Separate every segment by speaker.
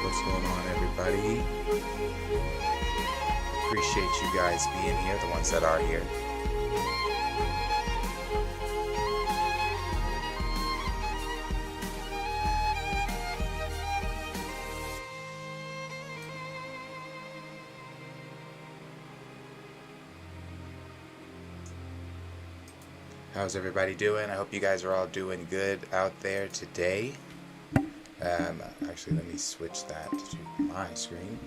Speaker 1: What's going on, everybody? Appreciate you guys being here, the ones that are here. How's everybody doing? I hope you guys are all doing good out there today. Actually, let me switch that to my screen.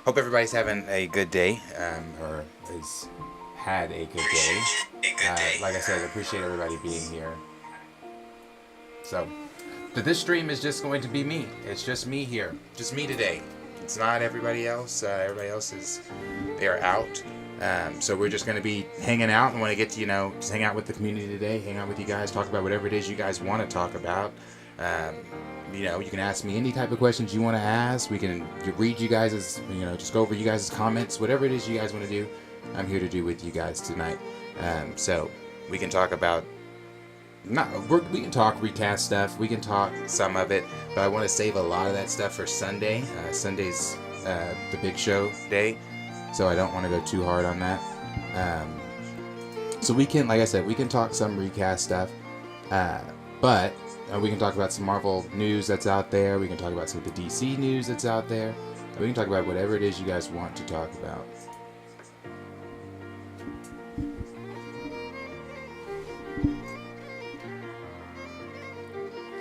Speaker 1: Hope everybody's having a good day, or has had a good day. Like I said, I appreciate everybody being here. So, but this stream is just going to be me. It's just me here. Just me today. It's not everybody else. Everybody else they are out. So we're just going to be hanging out and want to get to, just hang out with the community today, hang out with you guys, talk about whatever it is you guys want to talk about. You can ask me any type of questions you want to ask. We can read you guys', just go over you guys' comments, whatever it is you guys want to do. I'm here to do with you guys tonight. So we can talk about, we can talk recast stuff. We can talk some of it, but I want to save a lot of that stuff for Sunday. Sunday's the big show day. So I don't want to go too hard on that. So we can, like I said, we can talk some recast stuff. But we can talk about some Marvel news that's out there. We can talk about some of the DC news that's out there. We can talk about whatever it is you guys want to talk about.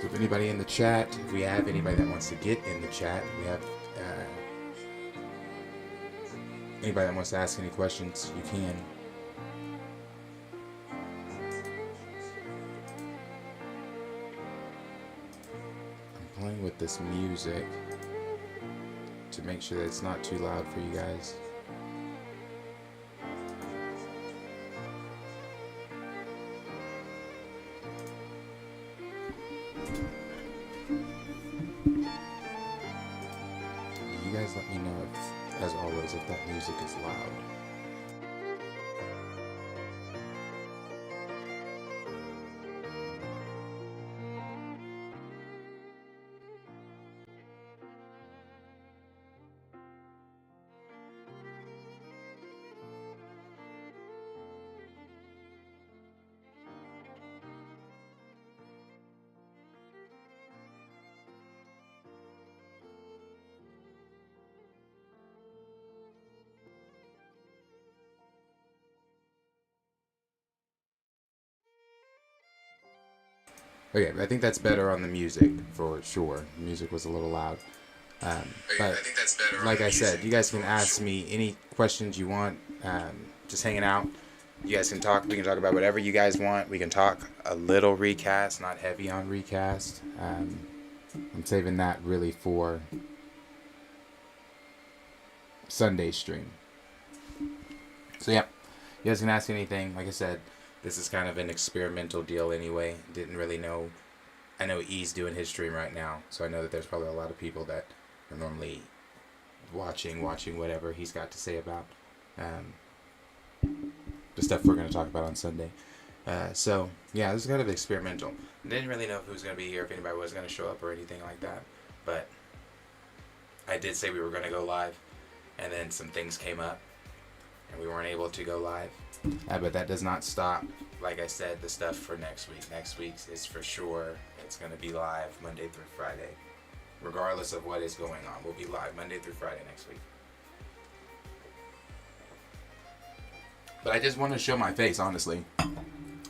Speaker 1: So if anybody in the chat, if we have anybody that wants to get in the chat, we have anybody that wants to ask any questions, you can. I'm playing with this music to make sure that it's not too loud for you guys. You guys let me know if, as always, if that music is loud. Okay, I think that's better on the music for sure. The music was a little loud. But like I said, you guys can ask me any questions you want. Just hanging out. You guys can talk. We can talk about whatever you guys want. We can talk a little recast, not heavy on recast. I'm saving that really for Sunday stream. So yeah, you guys can ask anything. Like I said, this is kind of an experimental deal anyway. Didn't really know. I know E's doing his stream right now, so I know that there's probably a lot of people that are normally watching whatever he's got to say about the stuff we're going to talk about on Sunday. So, yeah, this is kind of experimental. Didn't really know who was going to be here, if anybody was going to show up or anything like that. But I did say we were going to go live, and then some things came up, and we weren't able to go live. But that does not stop, like I said, the stuff for next week. Next week's is for sure. It's going to be live Monday through Friday. Regardless of what is going on, we'll be live Monday through Friday next week. But I just want to show my face, honestly.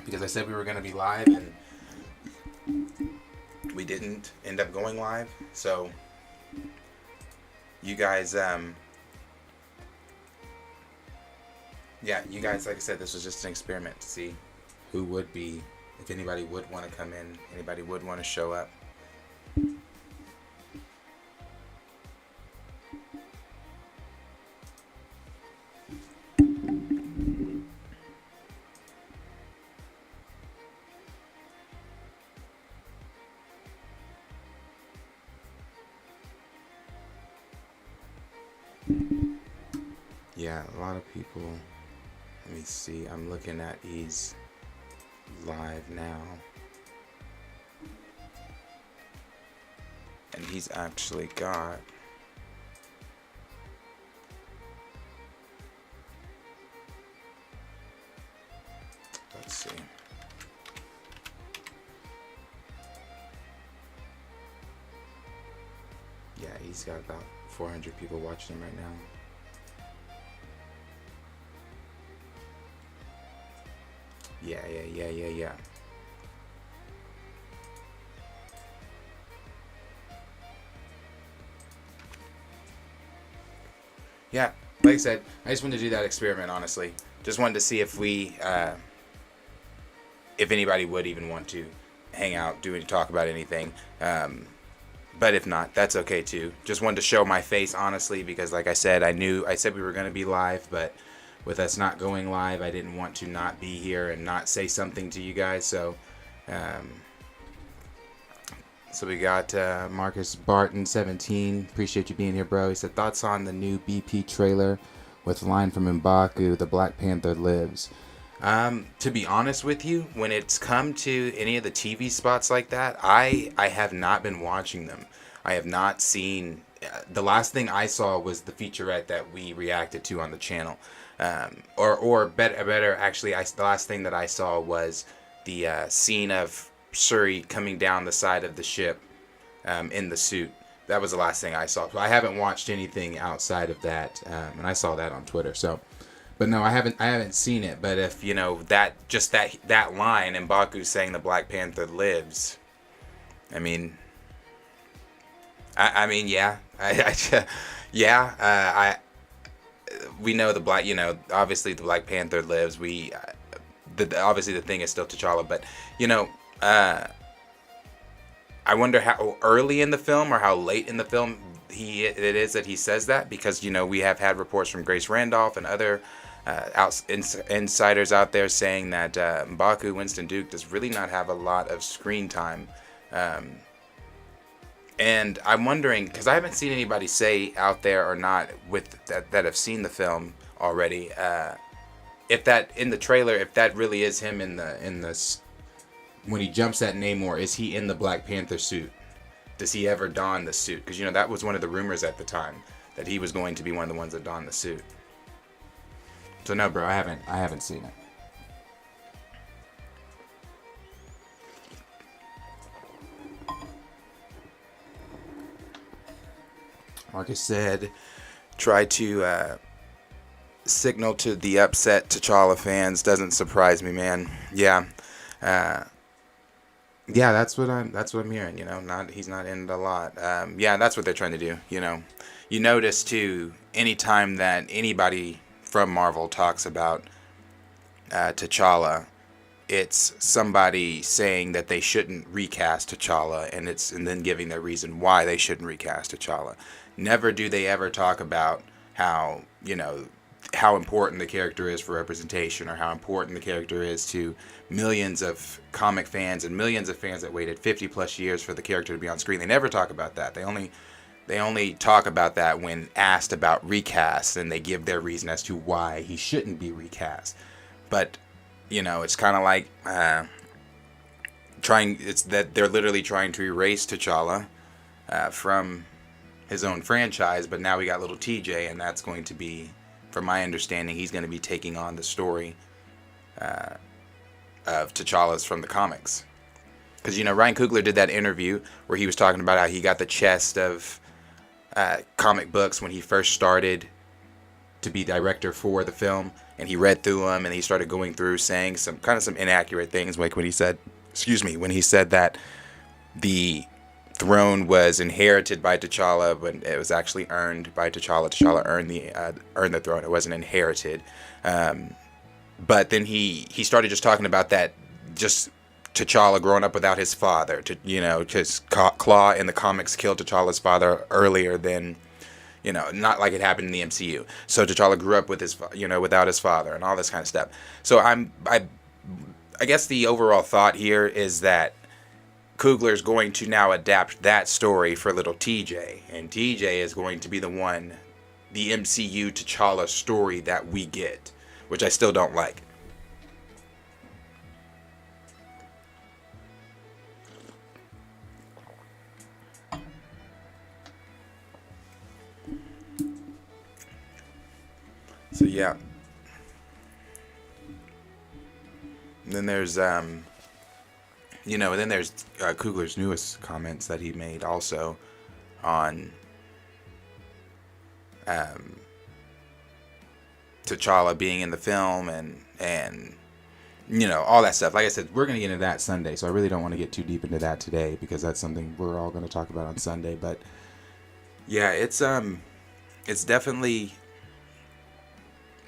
Speaker 1: Because I said we were going to be live, and we didn't end up going live. So, you guys... yeah, you guys, like I said, this was just an experiment to see who would be, if anybody would want to come in, anybody would want to show up. Yeah, a lot of people. Let me see. I'm looking at E's live now. And he's actually got Let's see. Yeah, he's got about 400 people watching him right now. Yeah. Yeah, like I said, I just wanted to do that experiment, honestly. Just wanted to see if if anybody would even want to hang out, talk about anything. But if not, that's okay too. Just wanted to show my face, honestly, because like I said, I said we were going to be live, but with us not going live, I didn't want to not be here and not say something to you guys. So, so we got Marcus Barton 17. Appreciate you being here, bro. He said thoughts on the new BP trailer with line from M'Baku, "The Black Panther lives." To be honest with you, when it's come to any of the TV spots like that, I have not been watching them. I have not seen. The last thing I saw was the featurette that we reacted to on the channel, or better actually. The last thing that I saw was the scene of Shuri coming down the side of the ship in the suit. That was the last thing I saw. So I haven't watched anything outside of that, and I saw that on Twitter. So. But no, I haven't seen it. But if you know that line in M'Baku saying the Black Panther lives, I mean, yeah, we know obviously the Black Panther lives. Obviously the thing is still T'Challa, but I wonder how early in the film or how late in the film it is that he says that, because we have had reports from Grace Randolph and other insiders out there saying that M'Baku, Winston Duke, does really not have a lot of screen time. And I'm wondering, because I haven't seen anybody say out there or not that have seen the film already, if that in the trailer, if that really is him in the when he jumps at Namor, is he in the Black Panther suit? Does he ever don the suit? Because that was one of the rumors at the time, that he was going to be one of the ones that donned the suit. So no, bro, I haven't seen it. Marcus said, try to signal to the upset T'Challa fans. Doesn't surprise me, man. Yeah. Yeah, that's what I'm hearing. He's not in it a lot. Yeah, that's what they're trying to do. You notice too, anytime that anybody from Marvel talks about T'Challa, it's somebody saying that they shouldn't recast T'Challa, and then giving their reason why they shouldn't recast T'Challa. Never do they ever talk about how important the character is for representation, or how important the character is to millions of comic fans and millions of fans that waited 50 plus years for the character to be on screen. They never talk about that. They only talk about that when asked about recast, and they give their reason as to why he shouldn't be recast. But it's kind of like it's that they're literally trying to erase T'Challa from his own franchise. But now we got little TJ, and that's going to be, from my understanding, he's going to be taking on the story of T'Challa's from the comics. Because Ryan Coogler did that interview where he was talking about how he got the chest of comic books when he first started to be director for the film, and he read through them, and he started going through saying some inaccurate things, like when he said that the throne was inherited by T'Challa, but it was actually earned by T'Challa. T'Challa earned the throne. It wasn't inherited. But then he started just talking about that, just T'Challa growing up without his father. Because Claw in the comics killed T'Challa's father earlier than, not like it happened in the MCU. So T'Challa grew up with without his father and all this kind of stuff. So I guess the overall thought here is that Coogler's going to now adapt that story for little TJ, and TJ is going to be the MCU T'Challa story that we get, which I still don't like. So yeah. then there's and then there's Coogler's newest comments that he made also on T'Challa being in the film and all that stuff. Like I said, we're going to get into that Sunday, so I really don't want to get too deep into that today because that's something we're all going to talk about on Sunday. But yeah, it's definitely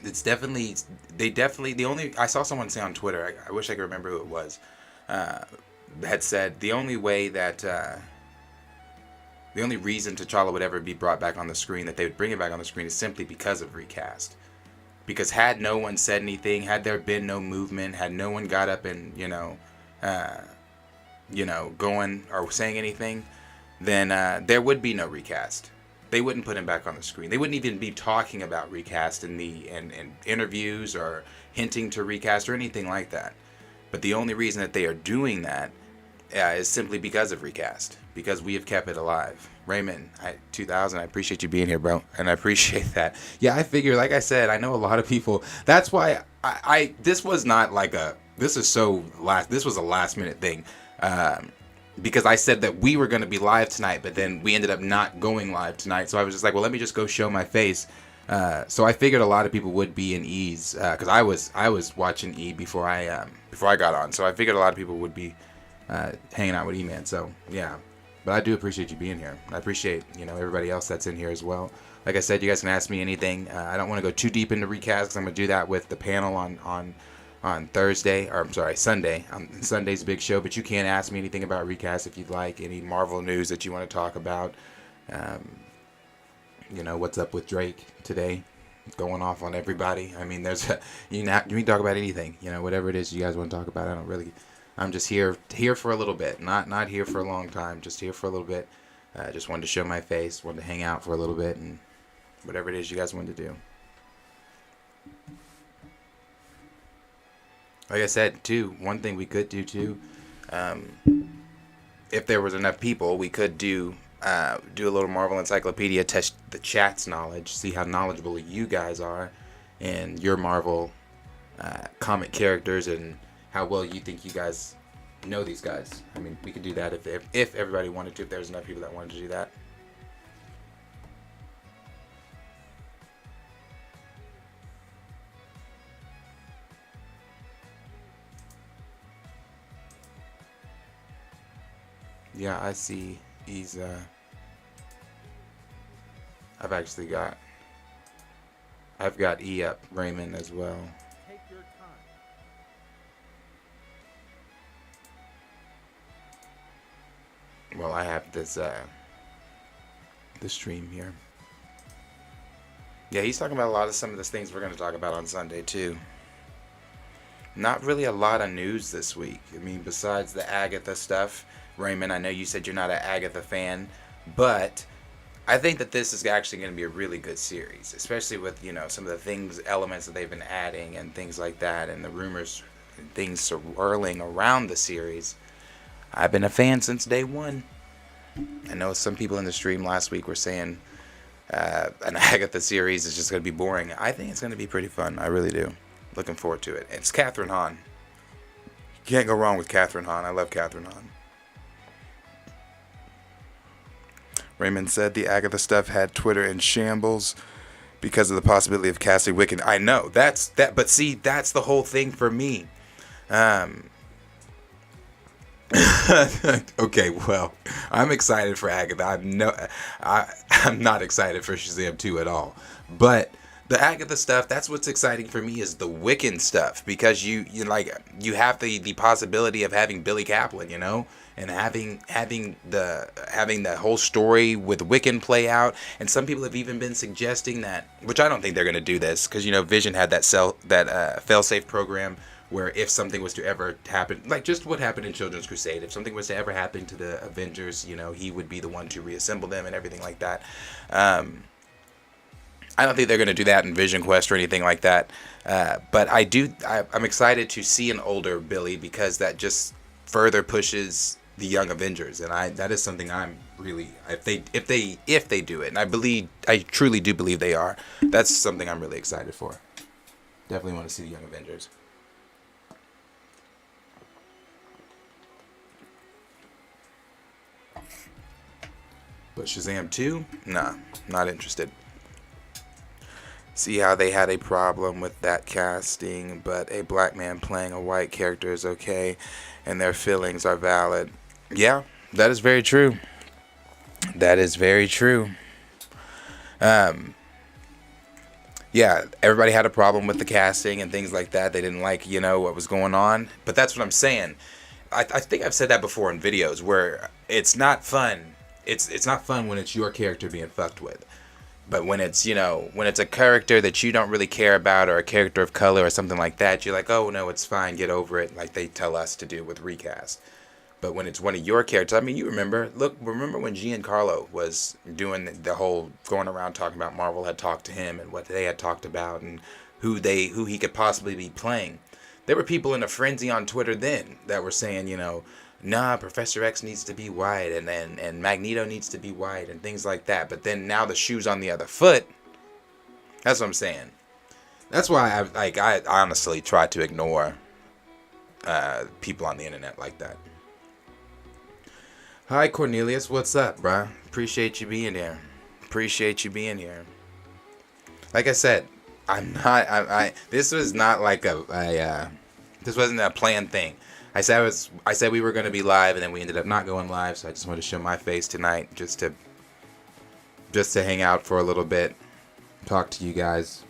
Speaker 1: the only, I saw someone say on Twitter, I wish I could remember who it was, had said the only way that the only reason T'Challa would ever be brought back on the screen, that they would bring it back on the screen, is simply because of Recast. Because had no one said anything, had there been no movement, had no one got up and going or saying anything, then there would be no Recast. They wouldn't put him back on the screen. They wouldn't even be talking about Recast in interviews or hinting to Recast or anything like that. But the only reason that they are doing that is simply because of Recast, because we have kept it alive. Raymond, 2000, I appreciate you being here, bro, and I appreciate that. Yeah, I figure, like I said, I know a lot of people. That's why this was not like this was a last minute thing, because I said that we were going to be live tonight, but then we ended up not going live tonight. So I was just like, well, let me just go show my face. So I figured a lot of people would be in E's, because I was watching E before I got on. So I figured a lot of people would be hanging out with E-Man. So yeah. But I do appreciate you being here. I appreciate, everybody else that's in here as well. Like I said, you guys can ask me anything. I don't want to go too deep into Recast because I'm going to do that with the panel on Thursday, or I'm sorry, Sunday, on Sunday's big show. But you can ask me anything about Recast if you'd like, any Marvel news that you want to talk about. What's up with Drake today? Going off on everybody. I mean, you can talk about anything, whatever it is you guys want to talk about. I'm just here for a little bit, not here for a long time, just here for a little bit. Just wanted to show my face, wanted to hang out for a little bit, and whatever it is you guys wanted to do. Like I said, too, one thing we could do too, if there was enough people, we could do a little Marvel Encyclopedia, test the chat's knowledge, see how knowledgeable you guys are in your Marvel comic characters and how well you think you guys know these guys. I mean, we could do that if everybody wanted to, if there's enough people that wanted to do that. Yeah, I see he's, I've got E up, Raymond, as well. Well, I have this stream here. Yeah, he's talking about some of the things we're going to talk about on Sunday too. Not really a lot of news this week. I mean, besides the Agatha stuff. Raymond, I know you said you're not an Agatha fan, but I think that this is actually going to be a really good series, especially with, some of the elements that they've been adding and things like that, and the rumors and things swirling around the series. I've been a fan since day one. I know some people in the stream last week were saying an Agatha series is just going to be boring. I think it's going to be pretty fun. I really do. Looking forward to it. It's Catherine Hahn. You can't go wrong with Catherine Hahn. I love Catherine Hahn. Raymond said the Agatha stuff had Twitter in shambles because of the possibility of casting Wiccan. I know. But see, that's the whole thing for me. Okay, well, I'm excited for Agatha. I'm not excited for Shazam 2 at all. But the Agatha stuff, that's what's exciting for me, is the Wiccan stuff, because you have the possibility of having Billy Kaplan, and having the whole story with Wiccan play out. And some people have even been suggesting that, which I don't think they're going to do this, because Vision had that fail-safe program where if something was to ever happen, like just what happened in Children's Crusade, if something was to ever happen to the Avengers, he would be the one to reassemble them and everything like that. I don't think they're going to do that in Vision Quest or anything like that. But I'm excited to see an older Billy, because that just further pushes the Young Avengers, and that is something I'm really, if they do it, and I truly do believe they are. That's something I'm really excited for. Definitely want to see the Young Avengers. But Shazam 2? Nah, not interested. See how they had a problem with that casting, but a black man playing a white character is okay, and their feelings are valid. Yeah, that is very true. That is very true. Yeah, everybody had a problem with the casting and things like that. They didn't like, what was going on. But that's what I'm saying. I think I've said that before in videos where it's not fun. It's not fun when it's your character being fucked with. But when it's, when it's a character that you don't really care about, or a character of color or something like that, you're like, oh, no, it's fine, get over it, like they tell us to do with Recast. But when it's one of your characters, I mean, you remember when Giancarlo was doing the whole going around talking about Marvel had talked to him and what they had talked about and who he could possibly be playing. There were people in a frenzy on Twitter then that were saying, nah, Professor X needs to be white and Magneto needs to be white and things like that. But then now the shoe's on the other foot. That's what I'm saying. That's why I honestly try to ignore people on the internet like that. Hi Cornelius, what's up, bruh? Appreciate you being here. Like I said, this was not like this wasn't a planned thing. I said we were going to be live, and then we ended up not going live. So I just wanted to show my face tonight, just to hang out for a little bit, talk to you guys.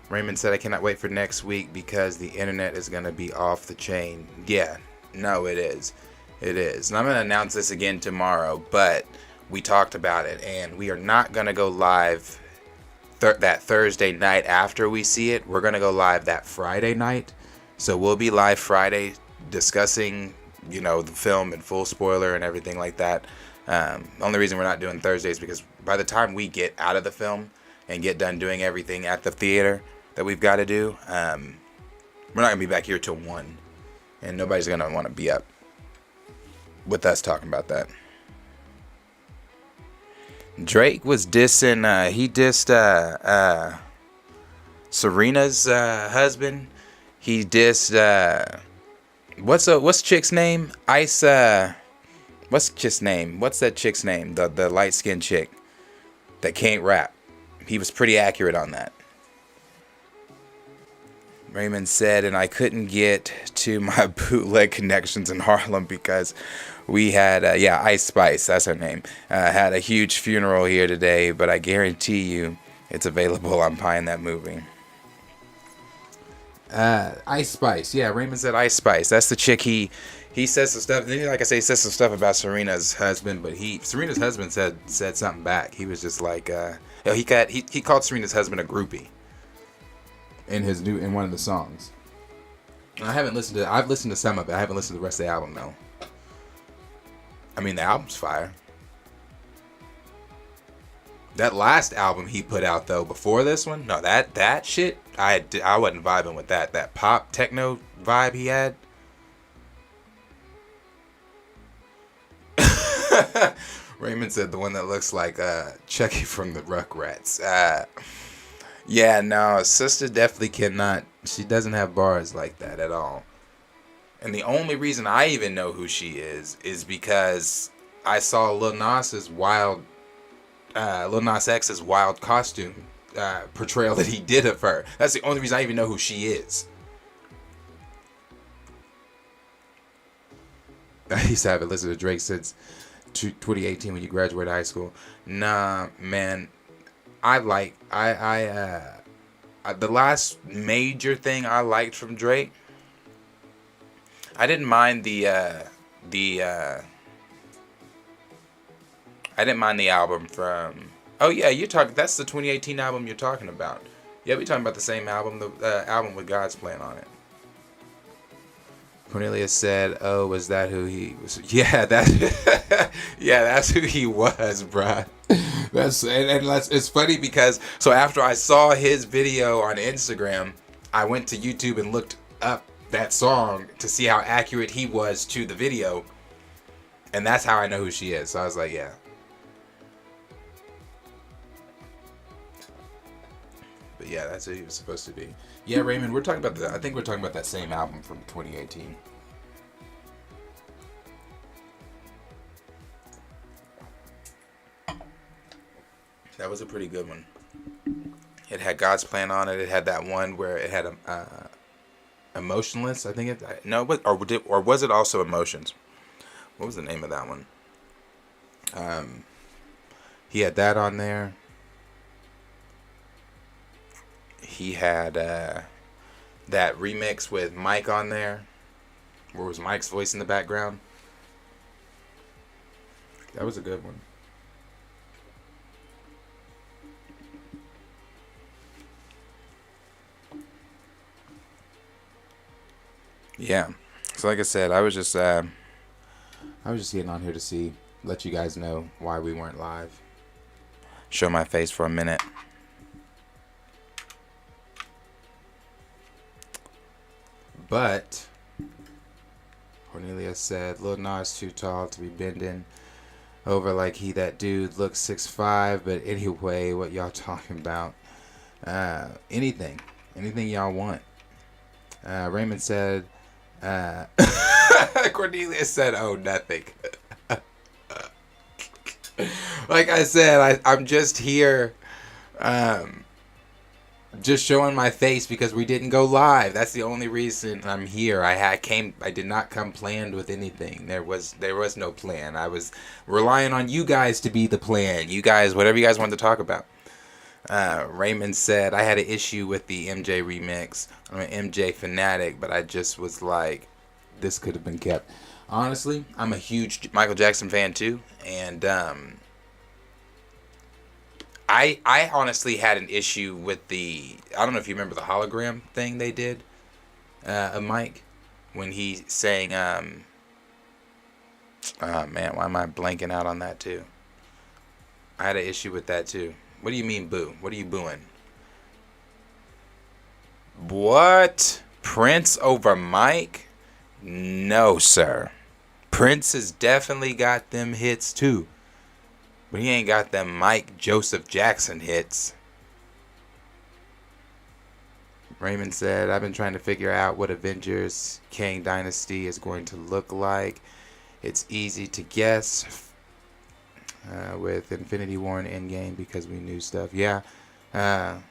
Speaker 1: Raymond said, I cannot wait for next week because the internet is going to be off the chain. Yeah, no, it is. It is. And I'm going to announce this again tomorrow, but we talked about it, and we are not going to go live that Thursday night after we see it. We're going to go live that Friday night. So we'll be live Friday discussing, the film and full spoiler and everything like that. Only reason we're not doing Thursdays because by the time we get out of the film and get done doing everything at the theater that we've got to do, we're not going to be back here till 1. And nobody's going to want to be up with us talking about that. Drake was dissing, he dissed Serena's husband. He dissed, what's chick's name? Ice, what's chick's name? What's that chick's name? The light-skinned chick that can't rap. He was pretty accurate on that. Raymond said, and I couldn't get to my bootleg connections in Harlem because we had, Ice Spice, that's her name, had a huge funeral here today, but I guarantee you it's available on buying that movie. Ice Spice, yeah, Raymond said Ice Spice. That's the chick he says some stuff, like I say, he says some stuff about Serena's husband, but Serena's husband said something back. He was just like, he called Serena's husband a groupie in one of the songs. And I've listened to some of it. I haven't listened to the rest of the album though. I mean, the album's fire. That last album he put out though, before this one, no, that shit, I wasn't vibing with that. That pop techno vibe he had. Raymond said the one that looks like Chucky from the Rugrats. Yeah, no, sister definitely cannot. She doesn't have bars like that at all. And the only reason I even know who she is because I saw Lil Nas X's wild costume portrayal that he did of her. That's the only reason I even know who she is. I used to have listened to Drake since 2018 when you graduated high school. Nah, man. The last major thing I liked from Drake, I didn't mind the album from, oh yeah, that's the 2018 album you're talking about. Yeah, we're talking about the same album, the album with God's Plan on it. Cornelius said, oh, was that who he was? Yeah, that's who he was, bruh. It's funny because, so after I saw his video on Instagram, I went to YouTube and looked up that song to see how accurate he was to the video. And that's how I know who she is. So I was like, yeah. But Yeah, that's who he was supposed to be. Yeah, Raymond, we're talking about I think we're talking about that same album from 2018. That was a pretty good one. It had God's Plan on it. It had that one where it had Emotionless. I think it. No, or was it also Emotions? What was the name of that one? He had that on there. He had that remix with Mike on there, where was Mike's voice in the background. That was a good one. Yeah. So like I said, I was just getting on here to let you guys know why we weren't live. Show my face for a minute. But Cornelia said, Lil Nas too tall to be bending over like he that dude looks 6'5". But anyway, what y'all talking about? Anything y'all want. Raymond said. Cornelia said, "Oh, nothing." Like I said, I'm just here, just showing my face because we didn't go live. That's the only reason I'm here. I did not come planned with anything. There was no plan. I was relying on you guys to be the plan. You guys, whatever you guys wanted to talk about. Raymond said, I had an issue with the MJ remix. I'm an MJ fanatic, but I just was like, this could have been kept. Honestly, I'm a huge Michael Jackson fan too, and I honestly had an issue with I don't know if you remember the hologram thing they did of Mike when he sang, oh man, why am I blanking out on that too? I had an issue with that too. What do you mean boo? What are you booing? What? Prince over Mike? No, sir. Prince has definitely got them hits too. But he ain't got them Mike Joseph Jackson hits. Raymond said, I've been trying to figure out what Avengers Kang Dynasty is going to look like. It's easy to guess. With Infinity War and Endgame because we knew stuff. Yeah. That's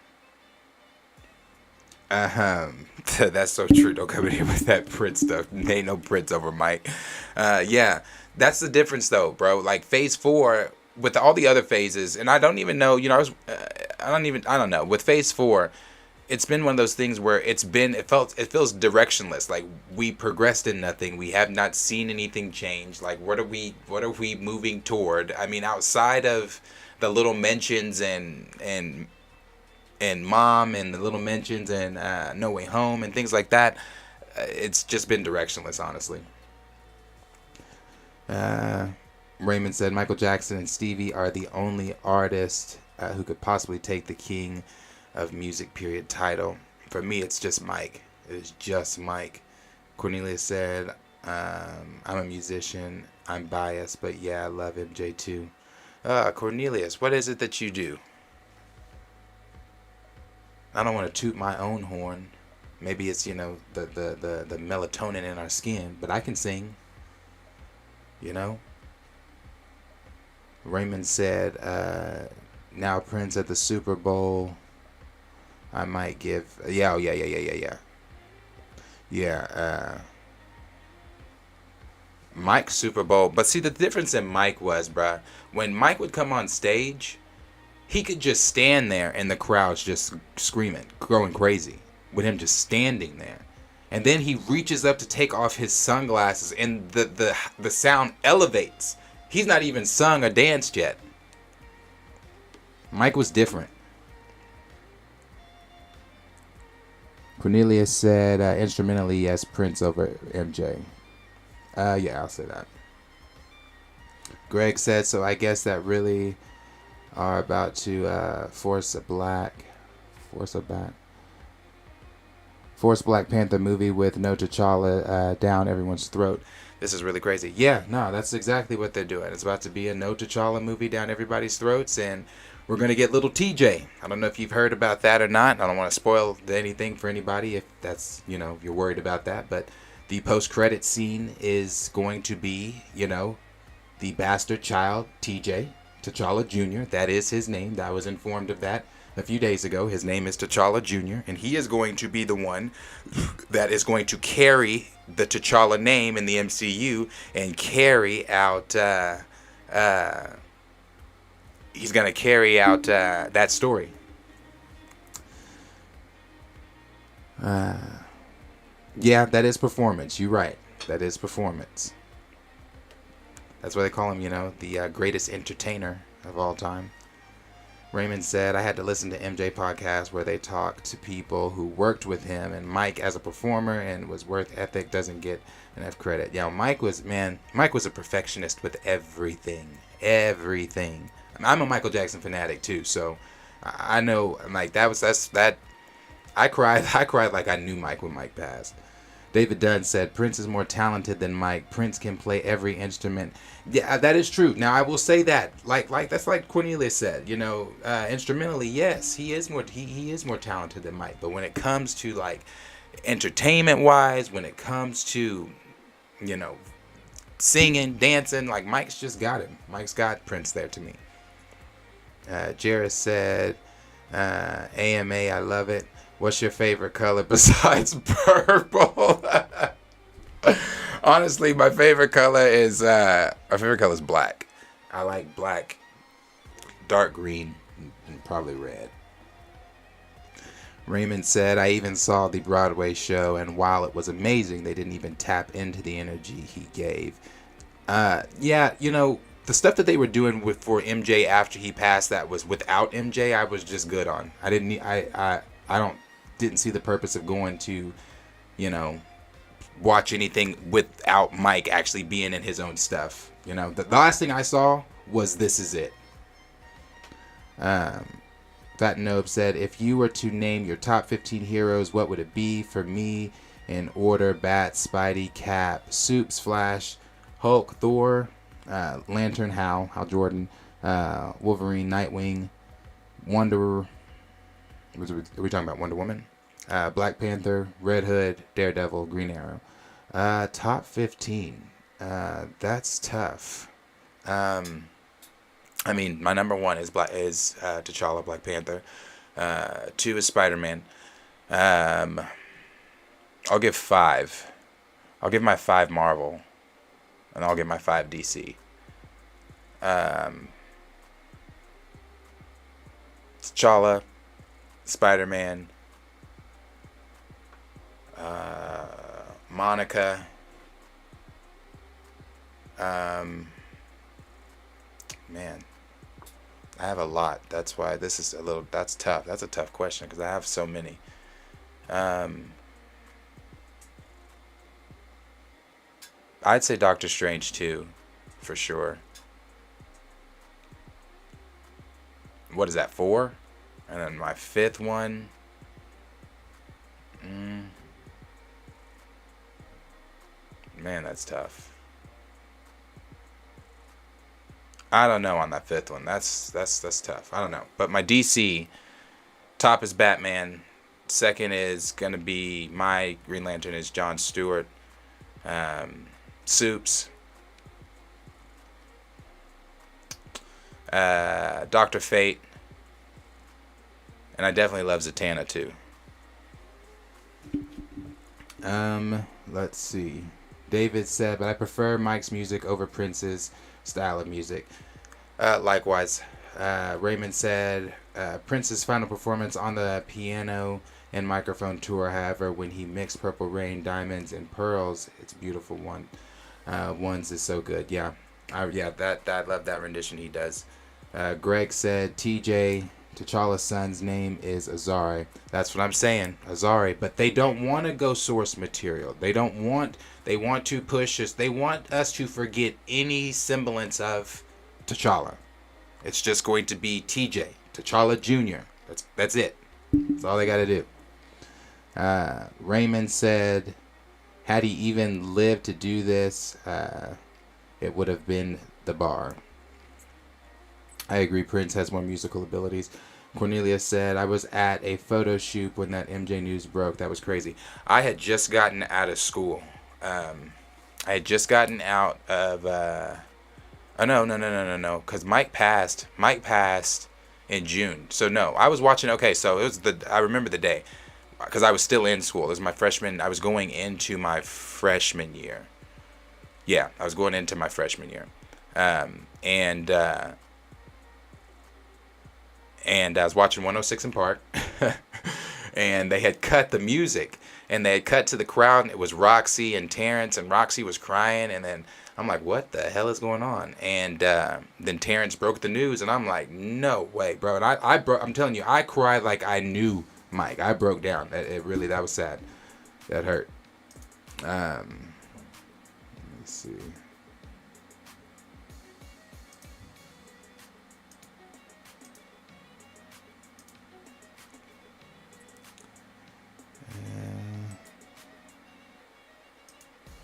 Speaker 1: so true. Don't come in here with that Prince stuff. Ain't no Prince over Mike. Yeah. That's the difference though, bro. Like phase 4 with all the other phases, and I don't even know, I don't know. With phase 4, it's been one of those things where it feels directionless. Like we progressed in nothing. We have not seen anything change. Like what are we moving toward? I mean, outside of the little mentions and Mom and the little mentions and No Way Home and things like that, it's just been directionless, honestly. Raymond said Michael Jackson and Stevie are the only artists who could possibly take the King of Music period title. For me, it's just Mike. It is just Mike. Cornelia said, I'm a musician. I'm biased, but yeah, I love MJ too. Cornelius, what is it that you do? I don't want to toot my own horn. Maybe it's, the melatonin in our skin, but I can sing. Raymond said, now Prince at the Super Bowl. I might give... Yeah. Mike's Super Bowl. But see, the difference in Mike was, bruh, when Mike would come on stage, he could just stand there and the crowd's just screaming, going crazy with him just standing there. And then he reaches up to take off his sunglasses and the sound elevates. He's not even sung or danced yet. Mike was different. Cornelius said, instrumentally, yes, Prince over MJ. Yeah, I'll say that. Greg said, so I guess that really are about to force Black Panther movie with no T'Challa down everyone's throat. This is really crazy. Yeah, no, that's exactly what they're doing. It's about to be a no T'Challa movie down everybody's throats, and we're going to get little TJ. I don't know if you've heard about that or not. I don't want to spoil anything for anybody if that's, if you're worried about that. But the post-credit scene is going to be, the bastard child, TJ, T'Challa Jr. That is his name. I was informed of that a few days ago. His name is T'Challa Jr. And he is going to be the one that is going to carry the T'Challa name in the MCU and carry out... he's going to carry out that story. Yeah, that is performance. You're right. That is performance. That's why they call him, the greatest entertainer of all time. Raymond said, I had to listen to MJ podcast where they talked to people who worked with him, and Mike as a performer and was worth ethic doesn't get enough credit. Mike was a perfectionist with everything. Everything. I'm a Michael Jackson fanatic too, so I know, like, I cried like I knew Mike when Mike passed. David Dunn said, Prince is more talented than Mike. Prince can play every instrument. Yeah, that is true. Now, I will say that, like that's like Cornelius said, instrumentally, yes, he is more talented than Mike. But when it comes to, like, entertainment-wise, when it comes to, singing, dancing, like, Mike's just got him. Mike's got Prince there to me. Jared said, AMA, I love it. What's your favorite color besides purple? Honestly, my favorite color is black. I like black, dark green, and probably red. Raymond said, I even saw the Broadway show, and while it was amazing, they didn't even tap into the energy he gave. The stuff that they were doing for MJ after he passed that was without MJ, I was just good on. I didn't see the purpose of going to, watch anything without Mike actually being in his own stuff. The last thing I saw was This Is It. Fat Nobe said, if you were to name your top 15 heroes, what would it be? For me, in order, Bat, Spidey, Cap, Soups, Flash, Hulk, Thor, Lantern, Hal Jordan, Wolverine, Nightwing, Wonder... Are we talking about Wonder Woman? Black Panther, Red Hood, Daredevil, Green Arrow. Top 15. That's tough. My number one is T'Challa, Black Panther. 2 is Spider-Man. I'll give 5. I'll give my 5 Marvel, and I'll give my 5 DC. T'Challa, Spider-Man, Monica, man, I have a lot. That's why that's tough. That's a tough question because I have so many. I'd say Doctor Strange too, for sure. What is that, 4? And then my 5th one. Man, that's tough. I don't know on that 5th one. That's tough. I don't know. But my DC, top is Batman. Second is gonna be my Green Lantern is John Stewart. Soups. Dr. Fate. And I definitely love Zatanna too. Let's see. David said, but I prefer Mike's music over Prince's style of music. Likewise. Raymond said, Prince's final performance on the piano and microphone tour, however, when he mixed Purple Rain, Diamonds, and Pearls, it's a beautiful one. Ones is so good. Yeah. I love that rendition he does. Greg said, TJ, T'Challa's son's name is Azari. That's what I'm saying, Azari. But they don't want to go source material. They want to push us. They want us to forget any semblance of T'Challa. It's just going to be TJ, T'Challa Jr. That's it. That's all they got to do. Raymond said, had he even lived to do this, it would have been the bar. I agree. Prince has more musical abilities. Cornelia said, I was at a photo shoot when that MJ news broke. That was crazy. I had just gotten out of school. I had just gotten out of. Oh, no. Because Mike passed. Mike passed in June. So, no. I was watching. Okay, so it was I remember the day. Because I was still in school. It was my freshman. I was going into my freshman year. Yeah, I was going into my freshman year. And I was watching 106 in Park, and they had cut the music, and they had cut to the crowd, and it was Roxy and Terrence, and Roxy was crying, and then I'm like, what the hell is going on? And then Terrence broke the news, and I'm like, no way, bro. And I'm telling you, I cried like I knew Mike. I broke down. That was sad. That hurt. Let me see.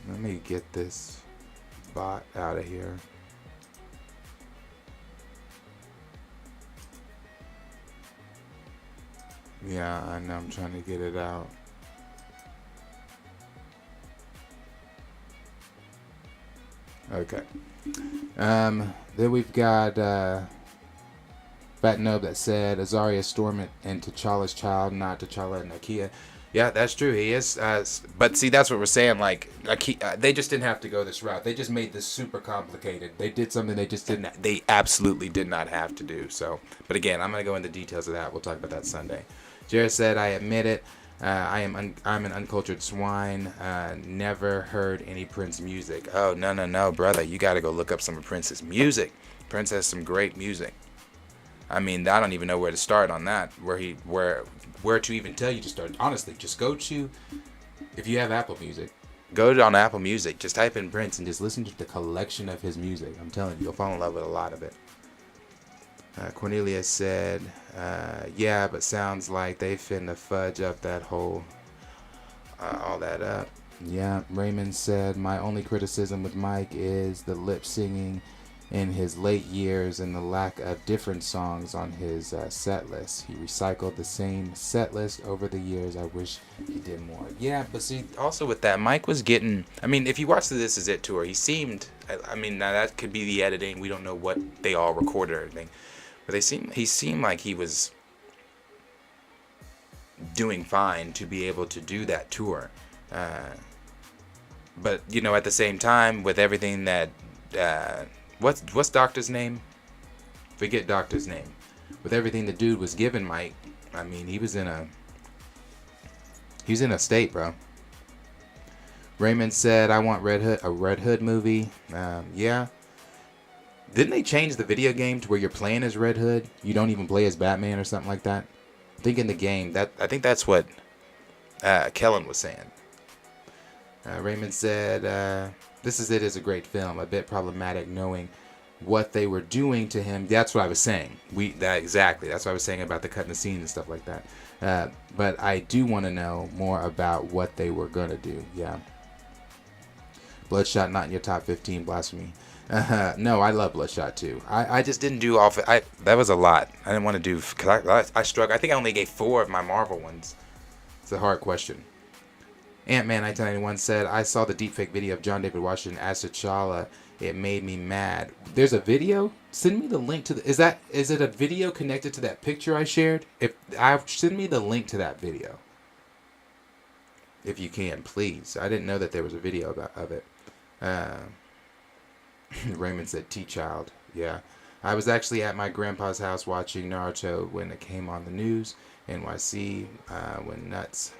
Speaker 1: Let me get this bot out of here. Yeah, I know. I'm trying to get it out. Okay. Then we've got Fat Nub that said Azaria Storm and T'Challa's child, not T'Challa and Nakia. Yeah, that's true. He is. But see, that's what we're saying. Like, they just didn't have to go this route. They just made this super complicated. They did something they just didn't. They absolutely did not have to do. So, but again, I'm gonna go into details of that. We'll talk about that Sunday. Jared said, "I admit it. I'm an uncultured swine. Never heard any Prince music. Oh no, brother. You got to go look up some of Prince's music. Prince has some great music. I mean, I don't even know where to start on that. Where to even tell you to start. Honestly, just go to, if you have Apple Music, go on Apple Music. Just type in Prince and just listen to the collection of his music. I'm telling you, you'll fall in love with a lot of it." Cornelia said, yeah, but sounds like they finna fudge up that whole, all that up. Yeah, Raymond said, my only criticism with Mike is the lip singing in his late years and the lack of different songs on his set list. He recycled the same set list over the years. I wish he did more. Yeah, but see, also with that, Mike was getting, I mean, if you watch the This Is It tour, he seemed, I mean, now that could be the editing. We don't know what they all recorded or anything. But he seemed like he was doing fine to be able to do that tour. But, you know, at the same time, with everything that, what's Doctor's name? Forget Doctor's name. With everything the dude was giving Mike, I mean, he was in a state, bro. Raymond said, I want a Red Hood movie. Yeah. Didn't they change the video game to where you're playing as Red Hood? You don't even play as Batman or something like that? I think in the game, I think that's what Kellen was saying. Raymond said, This Is It is a great film. A bit problematic knowing what they were doing to him. That's what I was saying. Exactly. That's what I was saying about the cutting the scene and stuff like that. But I do want to know more about what they were going to do. Yeah. Bloodshot not in your top 15, blasphemy. No, I love Bloodshot too. I just didn't do all. That was a lot. I didn't want to do because I struggled. I think I only gave 4 of my Marvel ones. It's a hard question. Ant-Man 1991 said, I saw the deepfake video of John David Washington as T'Challa. It made me mad. There's a video? Send me the link to the... Is it a video connected to that picture I shared? Send me the link to that video. If you can, please. I didn't know that there was a video of it. Raymond said T-Child. Yeah. I was actually at my grandpa's house watching Naruto when it came on the news. NYC went nuts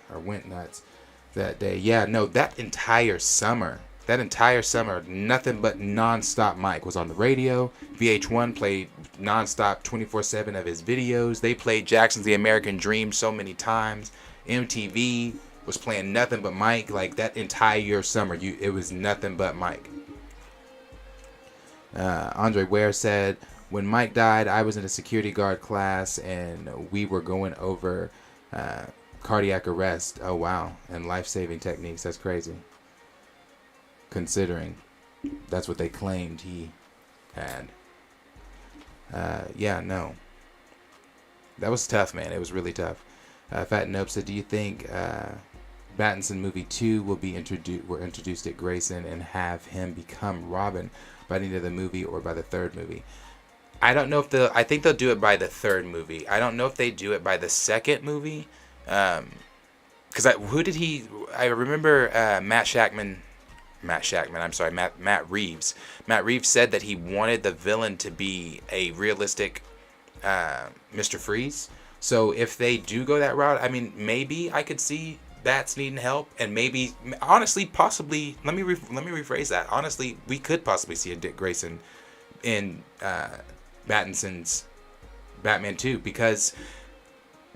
Speaker 1: that day. Yeah, no, that entire summer, nothing but non-stop Mike was on the radio. VH1 played non-stop 24/7 of his videos. They played Jackson's The American Dream so many times. MTV was playing nothing but Mike. Like that entire summer, it was nothing but Mike. Andre Ware said, when Mike died, I was in a security guard class and we were going over cardiac arrest. Oh, wow. And life-saving techniques. That's crazy. Considering that's what they claimed he had. Yeah, no. That was tough, man. It was really tough. Fat Nope said, do you think Battinson movie 2 will be introduced at Grayson and have him become Robin by the end of the movie or by the third movie? I don't know if I think they'll do it by the third movie. I don't know if they do it by the second movie. Because I remember Matt Reeves. Matt Reeves said that he wanted the villain to be a realistic Mr. Freeze. So if they do go that route, I mean, maybe I could see Bats needing help, and maybe, honestly, possibly, let me rephrase that. Honestly, we could possibly see a Dick Grayson in Battinson's Batman 2, because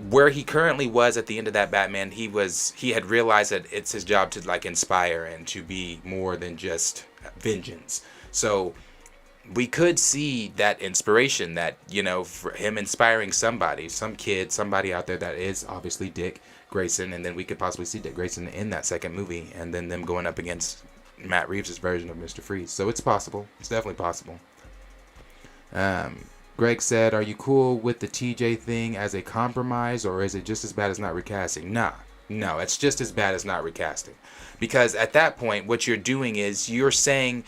Speaker 1: where he currently was at the end of that Batman, he had realized that it's his job to like inspire and to be more than just vengeance. So we could see that inspiration, that, you know, for him inspiring somebody, some kid, somebody out there that is obviously Dick Grayson, and then we could possibly see Dick Grayson in that second movie, and then them going up against Matt Reeves' version of Mr. Freeze. So it's possible. It's definitely possible. Greg said, are you cool with the TJ thing as a compromise, or is it just as bad as not recasting? No, it's just as bad as not recasting. Because at that point, what you're doing is you're saying,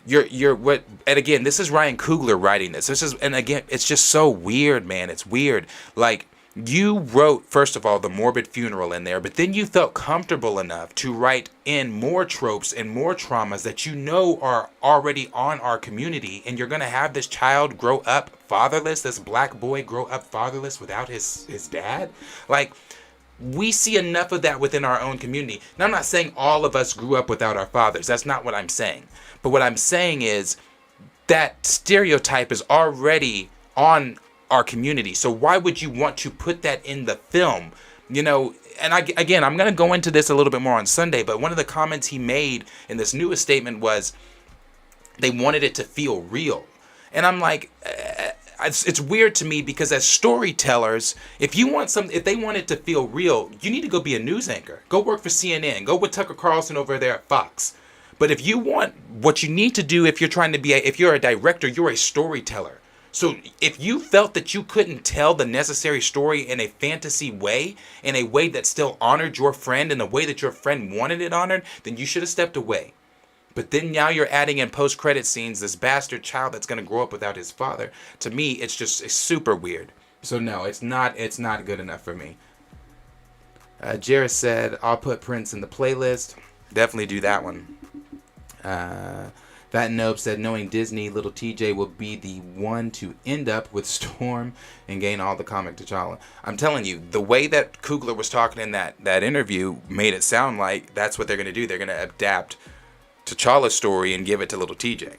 Speaker 1: you're what, and again, this is Ryan Coogler writing this. And again, it's just so weird, man. It's weird. Like, you wrote, first of all, the morbid funeral in there, but then you felt comfortable enough to write in more tropes and more traumas that you know are already on our community, and you're going to have this child grow up fatherless, this black boy grow up fatherless without his dad. Like, we see enough of that within our own community. Now, I'm not saying all of us grew up without our fathers. That's not what I'm saying. But what I'm saying is that stereotype is already on our community. So why would you want to put that in the film? You know, and again, I'm going to go into this a little bit more on Sunday, but one of the comments he made in this newest statement was they wanted it to feel real. And I'm like, it's weird to me, because as storytellers, if they want it to feel real, you need to go be a news anchor. Go work for CNN. Go with Tucker Carlson over there at Fox. But if you want, what you need to do, if you're a director, you're a storyteller. So if you felt that you couldn't tell the necessary story in a fantasy way, in a way that still honored your friend, in a way that your friend wanted it honored, then you should have stepped away. But then now you're adding in post-credit scenes this bastard child that's going to grow up without his father. To me, it's super weird. So no, it's not good enough for me. Jared said, I'll put Prince in the playlist. Definitely do that one. Fat Nope said, knowing Disney, little TJ will be the one to end up with Storm and gain all the comic T'Challa. I'm telling you, the way that Coogler was talking in that interview made it sound like that's what they're going to do. They're going to adapt T'Challa's story and give it to little TJ.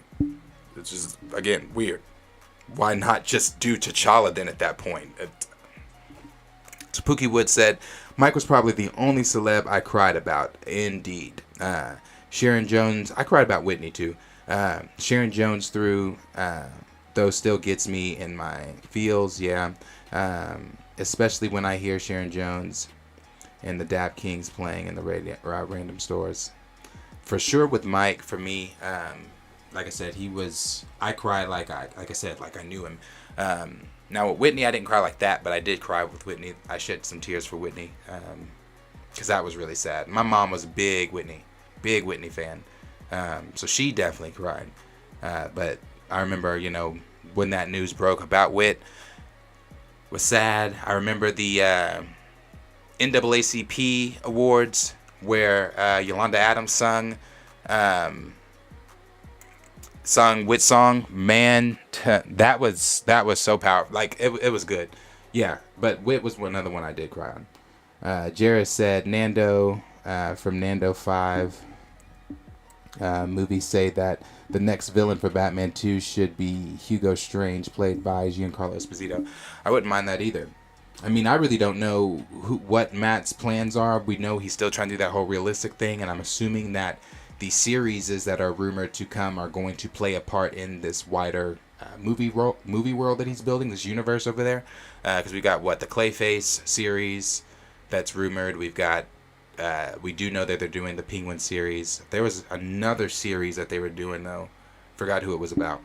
Speaker 1: Which is, again, weird. Why not just do T'Challa then at that point? Spooky Wood said, Mike was probably the only celeb I cried about. Indeed. Sharon Jones, I cried about Whitney too. Sharon Jones through though still gets me in my feels, yeah. Especially when I hear Sharon Jones and the Dap Kings playing in the random stores. For sure with Mike, for me, like I said, I cried like I knew him. Now with Whitney, I didn't cry like that, but I did cry with Whitney. I shed some tears for Whitney, because that was really sad. My mom was a big Whitney fan. So she definitely cried. But I remember, you know, when that news broke about Whit, was sad. I remember the NAACP awards where Yolanda Adams sung Whit's song. Man, that was so powerful. Like, it was good. Yeah, but Whit was another one I did cry on. Jared said, Nando from Nando 5. Movies say that the next villain for Batman 2 should be Hugo Strange, played by Giancarlo Esposito. I wouldn't mind that either. I mean, I really don't know what Matt's plans are. We know he's still trying to do that whole realistic thing, and I'm assuming that the series that are rumored to come are going to play a part in this wider movie world that he's building, this universe over there. Because we got the Clayface series that's rumored. We've got we do know that they're doing the Penguin series. There was another series that they were doing though. Forgot who it was about.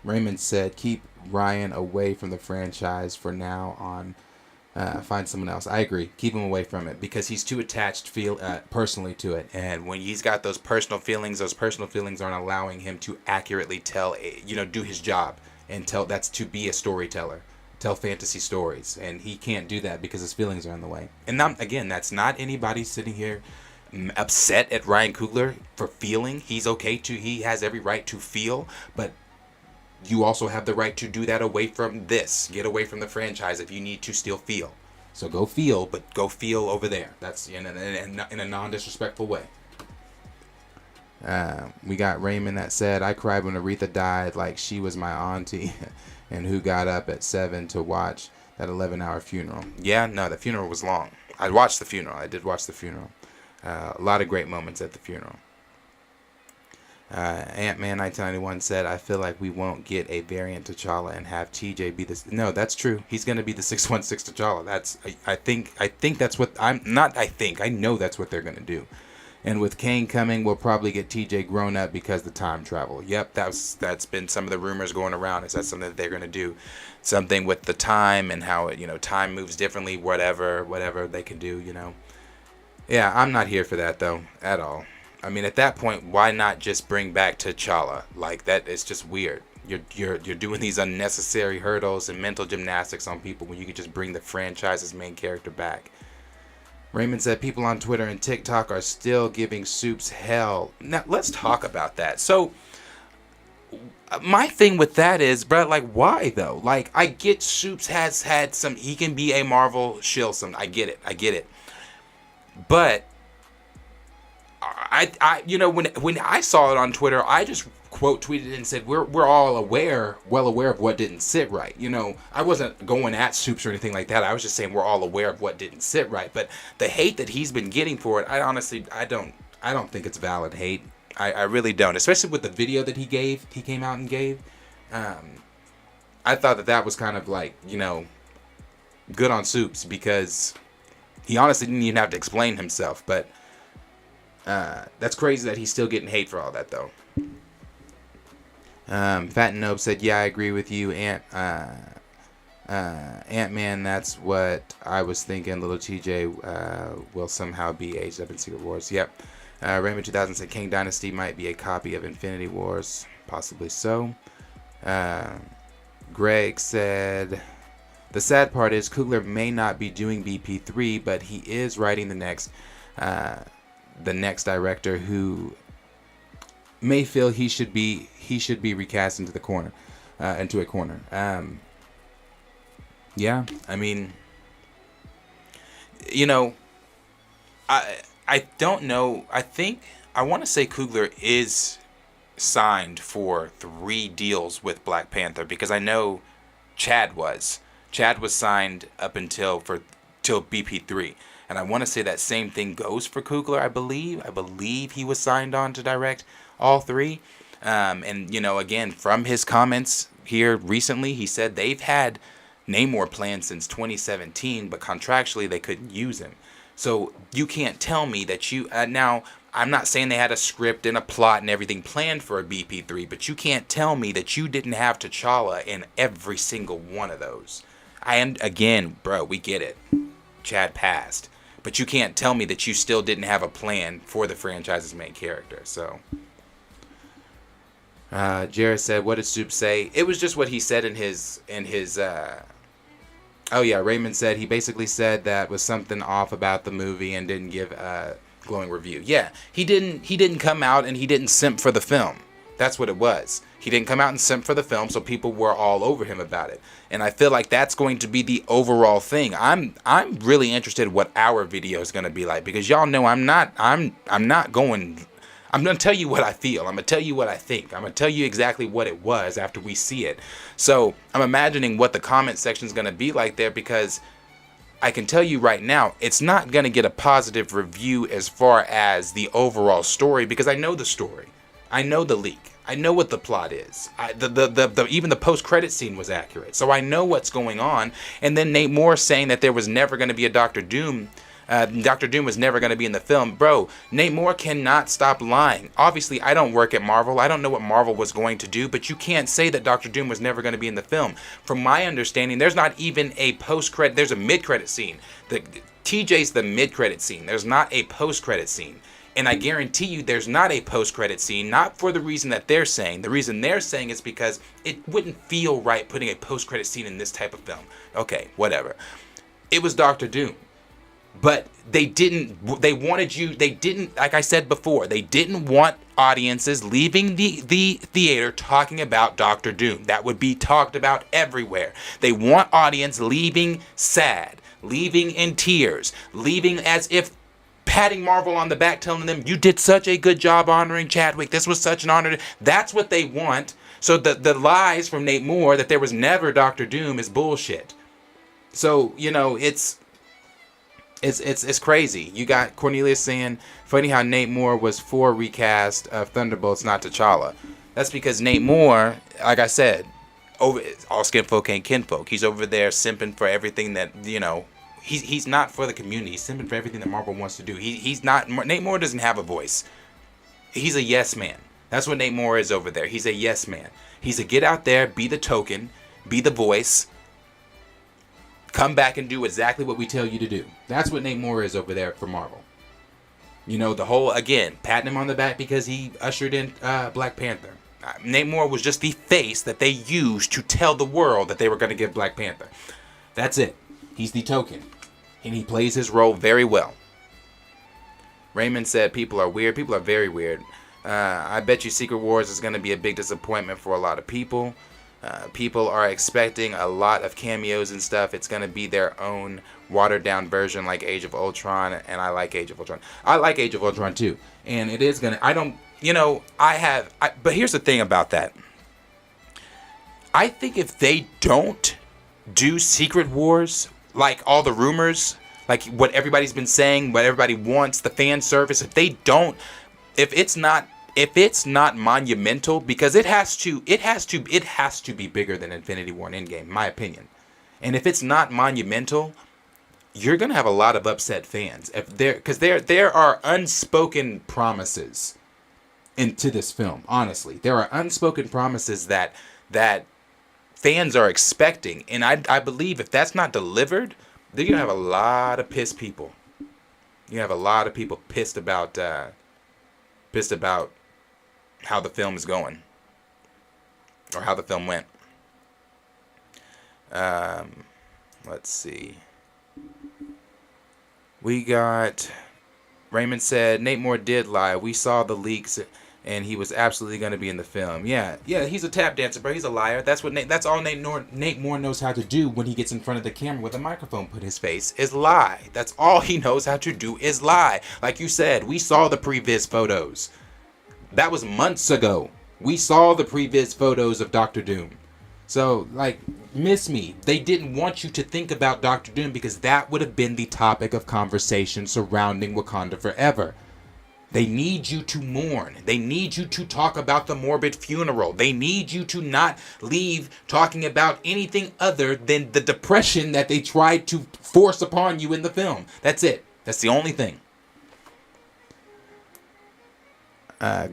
Speaker 1: Raymond said, keep Ryan away from the franchise for now on. Find someone else. I agree. Keep him away from it because he's too attached personally to it. And when he's got those personal feelings aren't allowing him to accurately tell, do his job and that's to be a storyteller, tell fantasy stories. And he can't do that because his feelings are in the way. And again, that's not anybody sitting here upset at Ryan Coogler for feeling. He has every right to feel, but you also have the right to do that away from this. Get away from the franchise if you need to still feel. So go feel, but go feel over there. That's in a non-disrespectful way. We got Raymond that said, I cried when Aretha died like she was my auntie and who got up at 7 to watch that 11-hour funeral. Yeah, no, the funeral was long. I watched the funeral. I did watch the funeral. A lot of great moments at the funeral. Ant-Man 1991 said, I feel like we won't get a variant T'Challa and have TJ be this. No, that's true. He's going to be the 616 T'Challa. I think that's what I know that's what they're going to do. And with Kane coming, we'll probably get TJ grown up because the time travel. Yep, that's been some of the rumors going around. Is that something that they're going to do? Something with the time and how time moves differently, whatever they can do, Yeah, I'm not here for that though, at all. I mean, at that point, why not just bring back T'Challa? Like that, it's just weird. You're doing these unnecessary hurdles and mental gymnastics on people when you could just bring the franchise's main character back. Raymond said people on Twitter and TikTok are still giving Soups hell. Now let's talk about that. So my thing with that is, bro, like why though? Like I get Soups has had some. He can be a Marvel shill. I get it. But when I saw it on Twitter, I just quote tweeted and said we're all well aware of what didn't sit right. I wasn't going at Soups or anything like that. I was just saying we're all aware of what didn't sit right. But the hate that he's been getting for it, I don't think it's valid hate. I really don't. Especially with the video that he came out and gave. I thought that was kind of like good on Soups because he honestly didn't even have to explain himself, but. That's crazy that he's still getting hate for all that though. Fat and Nope said, yeah, I agree with you. Ant-Man, that's what I was thinking. Little TJ will somehow be aged up in Secret Wars. Yep. Raymond 2000 said King Dynasty might be a copy of Infinity Wars. Possibly so. Greg said, the sad part is Coogler may not be doing BP3, but he is writing the next director who may feel he should be recast into a corner. Yeah, I mean, I don't know. I want to say Coogler is signed for 3 deals with Black Panther because I know Chad was signed up till BP3. And I want to say that same thing goes for Coogler, I believe he was signed on to direct all 3. And, again, from his comments here recently, he said they've had Namor planned since 2017, but contractually they couldn't use him. So you can't tell me that now, I'm not saying they had a script and a plot and everything planned for a BP3, but you can't tell me that you didn't have T'Challa in every single one of those. Again, bro, we get it. Chad passed. But you can't tell me that you still didn't have a plan for the franchise's main character. So, Jared said, "What did Soup say?" It was just what he said in his. Oh yeah, Raymond said he basically said that was something off about the movie and didn't give a glowing review. Yeah, he didn't come out and he didn't simp for the film. That's what it was. He didn't come out and simp for the film, so people were all over him about it. And I feel like that's going to be the overall thing. I'm really interested in what our video is going to be like because y'all know I'm not going. I'm going to tell you what I feel. I'm going to tell you what I think. I'm going to tell you exactly what it was after we see it. So I'm imagining what the comment section is going to be like there because I can tell you right now, it's not going to get a positive review as far as the overall story because I know the story. I know the leak. I know what the plot is. Even the post-credit scene was accurate. So I know what's going on. And then Nate Moore saying that there was never going to be a Doctor Doom Dr. Doom was never going to be in the film. Bro, Nate Moore cannot stop lying. Obviously, I don't work at Marvel. I don't know what Marvel was going to do, but you can't say that Dr. Doom was never going to be in the film. From my understanding, there's not even a post-credit. There's a mid-credit scene. TJ's the mid-credit scene. There's not a post-credit scene. And I guarantee you there's not a post-credit scene, not for the reason that they're saying. The reason they're saying is because it wouldn't feel right putting a post-credit scene in this type of film. Okay, whatever. It was Dr. Doom. But they didn't, like I said before, they didn't want audiences leaving the theater talking about Dr. Doom. That would be talked about everywhere. They want audience leaving sad, leaving in tears, leaving as if patting Marvel on the back, telling them, you did such a good job honoring Chadwick. This was such an honor. That's what they want. So the lies from Nate Moore that there was never Dr. Doom is bullshit. So, you know, it's crazy. You got Cornelius saying, funny how Nate Moore was for recast of Thunderbolts, not T'Challa. That's because Nate Moore, like I said, over all skin folk ain't kinfolk. He's over there simping for everything that, you know, he's not for the community. He's simping for everything that Marvel wants to do. He's not. Nate Moore doesn't have a voice. He's a yes man. That's what Nate Moore is over there. He's a yes man. He's a get out there, be the token, be the voice. Come back and do exactly what we tell you to do. That's what Nate Moore is over there for Marvel. You know, the whole, again, patting him on the back because he ushered in Black Panther. Nate Moore was just the face that they used to tell the world that they were going to give Black Panther. That's it. He's the token. And he plays his role very well. Raymond said people are weird. People are very weird. I bet you Secret Wars is going to be a big disappointment for a lot of people. People are expecting a lot of cameos and stuff. It's going to be their own watered down version like Age of Ultron, and I like Age of Ultron. I like Age of Ultron too. And it is going to, I don't, you know, but here's the thing about that. I think if they don't do Secret Wars, like all the rumors, like what everybody's been saying, what everybody wants, the fan service, if they don't, if it's not monumental, because it has to be bigger than Infinity War and Endgame, in my opinion. And if it's not monumental, you're gonna have a lot of upset fans. Because there are unspoken promises into this film. Honestly, there are unspoken promises that fans are expecting, and I believe if that's not delivered, they're gonna have a lot of pissed people. You have a lot of people pissed about how the film is going, or how the film went. Let's see. We got, Raymond said, Nate Moore did lie. We saw the leaks, and he was absolutely going to be in the film. Yeah, he's a tap dancer, bro. He's a liar. That's all Nate Moore knows how to do when he gets in front of the camera with a microphone put in his face, is lie. That's all he knows how to do, is lie. Like you said, we saw the previs photos. That was months ago. We saw the previs photos of Dr. Doom. So, like, miss me. They didn't want you to think about Dr. Doom because that would have been the topic of conversation surrounding Wakanda Forever. They need you to mourn. They need you to talk about the morbid funeral. They need you to not leave talking about anything other than the depression that they tried to force upon you in the film. That's it. That's the only thing.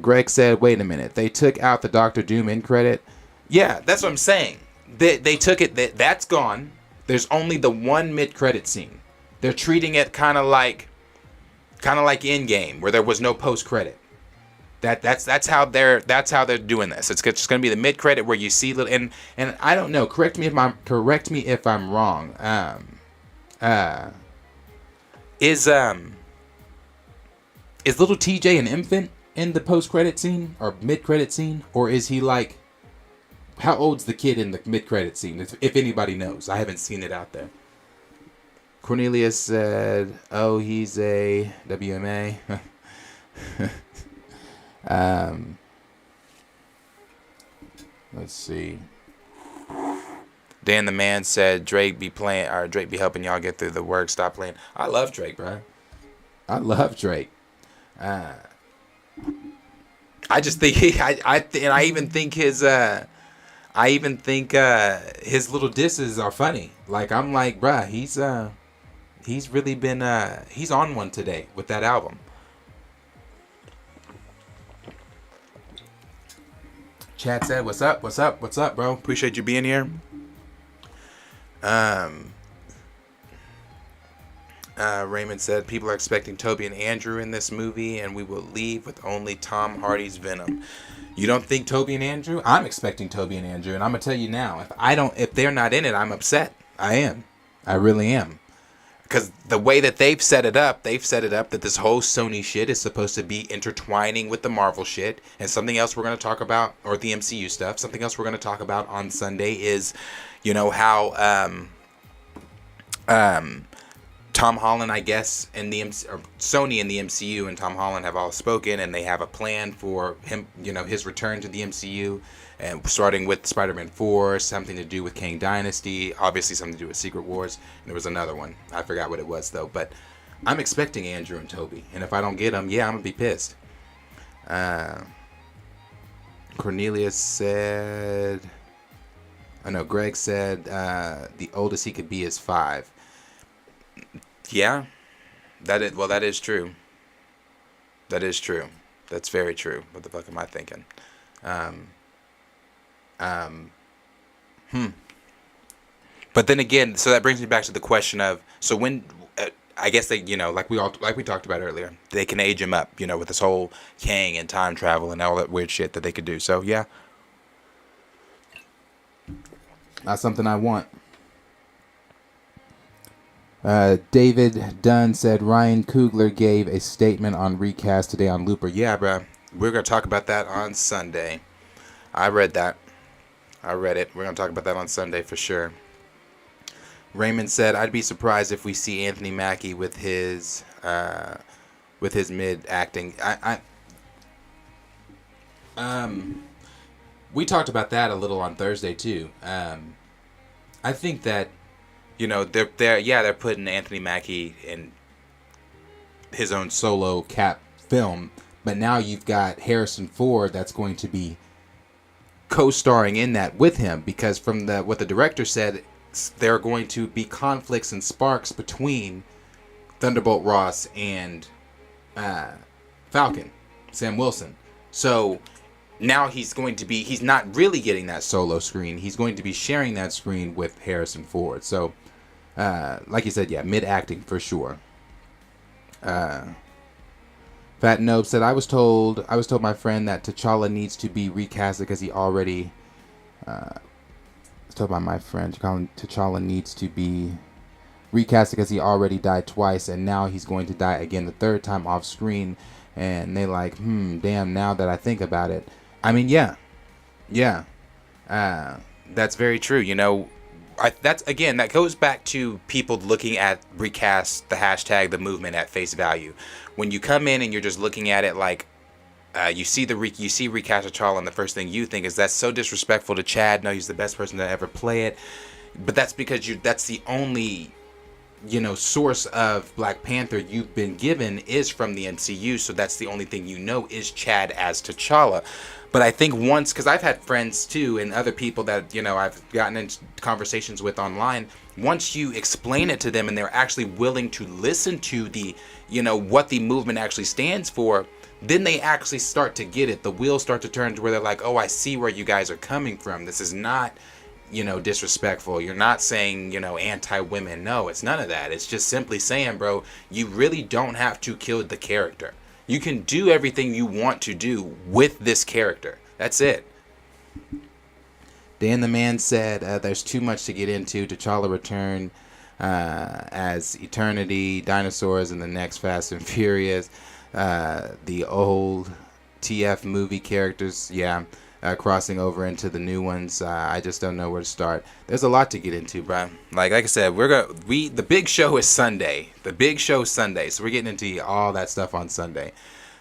Speaker 1: Greg said, wait a minute. They took out the Dr. Doom end credit. Yeah, that's what I'm saying. They took it. That's gone. There's only the one mid-credit scene. They're treating it kind of like Endgame, where there was no post-credit. That's how they're doing this. It's just going to be the mid-credit where you see little, and I don't know. Correct me if I'm wrong. Is little TJ an infant in the post-credit scene or mid-credit scene, or is he like, how old's the kid in the mid-credit scene? If anybody knows, I haven't seen it out there. Cornelius said, "Oh, he's a WMA." Let's see. Dan the Man said, Drake be helping y'all get through the work. Stop playing. I love Drake, bro. I love Drake. I just think I even think his little disses are funny. Like, I'm like, bruh, he's really been he's on one today with that album. Chad said, "What's up? What's up? What's up, bro? Appreciate you being here." Raymond said, "People are expecting Toby and Andrew in this movie, and we will leave with only Tom Hardy's Venom." You don't think Toby and Andrew? I'm expecting Toby and Andrew, and I'm gonna tell you now, if they're not in it, I'm upset. I am. I really am. Because the way that they've set it up that this whole Sony shit is supposed to be intertwining with the Marvel shit. And something else we're going to talk about, or the MCU stuff, something else we're going to talk about on Sunday is, how Tom Holland, I guess, and Sony and the MCU and Tom Holland have all spoken, and they have a plan for him, his return to the MCU, and starting with Spider-Man 4, something to do with Kang Dynasty, obviously something to do with Secret Wars, and there was another one. I forgot what it was, though, but I'm expecting Andrew and Toby, and if I don't get them, I'm going to be pissed. Cornelius said, Greg said the oldest he could be is 5. Yeah, that is true. That is true. That's very true. What the fuck am I thinking? But then again, so that brings me back to the question of, so when, I guess they, like we talked about earlier, they can age him up, with this whole Kang and time travel and all that weird shit that they could do. So yeah, that's something I want. David Dunn said Ryan Coogler gave a statement on Recast today on Looper. Yeah, bro. We're going to talk about that on Sunday. I read that. I read it. We're going to talk about that on Sunday for sure. Raymond said, I'd be surprised if we see Anthony Mackie with his mid acting. We talked about that a little on Thursday too. I think that, they're putting Anthony Mackie in his own solo Cap film, but now you've got Harrison Ford that's going to be co-starring in that with him, because from what the director said, there are going to be conflicts and sparks between Thunderbolt Ross and Falcon, Sam Wilson. So now he's not really getting that solo screen. He's going to be sharing that screen with Harrison Ford. So, like you said, yeah, mid-acting for sure. Fat Nope said, I was told my friend that T'Challa needs to be recasted because he already... told by my friend T'Challa needs to be recasted because he already died twice, and now he's going to die again the third time off screen. And they like, damn, now that I think about it. I mean, yeah. That's very true. That goes back to people looking at Recast, the hashtag, the movement at face value. When you come in and you're just looking at it like, you see Recast T'Challa, and the first thing you think is that's so disrespectful to Chad. No, he's the best person to ever play it. But that's because that's the only, source of Black Panther you've been given is from the MCU. So that's the only thing is Chad as T'Challa. But I think because I've had friends too and other people that, I've gotten into conversations with online, once you explain it to them and they're actually willing to listen to the, what the movement actually stands for, then they actually start to get it. The wheels start to turn to where they're like, oh, I see where you guys are coming from. This is not, disrespectful. You're not saying, anti-women. No, it's none of that. It's just simply saying, bro, you really don't have to kill the character. You can do everything you want to do with this character. That's it. Dan the Man said, there's too much to get into. T'Challa return as Eternity, dinosaurs in the next Fast and Furious. The old TF movie characters, crossing over into the new ones. I just don't know where to start. There's a lot to get into, bro. Like I said, the big show is Sunday. The big show is Sunday, so we're getting into all that stuff on Sunday.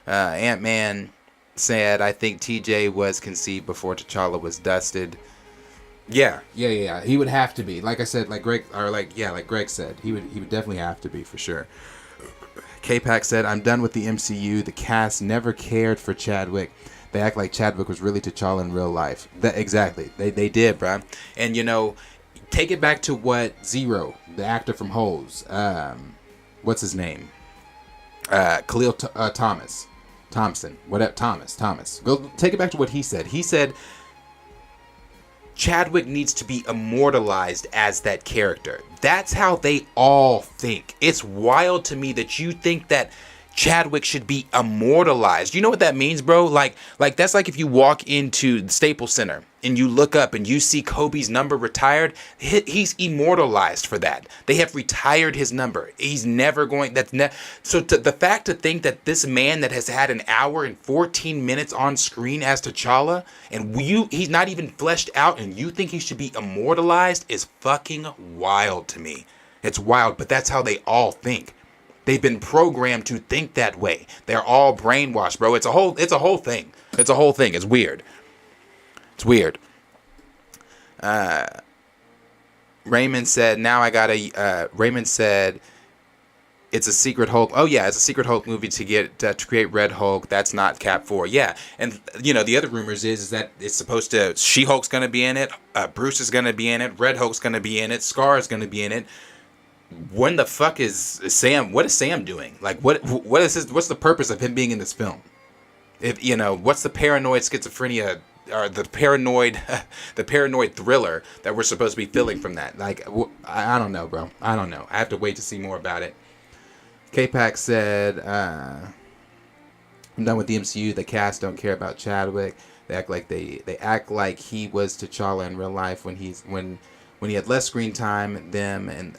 Speaker 1: Ant-Man said, I think TJ was conceived before T'Challa was dusted. Yeah. He would have to be. Like I said, like Greg said, he would definitely have to be for sure. K-Pac said, I'm done with the MCU. The cast never cared for Chadwick. They act like Chadwick was really T'Challa in real life. Exactly. They did, bro. And, take it back to what Zero, the actor from Holes, what's his name? Khalil Thompson. Whatever. Thomas. Go take it back to what he said. He said Chadwick needs to be immortalized as that character. That's how they all think. It's wild to me that you think that Chadwick should be immortalized. You know what that means, bro? Like that's like if you walk into the Staples Center and you look up and you see Kobe's number retired. He's immortalized for that. They have retired his number. He's never going. So the fact to think that this man that has had an hour and 14 minutes on screen as T'Challa, and he's not even fleshed out, and you think he should be immortalized is fucking wild to me. It's wild, but that's how they all think. They've been programmed to think that way. They're all brainwashed, bro. It's a whole thing. It's a whole thing. It's weird. It's weird. Raymond said, Raymond said, it's a Secret Hulk. Oh yeah, it's a Secret Hulk movie to create Red Hulk. That's not Cap 4. Yeah. And the other rumors is that it's supposed to, She-Hulk's going to be in it. Bruce is going to be in it. Red Hulk's going to be in it. Scar is going to be in it. When the fuck is Sam? What is Sam doing? Like, what is his? What's the purpose of him being in this film? If what's the paranoid schizophrenia or the paranoid thriller that we're supposed to be feeling from that? Like, I don't know, bro. I don't know. I have to wait to see more about it. K-Pac said, "I'm done with the MCU. The cast don't care about Chadwick. They act like act like he was T'Challa in real life when he had less screen time than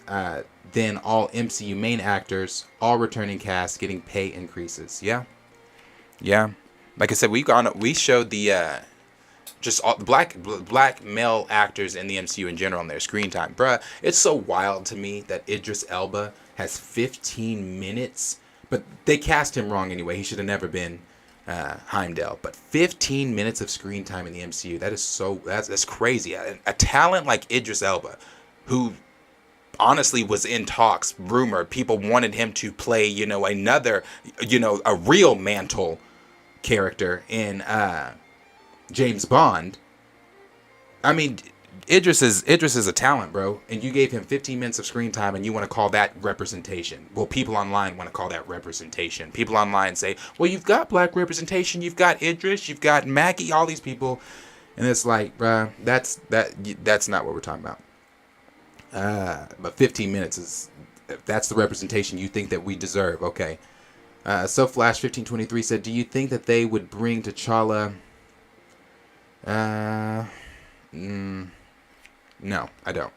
Speaker 1: then all MCU main actors, all returning cast getting pay increases." Yeah. Like I said, we showed the just all the black male actors in the MCU in general on their screen time, bruh. It's so wild to me that Idris Elba has 15 minutes, but they cast him wrong anyway. He should have never been Heimdall. But 15 minutes of screen time in the MCU, that's crazy. A talent like Idris Elba, who honestly was in talks, rumor, people wanted him to play, another, a real Mantle character in James Bond. I mean, Idris is a talent, bro, and you gave him 15 minutes of screen time, and you want to call that representation. Well, people online want to call that representation. People online say, well, you've got black representation, you've got Idris, you've got Mackie, all these people, and it's like, bruh, that's not what we're talking about. But 15 minutes if that's the representation you think that we deserve, okay. So Flash 1523 said, do you think that they would bring T'Challa? No, I don't.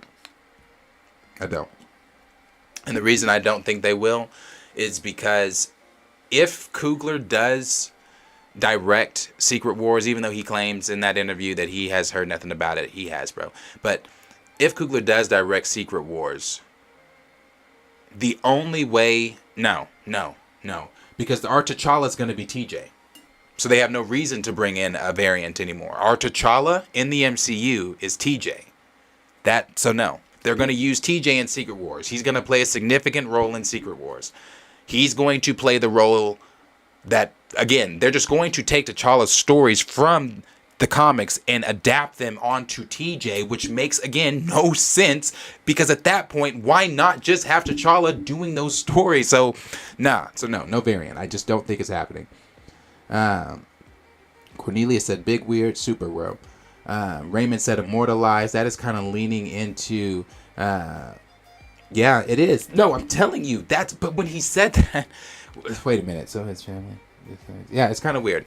Speaker 1: And the reason I don't think they will is because if Coogler does direct Secret Wars, even though he claims in that interview that he has heard nothing about it, he has, bro. But if Coogler does direct Secret Wars, the only way, no, because our T'Challa is going to be TJ. So they have no reason to bring in a variant anymore. Our T'Challa in the MCU is TJ. No. They're going to use TJ in Secret Wars. He's going to play a significant role in Secret Wars. He's going to play the role that, again, they're just going to take T'Challa's stories from the comics and adapt them onto TJ, which makes, again, no sense, because at that point, why not just have T'Challa doing those stories? So no variant. I just don't think it's happening. Cornelia said, big weird, super bro. Raymond said, immortalized. That is kind of leaning into, yeah, it is. No, I'm telling you, but when he said that, wait a minute, so his family. Yeah, it's kind of weird.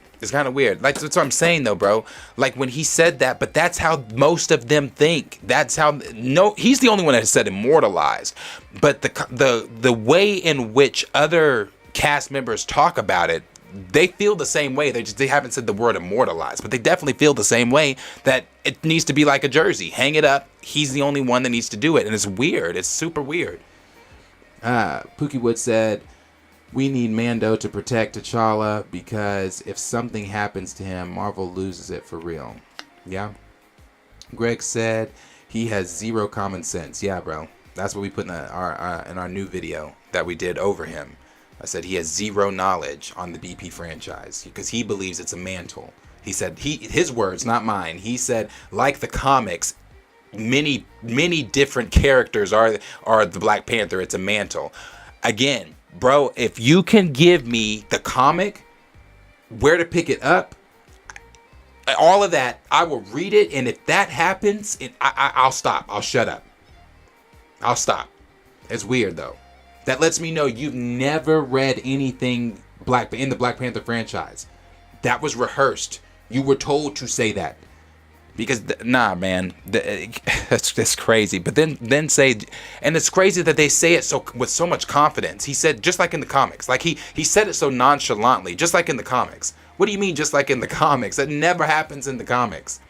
Speaker 1: Like, that's what I'm saying, though, bro. Like, when he said that, but that's how most of them think. He's the only one that has said immortalized. But the way in which other cast members talk about it, they feel the same way. They haven't said the word immortalized, but they definitely feel the same way, that it needs to be like a jersey. Hang it up. He's the only one that needs to do it. And it's weird. It's super weird. Pookie Wood said, we need Mando to protect T'Challa, because if something happens to him, Marvel loses it for real. Yeah. Greg said he has zero common sense. Yeah, bro. That's what we put in our new video that we did over him. I said he has zero knowledge on the BP franchise because he believes it's a mantle. He said, his words, not mine. He said, like the comics, many different characters are the Black Panther. It's a mantle. Again, bro, if you can give me the comic, where to pick it up, all of that, I will read it. And if that happens, I'll stop. I'll shut up. I'll stop. It's weird though. That lets me know you've never read anything in the Black Panther franchise. That was rehearsed. You were told to say that. Because, nah, man, that's crazy. But then say, and it's crazy that they say it with so much confidence. He said, just like in the comics. Like, he said it so nonchalantly, just like in the comics. What do you mean, just like in the comics? That never happens in the comics.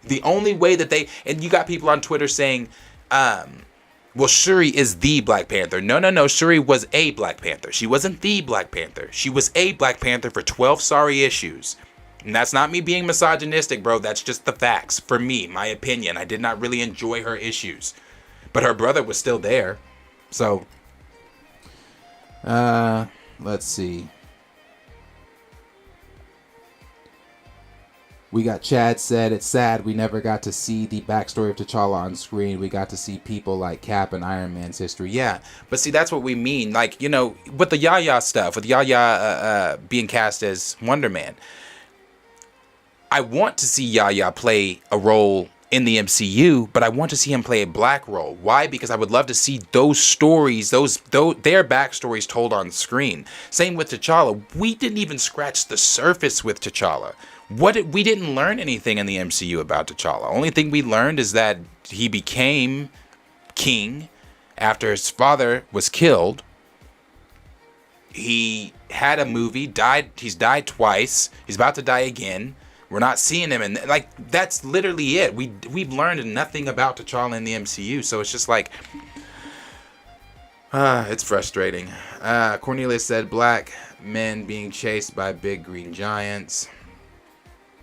Speaker 1: The only way that and you got people on Twitter saying, well, Shuri is the Black Panther. No. Shuri was a Black Panther. She wasn't the Black Panther. She was a Black Panther for 12 sorry issues. And that's not me being misogynistic, bro. That's just the facts. For me, my opinion. I did not really enjoy her issues. But her brother was still there. So, let's see. We got Chad said, it's sad we never got to see the backstory of T'Challa on screen. We got to see people like Cap and Iron Man's history. Yeah, but see, that's what we mean. Like, you know, with the Yahya stuff, with Yahya being cast as Wonder Man, I want to see Yahya play a role in the MCU, but I want to see him play a black role. Why? Because I would love to see those stories, their backstories told on screen. Same with T'Challa. We didn't even scratch the surface with T'Challa. We didn't learn anything in the MCU about T'Challa. Only thing we learned is that he became king after his father was killed. He had a movie, he's died twice. He's about to die again. We're not seeing him, and like that's literally it. We've learned nothing about T'Challa in the MCU, so it's just like it's frustrating. Cornelia said black men being chased by big green giants.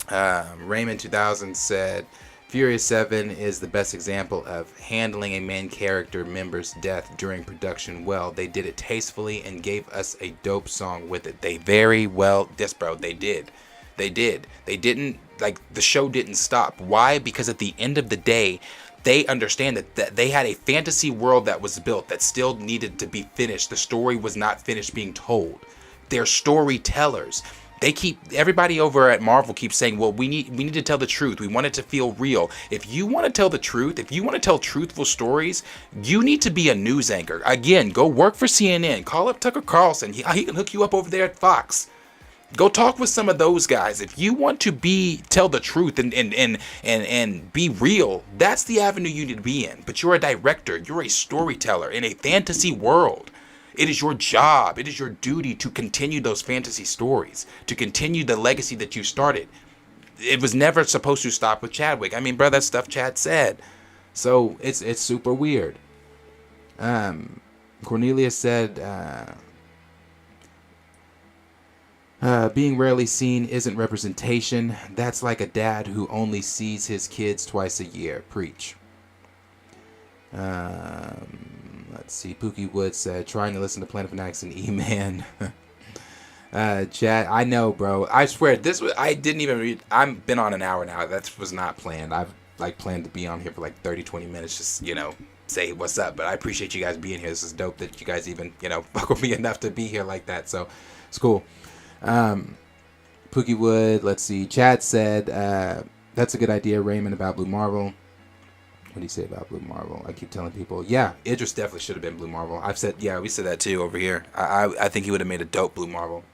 Speaker 1: Raymond 2000 said Furious 7 is the best example of handling a main character member's death during production well. They did it tastefully and gave us a dope song with it. They very well, yes bro, they did. They didn't, like, the show didn't stop. Why? Because at the end of the day, they understand that they had a fantasy world that was built that still needed to be finished. The story was not finished being told. They're storytellers. Everybody over at Marvel keeps saying, well, we need to tell the truth. We want it to feel real. If you want to tell the truth, if you want to tell truthful stories, you need to be a news anchor. Again, go work for CNN. Call up Tucker Carlson. He can hook you up over there at Fox. Go talk with some of those guys. If you want to tell the truth and be real, that's the avenue you need to be in. But you're a director. You're a storyteller in a fantasy world. It is your job. It is your duty to continue those fantasy stories, to continue the legacy that you started. It was never supposed to stop with Chadwick. I mean, bro, that's stuff Chad said. So it's super weird. Cornelia said, being rarely seen isn't representation. That's like a dad who only sees his kids twice a year. Preach. Let's see. Pookie Wood said, trying to listen to Planet Fanatics and E-Man. Chat, I know, bro. I swear, I didn't even read. I've been on an hour now. That was not planned. I've planned to be on here for 30-20 minutes. Just, say what's up. But I appreciate you guys being here. This is dope that you guys even, fuck with me enough to be here like that. So it's cool. Pookie Wood, let's see. Chad said, that's a good idea, Raymond, about Blue Marvel. What do you say about Blue Marvel? I keep telling people, yeah, Idris definitely should have been Blue Marvel. We said that too over here. I think he would have made a dope Blue Marvel.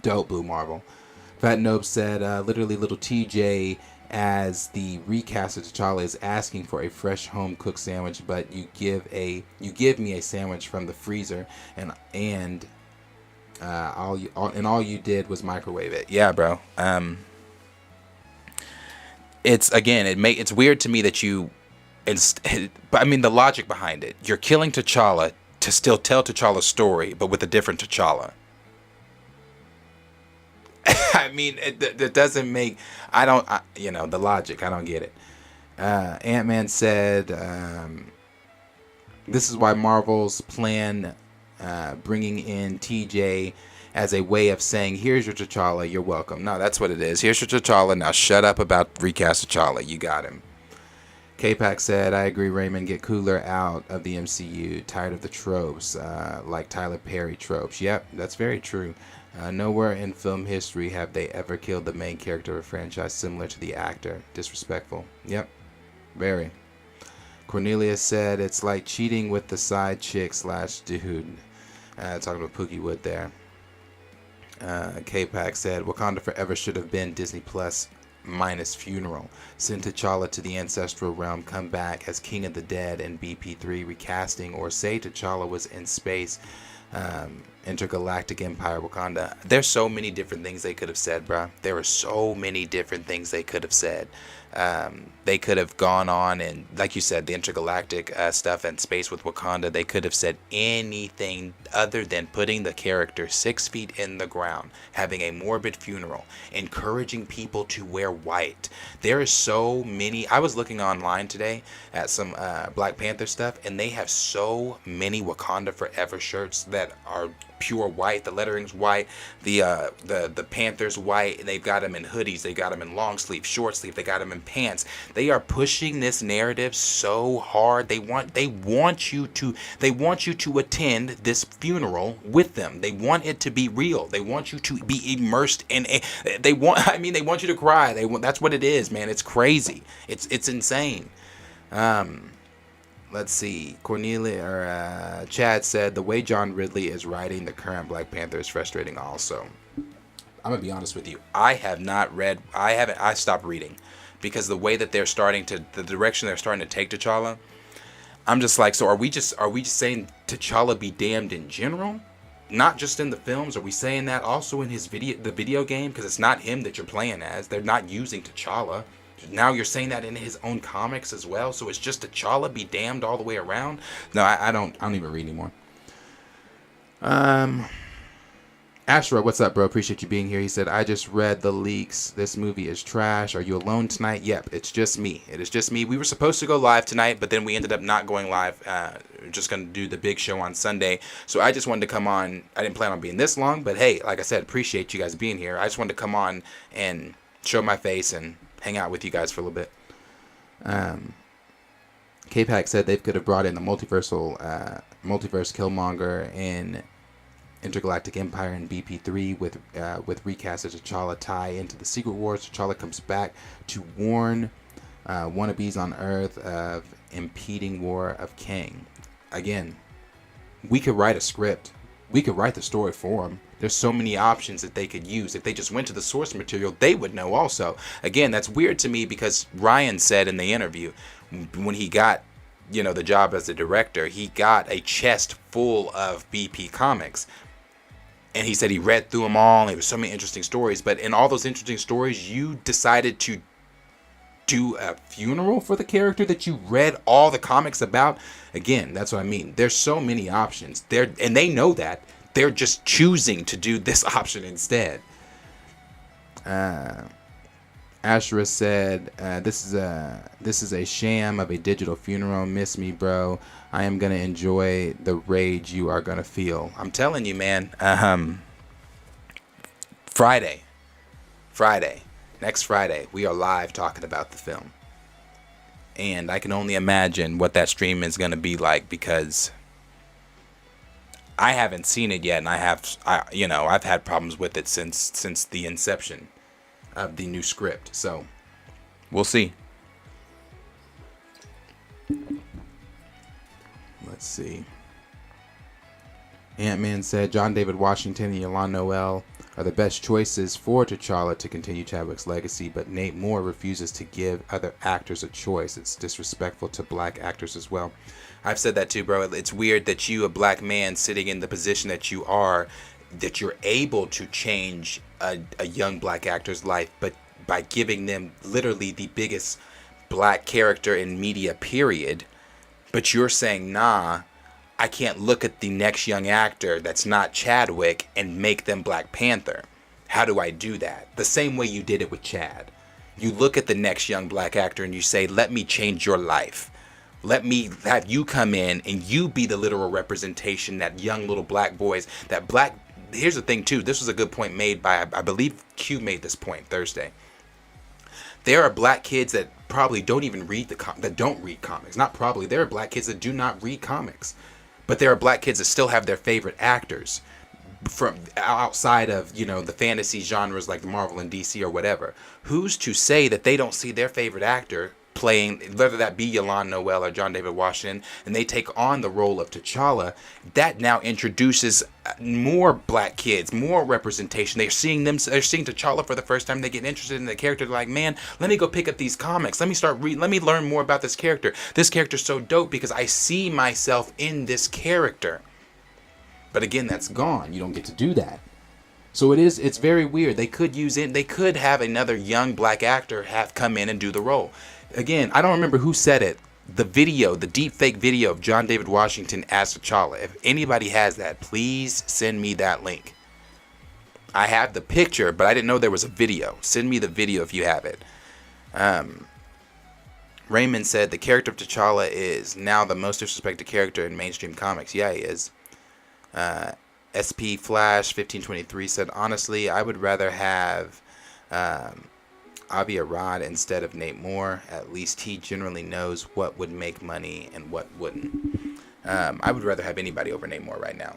Speaker 1: Dope Blue Marvel. Fat Nope said, literally little TJ as the recast of T'Challa is asking for a fresh home cooked sandwich, but you give me a sandwich from the freezer and all you did was microwave it. Yeah, bro. It's weird to me that but I mean the logic behind it. You're killing T'Challa to still tell T'Challa's story, but with a different T'Challa. I mean, it doesn't make. The logic. I don't get it. Ant-Man said, "This is why Marvel's plan." Bringing in TJ as a way of saying, here's your T'Challa, you're welcome. No, that's what it is. Here's your T'Challa, now shut up about recast T'Challa. You got him. K-Pac said, I agree, Raymond. Get Cooler out of the MCU. Tired of the tropes, like Tyler Perry tropes. Yep, that's very true. Nowhere in film history have they ever killed the main character of a franchise similar to the actor. Disrespectful. Yep, very. Cornelia said, it's like cheating with the side chick / dude. Talking about Pookie Wood there. K-Pac said, Wakanda Forever should have been Disney Plus minus funeral. Send T'Challa to the ancestral realm, come back as King of the Dead in BP3 recasting, or say T'Challa was in space, intergalactic empire, Wakanda. There's so many different things they could have said, bruh. There are so many different things they could have said. They could have gone on and, like you said, the intergalactic stuff and space with Wakanda. They could have said anything other than putting the character 6 feet in the ground, having a morbid funeral, encouraging people to wear white. There is so many. I was looking online today at some Black Panther stuff, and they have so many Wakanda Forever shirts that are pure white. The lettering's white, the Panthers white, and they've got them in hoodies, they got them in long sleeve, short sleeve, they got them in pants. They are pushing this narrative so hard. They want you to attend this funeral with them. They want it to be real. They want you to be immersed in they want you to cry. That's what it is, man. It's crazy. It's insane. Let's see. Chad said, the way John Ridley is writing the current Black Panther is frustrating also. I'm going to be honest with you. I stopped reading because the way that the direction they're starting to take T'Challa, I'm just like, so are we just saying T'Challa be damned in general? Not just in the films? Are we saying that also in the video game? Because it's not him that you're playing as. They're not using T'Challa. Now you're saying that in his own comics as well, so it's just T'Challa be damned all the way around. No, I don't even read anymore. Ashra, what's up, bro? Appreciate you being here. He said, I just read the leaks. This movie is trash. Are you alone tonight? Yep, it's just me. It is just me. We were supposed to go live tonight, but then we ended up not going live. We're just going to do the big show on Sunday. So I just wanted to come on. I didn't plan on being this long, but hey, like I said, appreciate you guys being here. I just wanted to come on and show my face and hang out with you guys for a little bit. K-Pac said they could have brought in the multiverse Killmonger in Intergalactic Empire and BP3 with recast of T'Challa tie into the Secret Wars. T'Challa comes back to warn wannabes on Earth of impeding war of Kang. Again, we could write a script. We could write the story for them. There's so many options that they could use. If they just went to the source material, they would know also. Again, that's weird to me because Ryan said in the interview when he got, the job as the director, he got a chest full of BP comics. And he said he read through them all. And there were so many interesting stories. But in all those interesting stories, you decided to do a funeral for the character that you read all the comics about. Again, that's what I mean. There's so many options. And they know that. They're just choosing to do this option instead. Ashra said, this is a sham of a digital funeral. Miss me, bro. I am going to enjoy the rage you are going to feel. I'm telling you, man. Next Friday, we are live talking about the film. And I can only imagine what that stream is going to be like because I haven't seen it yet, and I've had problems with it since the inception of the new script. So we'll see. Let's see. Ant-Man said John David Washington and Yolanda Noel are the best choices for T'Challa to continue Chadwick's legacy, but Nate Moore refuses to give other actors a choice. It's disrespectful to black actors as well. I've said that too, bro. It's weird that you, a black man sitting in the position that you are, that you're able to change a young black actor's life, but by giving them literally the biggest black character in media, period. But you're saying, nah, I can't look at the next young actor that's not Chadwick and make them Black Panther. How do I do that? The same way you did it with Chad. You look at the next young black actor and you say, let me change your life. Let me have you come in and you be the literal representation, that young little black boys, that black. Here's the thing too. This was a good point made by, I believe Q made this point Thursday. There are black kids that probably don't even read that don't read comics. Not probably. There are black kids that do not read comics. But there are black kids that still have their favorite actors from outside of, you know, the fantasy genres like Marvel and DC or whatever. Who's to say that they don't see their favorite actor playing, whether that be Yolande Noel or John David Washington, and they take on the role of T'Challa? That now introduces more black kids, more representation. They're seeing T'Challa for the first time. They get interested in the character. They're like, man, let me go pick up these comics. Let me learn more about this character. This character's so dope because I see myself in this character. But again, that's gone. You don't get to do that. So it's very weird. They could have another young black actor have come in and do the role. Again, I don't remember who said it. The deep fake video of John David Washington as T'Challa. If anybody has that, please send me that link. I have the picture, but I didn't know there was a video. Send me the video if you have it. Raymond said the character of T'Challa is now the most disrespected character in mainstream comics. Yeah, he is. SP Flash 1523 said, honestly, I would rather have Avi Arad instead of Nate Moore. At least he generally knows what would make money and what wouldn't. I would rather have anybody over Nate Moore right now.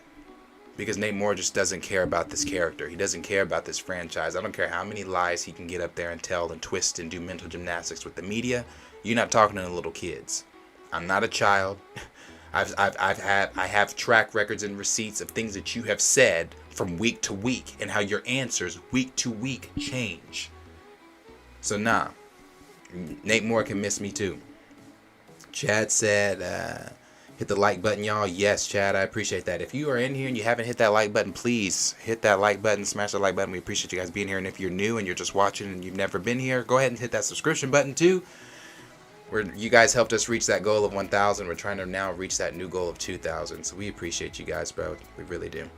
Speaker 1: Because Nate Moore just doesn't care about this character. He doesn't care about this franchise. I don't care how many lies he can get up there and tell and twist and do mental gymnastics with the media. You're not talking to little kids. I'm not a child. I have track records and receipts of things that you have said from week to week and how your answers week to week change. So nah, Nate Moore can miss me too. Chad said, hit the like button, y'all. Yes, Chad, I appreciate that. If you are in here and you haven't hit that like button, please hit that like button, smash that like button. We appreciate you guys being here. And if you're new and you're just watching and you've never been here, go ahead and hit that subscription button too. You guys helped us reach that goal of 1,000. We're trying to now reach that new goal of 2,000. So we appreciate you guys, bro. We really do.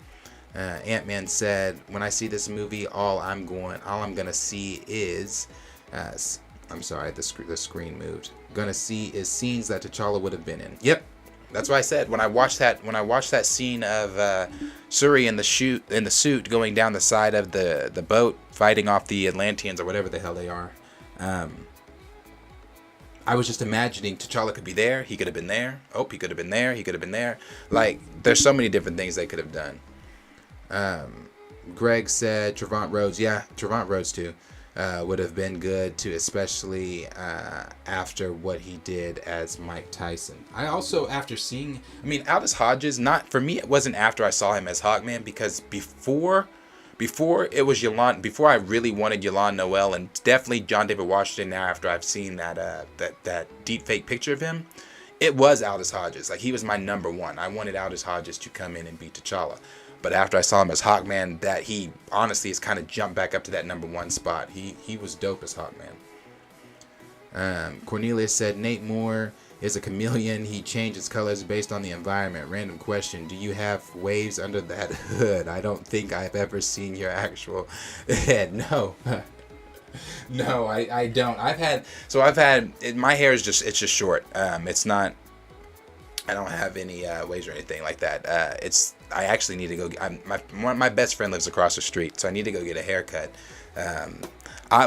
Speaker 1: Ant-Man said, when I see this movie, all I'm gonna see is, I'm sorry, the screen moved. Gonna see is scenes that T'Challa would have been in. Yep, that's what I said. When I watched that scene of Shuri in the suit going down the side of the boat, fighting off the Atlanteans or whatever the hell they are. I was just imagining T'Challa could be there. He could have been there. Oh, he could have been there. He could have been there. Like, there's so many different things they could have done. Greg said Trevant Rhodes. Yeah, Trevant Rhodes too. Would have been good too, especially after what he did as Mike Tyson. I also, after seeing, Aldous Hodges, not for me, it wasn't after I saw him as Hawkman, because before it was Yolande, before I really wanted Yolande Noel, and definitely John David Washington now after I've seen that deep fake picture of him, it was Aldous Hodges. Like, he was my number one. I wanted Aldous Hodges to come in and beat T'Challa. But after I saw him as Hawkman, that he honestly has kind of jumped back up to that number one spot. He was dope as Hawkman. Cornelius said Nate Moore is a chameleon. He changes colors based on the environment. Random question. Do you have waves under that hood? I don't think I've ever seen your actual head. No. No, I don't. My hair is just short. It's not, I don't have any waves or anything like that. I actually need to go. My best friend lives across the street, so I need to go get a haircut.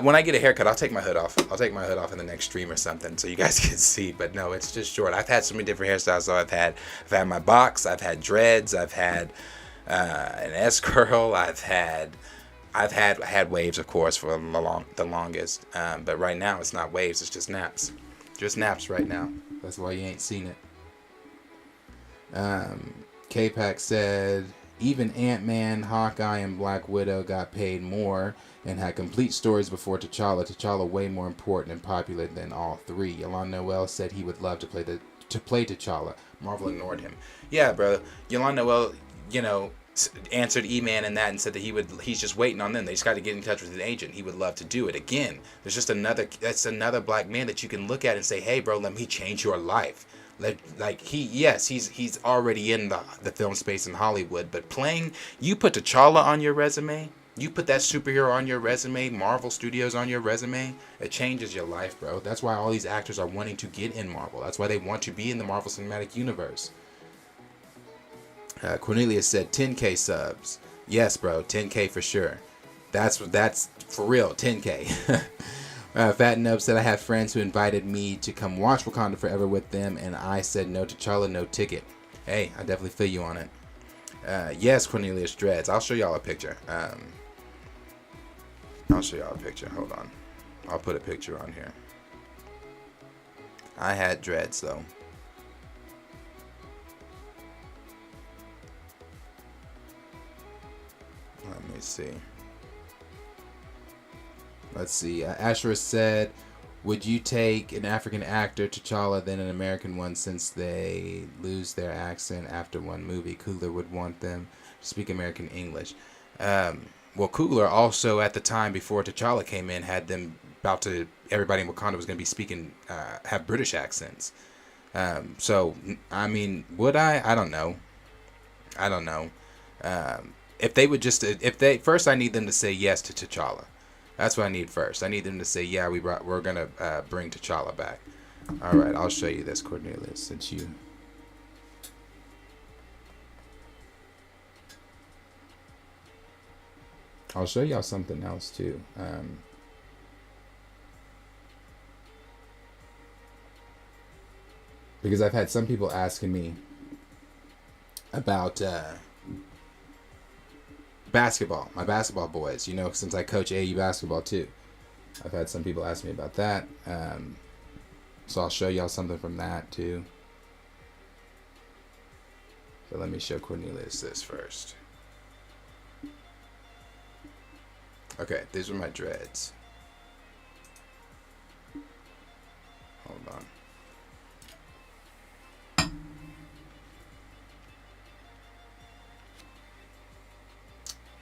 Speaker 1: When I get a haircut, I'll take my hood off. I'll take my hood off in the next stream or something, so you guys can see. But no, it's just short. I've had so many different hairstyles. So I've had my box. I've had dreads. I've had an S curl. I've had waves, of course, for the longest. But right now, it's not waves. It's just naps. Just naps right now. That's why you ain't seen it. K-Pac said, even Ant-Man, Hawkeye, and Black Widow got paid more and had complete stories before T'Challa. T'Challa way more important and popular than all three. Yolande Noel said he would love to play T'Challa. Marvel ignored him. Yeah, bro. Yolande Noel, answered E-Man and that and said that he's just waiting on them. They just got to get in touch with an agent. He would love to do it. Again, that's another black man that you can look at and say, hey, bro, let me change your life. He's already in the film space in Hollywood, but you put T'Challa on your resume, you put that superhero on your resume, Marvel Studios on your resume, it changes your life, bro. That's why all these actors are wanting to get in Marvel. That's why they want to be in the Marvel Cinematic Universe. Cornelius said 10K subs. Yes, bro, 10K for sure. That's for real, 10K. Fat Nub said, I have friends who invited me to come watch Wakanda Forever with them, and I said no to T'Challa, no ticket. Hey, I definitely feel you on it. Yes, Cornelius Dreads. I'll show y'all a picture. Hold on. I'll put a picture on here. I had dreads, though. Let me see. Let's see. Asherah said, would you take an African actor, T'Challa, than an American one since they lose their accent after one movie? Coogler would want them to speak American English. Well, Coogler also, at the time before T'Challa came in, had them everybody in Wakanda was going to be speaking, have British accents. So, I mean, would I? I don't know. If they would first I need them to say yes to T'Challa. That's what I need first. I need them to say, yeah, we're going to bring T'Challa back. All right, I'll show you this, Cornelius, since you... I'll show y'all something else, too. Because I've had some people asking me about... basketball, my basketball boys, since I coach AU basketball too. I've had some people ask me about that. So I'll show y'all something from that too. So let me show Cornelius this first. Okay, these are my dreads. Hold on.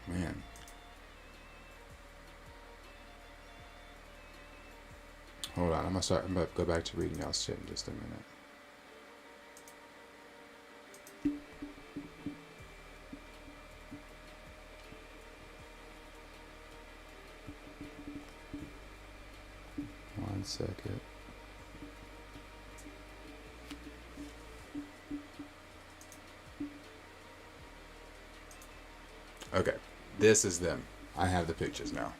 Speaker 1: Man. Hold on, I'm gonna go back to reading y'all's shit in just a minute. One second. Okay. This is them. I have the pictures now.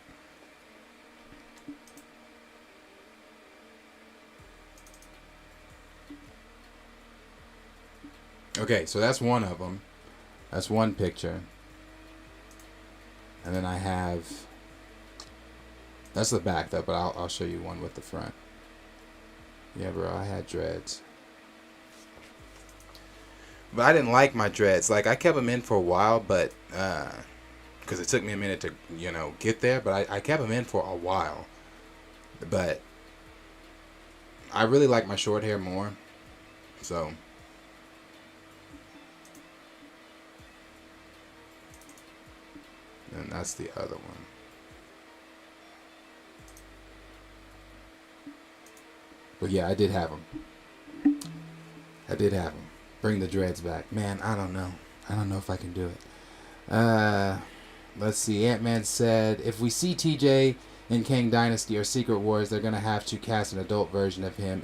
Speaker 1: Okay, so that's one of them. That's one picture. And then I have... That's the back, though, but I'll show you one with the front. Yeah, bro, I had dreads. But I didn't like my dreads. Like, I kept them in for a while, but... because it took me a minute to, get there. But I kept them in for a while. But I really like my short hair more. So. And that's the other one. But yeah, I did have them. Bring the dreads back. Man, I don't know. I don't know if I can do it. Let's see. Ant-Man said, if we see TJ in Kang Dynasty or Secret Wars, they're going to have to cast an adult version of him.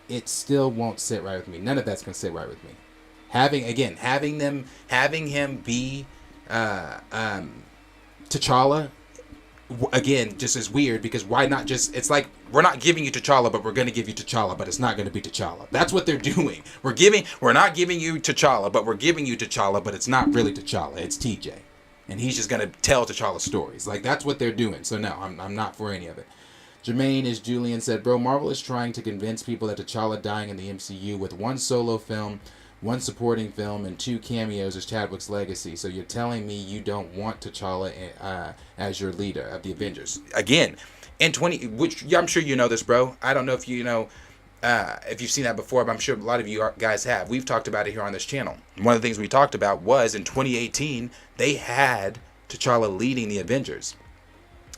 Speaker 1: It still won't sit right with me. None of that's going to sit right with me. Having him be T'Challa, again, just as weird, because why not just, it's like, we're not giving you T'Challa, but we're going to give you T'Challa, but it's not going to be T'Challa. That's what they're doing. We're not giving you T'Challa, but we're giving you T'Challa, but it's not really T'Challa. It's TJ. And he's just going to tell T'Challa stories. Like, that's what they're doing. So, no, I'm not for any of it. Jermaine is Julian said, bro, Marvel is trying to convince people that T'Challa dying in the MCU with one solo film, one supporting film, and 2 cameos is Chadwick's legacy. So you're telling me you don't want T'Challa as your leader of the Avengers. Again, which I'm sure you know this, bro. I don't know if you know... if you've seen that before, but I'm sure a lot of you guys have. We've talked about it here on this channel. One of the things we talked about was in 2018, they had T'Challa leading the Avengers.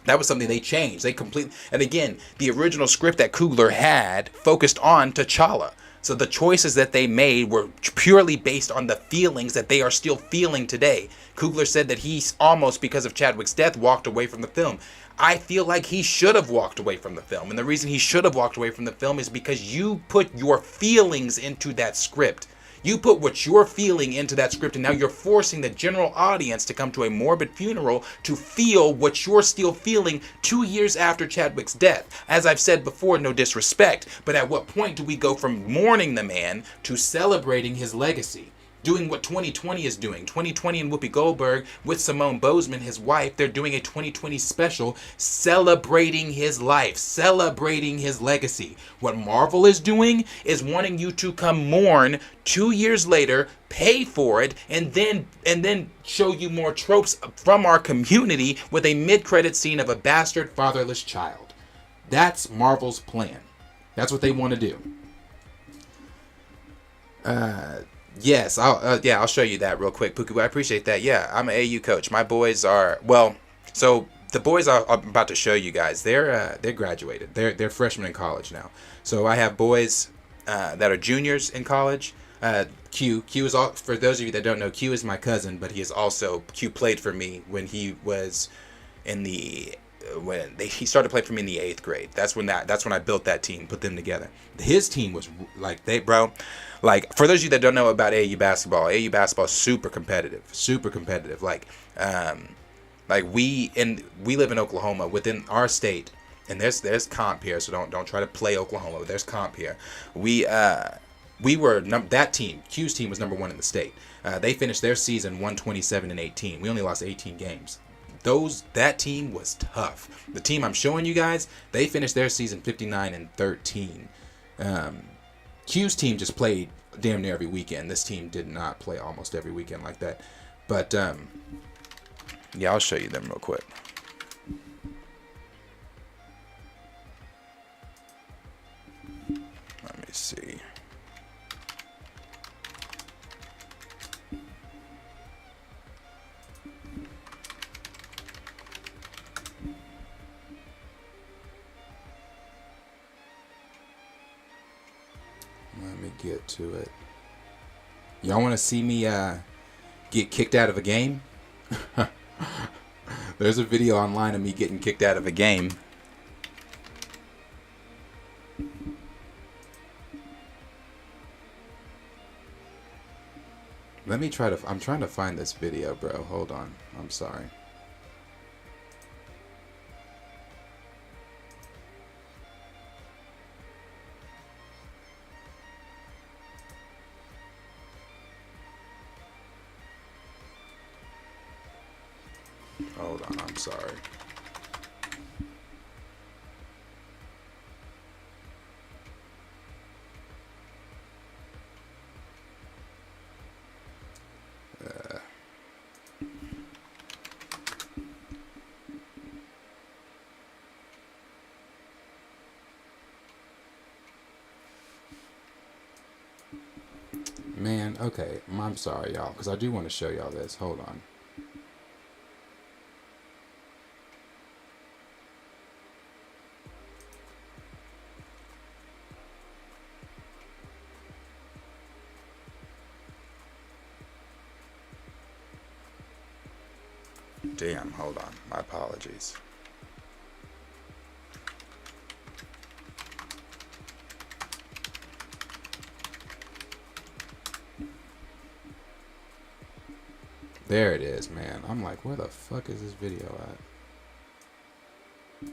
Speaker 1: That was something they changed. And again, the original script that Coogler had focused on T'Challa. So the choices that they made were purely based on the feelings that they are still feeling today. Coogler said that he's almost, because of Chadwick's death, walked away from the film. I feel like he should have walked away from the film. And the reason he should have walked away from the film is because you put your feelings into that script. You put what you're feeling into that script, and now you're forcing the general audience to come to a morbid funeral to feel what you're still feeling 2 years after Chadwick's death. As I've said before, no disrespect, but at what point do we go from mourning the man to celebrating his legacy? Doing what 2020 is doing. 2020 and Whoopi Goldberg with Simone Bozeman, his wife, they're doing a 2020 special celebrating his life, celebrating his legacy. What Marvel is doing is wanting you to come mourn 2 years later, pay for it, and then show you more tropes from our community with a mid-credit scene of a bastard fatherless child. That's Marvel's plan. That's what they want to do. Yes, I'll show you that real quick, Puku. I appreciate that. Yeah, I'm an AU coach. My boys are, well, so the boys I'm about to show you guys, they're graduated. They're freshmen in college now. So I have boys that are juniors in college. Q is all, for those of you that don't know, Q is my cousin, but he is also, Q played for me when he was in the he started playing for me in the 8th grade. That's when I built that team, put them together. His team was like, like, for those of you that don't know about AAU basketball is super competitive. Like we live in Oklahoma, within our state, and there's comp here, so don't try to play Oklahoma, but there's comp here. We were that team, Q's team, was number 1 in the state. They finished their season 127-18. We only lost 18 games. That team was tough. The team I'm showing you guys, they finished their season 59-13. Q's team just played damn near every weekend. This team did not play almost every weekend like that. But yeah, I'll show you them real quick. Let me see. Let me get to it. Y'all want to see me get kicked out of a game? There's a video online of me getting kicked out of a game. I'm trying to find this video, bro. Hold on. I'm sorry. Hold on, I'm sorry. Man, okay, I'm sorry, y'all, because I do want to show y'all this. Hold on. Damn, hold on. My apologies. There it is, man. I'm like, where the fuck is this video at?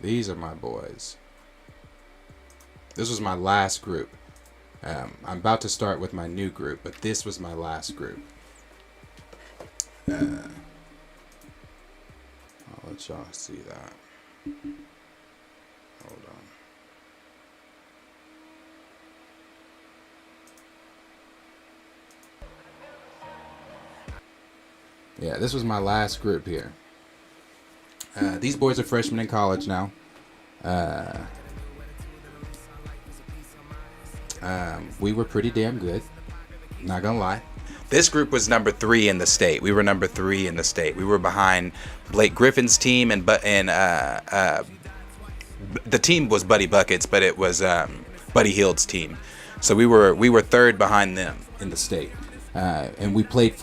Speaker 1: These are my boys. This was my last group. I'm about to start with my new group, but this was my last group. I'll let y'all see that. Hold on. Yeah, this was my last group here. These boys are freshmen in college now. We were pretty damn good. Not gonna lie. This group was number 3 in the state. We were number 3 in the state. We were behind Blake Griffin's team, and the team was Buddy Buckets, but it was Buddy Hield's team. So we were 3rd behind them in the state. And we played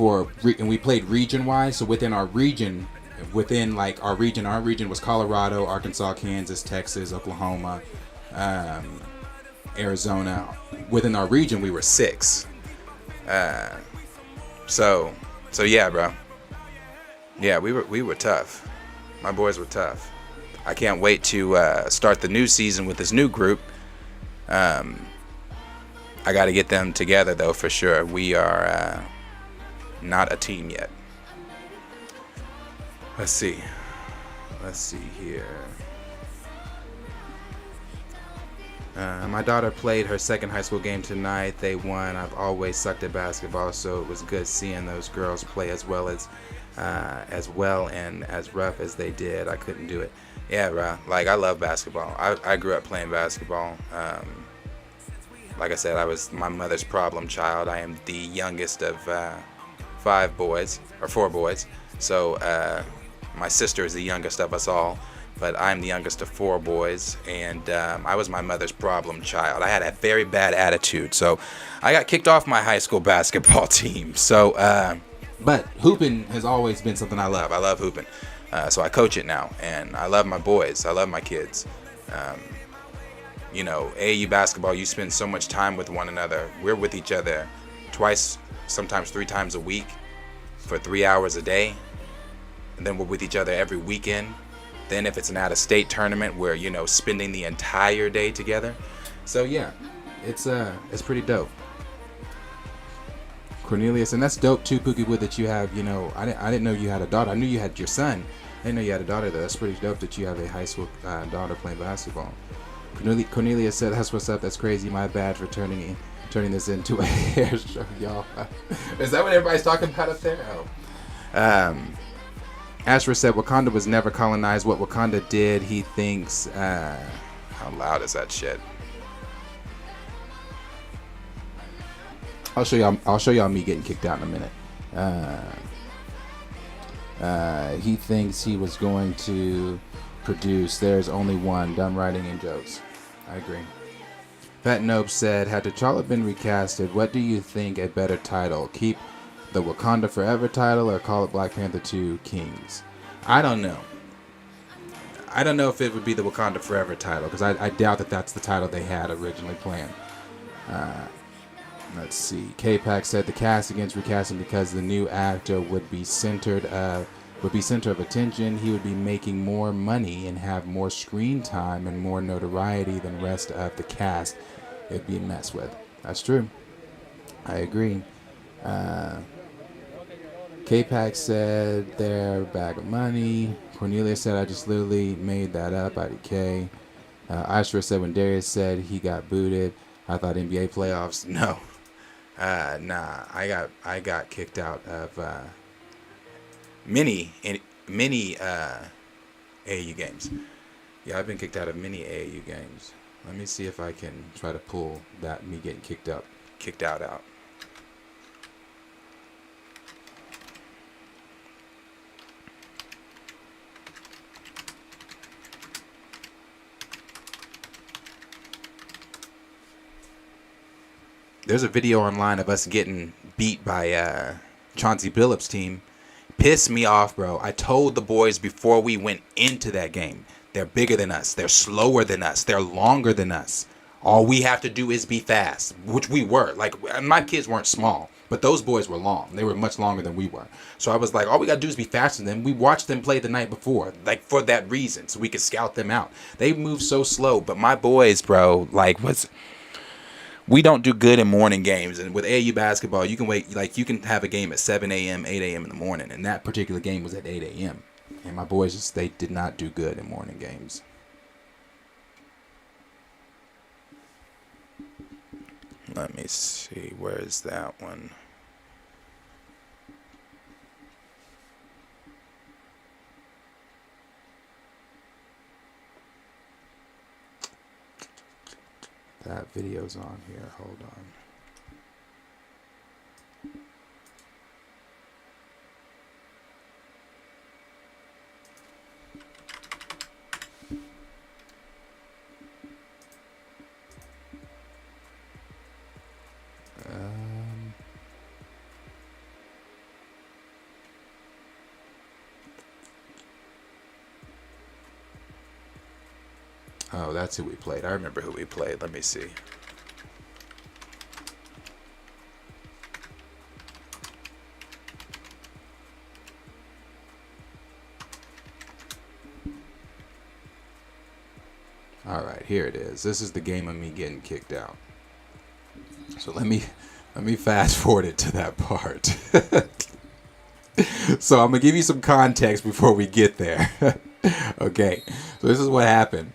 Speaker 1: region-wise. So within our region was Colorado, Arkansas, Kansas, Texas, Oklahoma, Arizona. Within our region, we were 6. So yeah, bro. Yeah, we were tough. My boys were tough. I can't wait to start the new season with this new group. I got to get them together though for sure. We are not a team yet. Let's see here. My daughter played her second high school game tonight. They won. I've always sucked at basketball, so it was good seeing those girls play as well and as rough as they did. I couldn't do it. Yeah, bro. Like, I love basketball. I grew up playing basketball. Like I said, I was my mother's problem child. I am the youngest of 4 boys. So my sister is the youngest of us all. But I'm the youngest of 4 boys, and I was my mother's problem child. I had a very bad attitude, so I got kicked off my high school basketball team. So, but hooping has always been something I love. I love hooping, so I coach it now, and I love my boys. I love my kids. AAU basketball, you spend so much time with one another. We're with each other twice, sometimes 3 times a week for 3 hours a day, and then we're with each other every weekend. Then if it's an out-of-state tournament, we're, spending the entire day together. So yeah, it's pretty dope. Cornelius, and that's dope too, Pookie Wood, that you have, I didn't know you had a daughter. I knew you had your son. I didn't know you had a daughter though. That's pretty dope that you have a high school daughter playing basketball. Cornelius said, "That's what's up. That's crazy. My bad for turning this into a hair show, y'all." Is that what everybody's talking about up there? Oh. Ashford said Wakanda was never colonized. What Wakanda did, he thinks. How loud is that shit? I'll show y'all me getting kicked out in a minute. He thinks he was going to produce There's Only One, dumb writing and jokes. I agree. Fat Nope said, had T'Challa been recasted, what do you think a better title? Keep the Wakanda Forever title or call it Black Panther 2 Kings? I don't know. I don't know if it would be the Wakanda Forever title, because I doubt that that's the title they had originally planned. Let's see. K-Pac said the cast against recasting because the new actor would be center of attention. He would be making more money and have more screen time and more notoriety than the rest of the cast. It'd be messed with. That's true. I agree. K-Pac said their bag of money. Cornelia said I just literally made that up. IDK. Ashra said when Darius said he got booted, I thought NBA playoffs. No. Nah. I got kicked out of many AAU games. Yeah, I've been kicked out of many AAU games. Let me see if I can try to pull that me getting kicked out. There's a video online of us getting beat by Chauncey Billups' team. Pissed me off, bro. I told the boys before we went into that game, they're bigger than us. They're slower than us. They're longer than us. All we have to do is be fast, which we were. Like, my kids weren't small, but those boys were long. They were much longer than we were. So I was like, all we got to do is be faster than them. We watched them play the night before, like, for that reason, so we could scout them out. They move so slow, but my boys, bro, we don't do good in morning games. And with AAU basketball, you can wait, like, you can have a game at 7 a.m., 8 a.m. in the morning. And that particular game was at 8 a.m. And my boys, they did not do good in morning games. Let me see. Where is that one? That video's on here. Hold on. Oh, that's who we played. I remember who we played. Let me see. All right, here it is. This is the game of me getting kicked out. So let me fast forward it to that part. So I'm gonna give you some context before we get there. Okay, so this is what happened.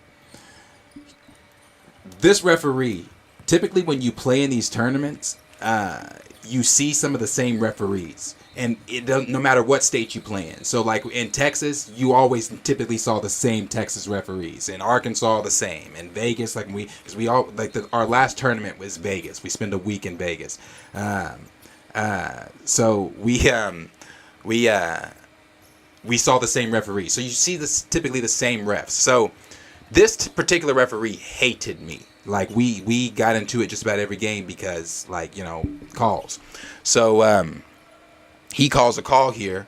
Speaker 1: This referee, typically when you play in these tournaments, you see some of the same referees, and it doesn't, no matter what state you play in. So like in Texas, you always typically saw the same Texas referees. In Arkansas, the same. In Vegas, like because we all like our last tournament was Vegas. We spent a week in Vegas. So we saw the same referee. So you see this typically the same refs. So this particular referee hated me. Like we got into it just about every game because like, you know, calls. So he calls a call here,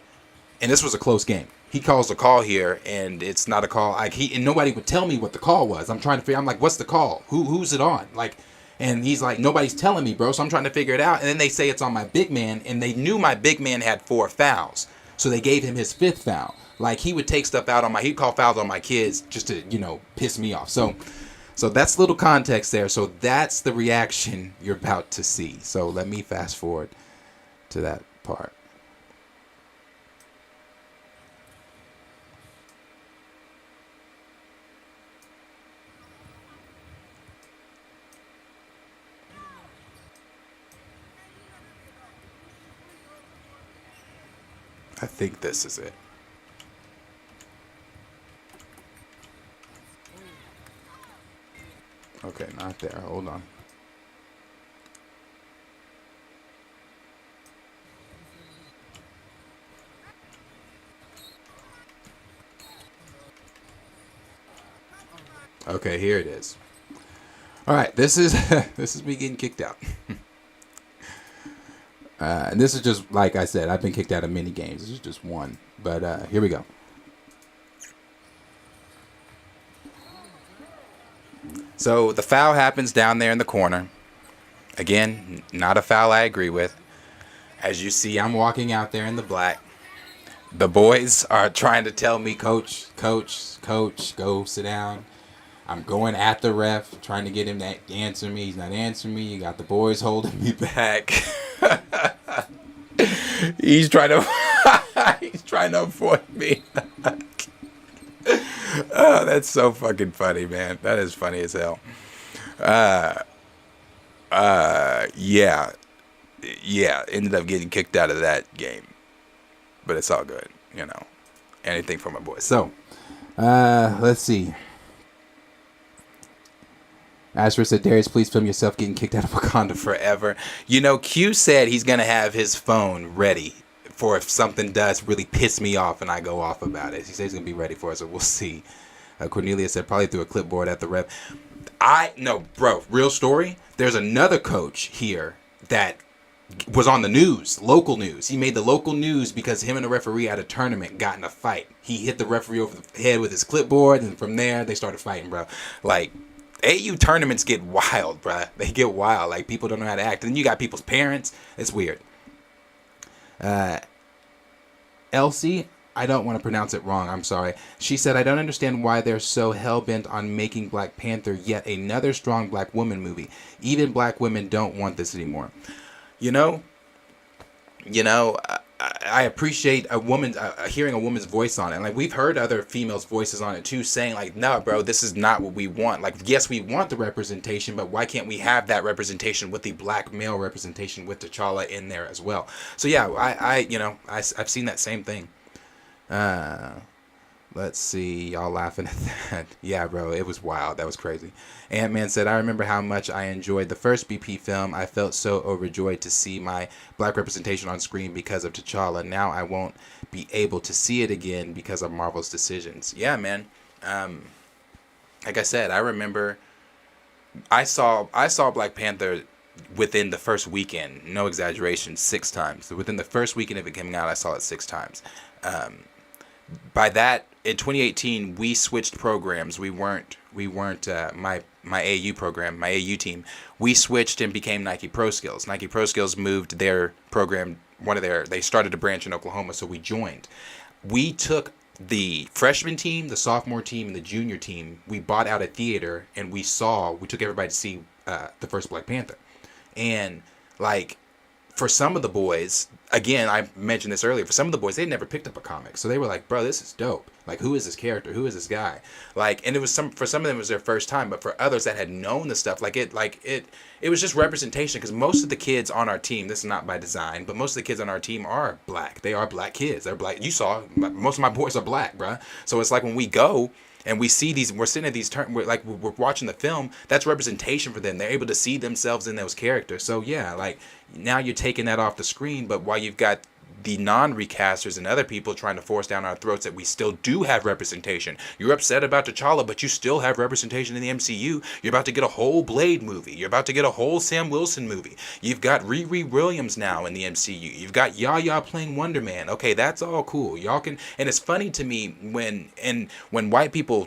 Speaker 1: and this was a close game. He calls a call here, and it's not a call. Like and nobody would tell me what the call was. I'm trying to figure. I'm like, what's the call? Who's it on? Like, and he's like, nobody's telling me, bro. So I'm trying to figure it out. And then they say it's on my big man, and they knew my big man had 4 fouls, so they gave him his 5th foul. Like he would take stuff out on he'd call fouls on my kids just to, you know, piss me off. So that's a little context there. So that's the reaction you're about to see. So let me fast forward to that part. I think this is it. Okay, not there. Hold on. Okay, here it is. All right, this is this is me getting kicked out. And this is just, like I said, I've been kicked out of many games. This is just one. But here we go. So the foul happens down there in the corner. Again, not a foul I agree with. As you see, I'm walking out there in the black. The boys are trying to tell me, coach, go sit down. I'm going at the ref, trying to get him to answer me. He's not answering me. You got the boys holding me back. He's trying to avoid me. Oh, that's so fucking funny, man. That is funny as hell. Yeah. Ended up getting kicked out of that game, but it's all good, you know. Anything for my boys. So, let's see. Ashford said, Darius, please film yourself getting kicked out of Wakanda forever. You know, Q said he's going to have his phone ready for if something does really piss me off and I go off about it. He says he's going to be ready for it, so we'll see. Cornelia said, probably threw a clipboard at the ref. No, bro, real story. There's another coach here that was on the news, local news. He made the local news because him and the referee at a tournament got in a fight. He hit the referee over the head with his clipboard, and from there, they started fighting, bro. Like, AU tournaments get wild, bruh. They get wild. Like, people don't know how to act. And then you got people's parents. It's weird. Elsie, I don't want to pronounce it wrong. I'm sorry. She said, I don't understand why they're so hell-bent on making Black Panther yet another strong black woman movie. Even black women don't want this anymore. You know, I appreciate a woman hearing a woman's voice on it. And like, we've heard other females' voices on it too, saying like, no, bro, this is not what we want. Like, yes, we want the representation, but why can't we have that representation with the black male representation with T'Challa in there as well? So yeah, I've seen that same thing. Let's see, y'all laughing at that. Yeah, bro, it was wild. That was crazy. Ant-Man said, I remember how much I enjoyed the first BP film. I felt so overjoyed to see my black representation on screen because of T'Challa. Now I won't be able to see it again because of Marvel's decisions. Yeah, man. Like I said, I remember I saw Black Panther within the first weekend. No exaggeration, 6 times. So within the first weekend of it coming out, I saw it 6 times. By that, in 2018, we switched programs. We weren't my AU program, my AU team, we switched and became Nike Pro Skills. Nike Pro Skills moved their program, they started a branch in Oklahoma, so we joined. We took the freshman team, the sophomore team, and the junior team. We bought out a theater and we took everybody to see the first Black Panther. And like, for some of the boys, again, I mentioned this earlier, for some of the boys, they'd never picked up a comic. So they were like, bro, this is dope. Like, who is this character? Who is this guy? Like, and for some of them, it was their first time. But for others that had known the stuff, it was just representation. Because most of the kids on our team, this is not by design, but most of the kids on our team are black. They are black kids. They're black. You saw, most of my boys are black, bro. So it's like when we go and we see these, we're sitting at these we're watching the film, that's representation for them. They're able to see themselves in those characters. So yeah, like, now you're taking that off the screen, but while you've got the non-recasters and other people trying to force down our throats that we still do have representation. You're upset about T'Challa, but you still have representation in the MCU. You're about to get a whole Blade movie. You're about to get a whole Sam Wilson movie. You've got Riri Williams now in the MCU. You've got Yaya playing Wonder Man. Okay, that's all cool. Y'all can, and it's funny to me when white people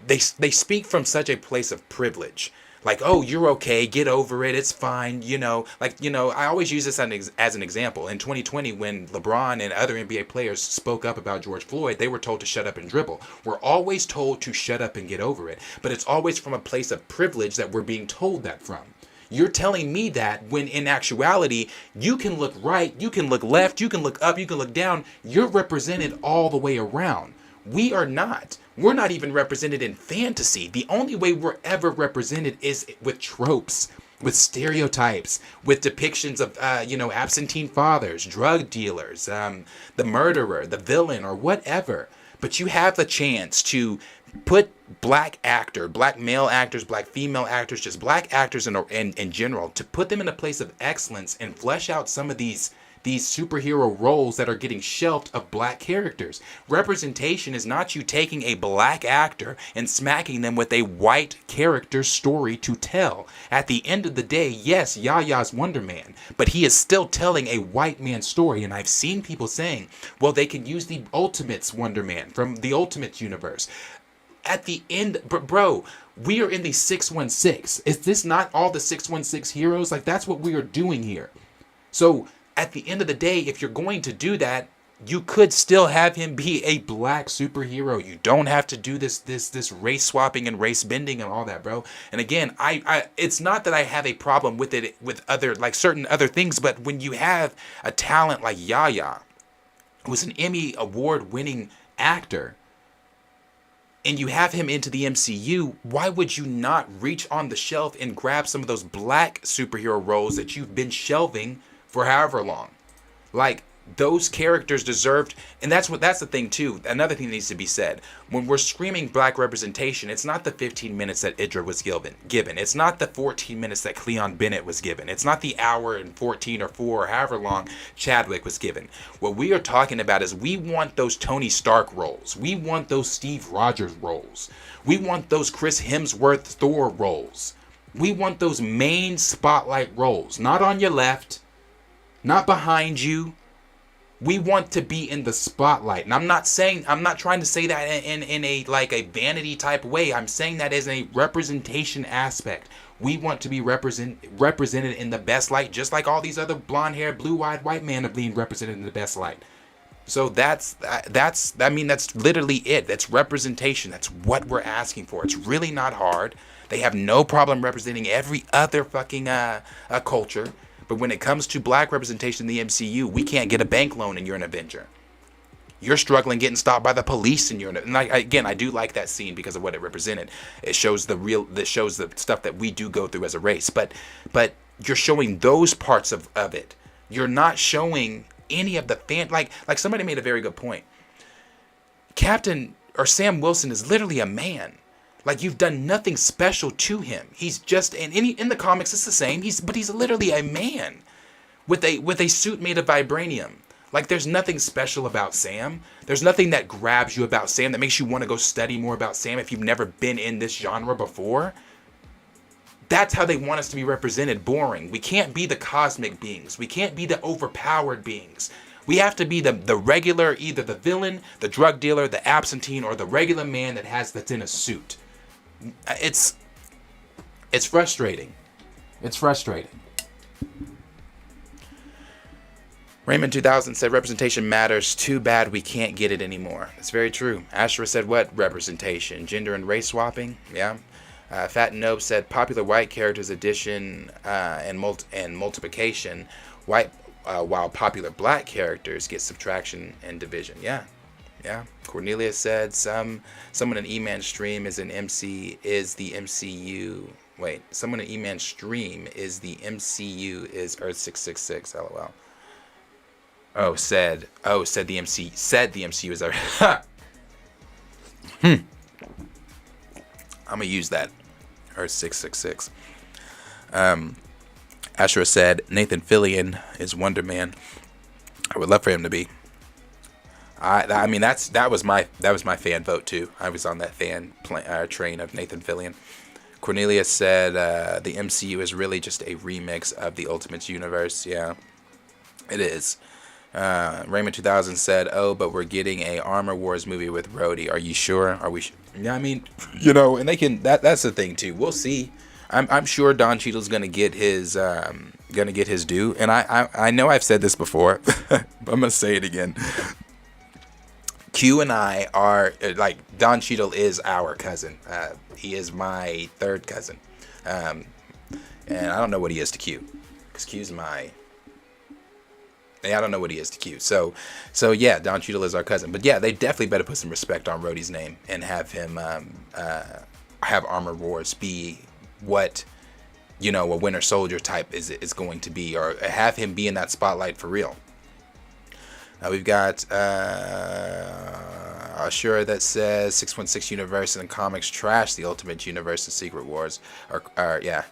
Speaker 1: they speak from such a place of privilege. Like, oh, you're okay, get over it, it's fine, I always use this as an example. In 2020, when LeBron and other NBA players spoke up about George Floyd, they were told to shut up and dribble. We're always told to shut up and get over it, but it's always from a place of privilege that we're being told that from. You're telling me that when in actuality, you can look right, you can look left, you can look up, you can look down, you're represented all the way around. We are not. We're not even represented in fantasy. The only way we're ever represented is with tropes, with stereotypes, with depictions of, absentee fathers, drug dealers, the murderer, the villain, or whatever. But you have the chance to put black male actors, black female actors, just black actors in general, to put them in a place of excellence and flesh out some of these superhero roles that are getting shelved of black characters. Representation is not you taking a black actor and smacking them with a white character story to tell. At the end of the day, yes, Yaya's Wonder Man, but he is still telling a white man's story. And I've seen people saying, well, they can use the Ultimates Wonder Man from the Ultimate Universe. At the end, bro, we are in the 616. Is this not all the 616 heroes? Like, that's what we are doing here. So at the end of the day, if you're going to do that, you could still have him be a black superhero. You don't have to do this race swapping and race bending and all that, bro. And again, I it's not that I have a problem with it with other, like, certain other things, but when you have a talent like Yaya, who's an Emmy award-winning actor, and you have him into the MCU, why would you not reach on the shelf and grab some of those black superhero roles that you've been shelving for however long? Like, those characters deserved, and that's the thing too. Another thing that needs to be said, when we're screaming black representation, it's not the 15 minutes that Idra was given. It's not the 14 minutes that Cleon Bennett was given. It's not the hour and 14 or 4 or however long Chadwick was given. What we are talking about is we want those Tony Stark roles. We want those Steve Rogers roles. We want those Chris Hemsworth Thor roles. We want those main spotlight roles, not on your left, not behind you. We want to be in the spotlight. And I'm not trying to say that in a like a vanity type way. I'm saying that as a representation aspect. We want to be represented in the best light, just like all these other blonde-haired, blue-eyed white men are being represented in the best light. So that's literally it. That's representation. That's what we're asking for. It's really not hard. They have no problem representing every other fucking culture. But when it comes to black representation in the MCU, we can't get a bank loan and you're an Avenger. You're struggling getting stopped by the police and you're an... And I do like that scene because of what it represented. It shows the stuff that we do go through as a race. But you're showing those parts of it. You're not showing any of the like somebody made a very good point. Captain or Sam Wilson is literally a man. Like, you've done nothing special to him. He's just, and in the comics it's the same. But he's literally a man with a suit made of vibranium. Like, there's nothing special about Sam. There's nothing that grabs you about Sam that makes you want to go study more about Sam if you've never been in this genre before. That's how they want us to be represented. Boring. We can't be the cosmic beings. We can't be the overpowered beings. We have to be the regular, either the villain, the drug dealer, the absentee, or the regular man that's in a suit. it's frustrating. It's frustrating. Raymond 2000 said representation matters. Too bad we can't get it anymore. That's very true. Ashra said what? Representation. Gender and race swapping? Yeah. Fat Nope said popular white characters addition and multiplication, while popular black characters get subtraction and division. Yeah. Yeah. Cornelia said someone in E-Man stream is the MCU. Wait, someone in E-Man stream is the MCU is Earth 666. LOL. Said the MCU is our. I'm gonna use that. Earth 666. Ashura said Nathan Fillion is Wonder Man. I would love for him to be. I mean that was my fan vote too. I was on that fan train of Nathan Fillion. Cornelia said the MCU is really just a remix of the Ultimate Universe. Yeah, it is. Raymond 2000 said, but we're getting a Armor Wars movie with Rhodey. Are you sure? Are we? Yeah, I mean, and they can. That's the thing too. We'll see. I'm sure Don Cheadle's gonna get his due. And I know I've said this before. But I'm gonna say it again. Q and I are like Don Cheadle is our cousin. He is my third cousin, and I don't know what he is to Q, because Q's my. I don't know what he is to Q. So yeah, Don Cheadle is our cousin. But yeah, they definitely better put some respect on Rhodey's name and have him have Armor Wars be what a Winter Soldier type is going to be, or have him be in that spotlight for real. We've got Ashura that says 616 Universe and comics trash the Ultimate Universe and Secret Wars. Yeah.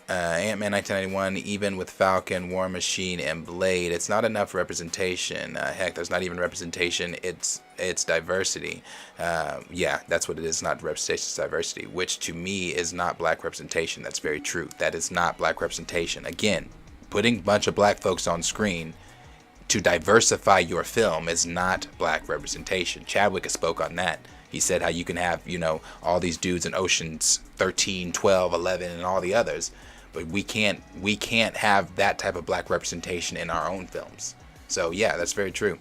Speaker 1: Ant-Man 1991, even with Falcon, War Machine, and Blade, it's not enough representation. Heck, there's not even representation. It's diversity. Yeah, that's what it is. Not representation, it's diversity, which to me is not black representation. That's very true. That is not black representation. Again, putting a bunch of black folks on screen to diversify your film is not black representation. Chadwick spoke on that. He said how you can have, all these dudes in Oceans 13, 12, 11, and all the others. But we can't have that type of black representation in our own films. So yeah, that's very true.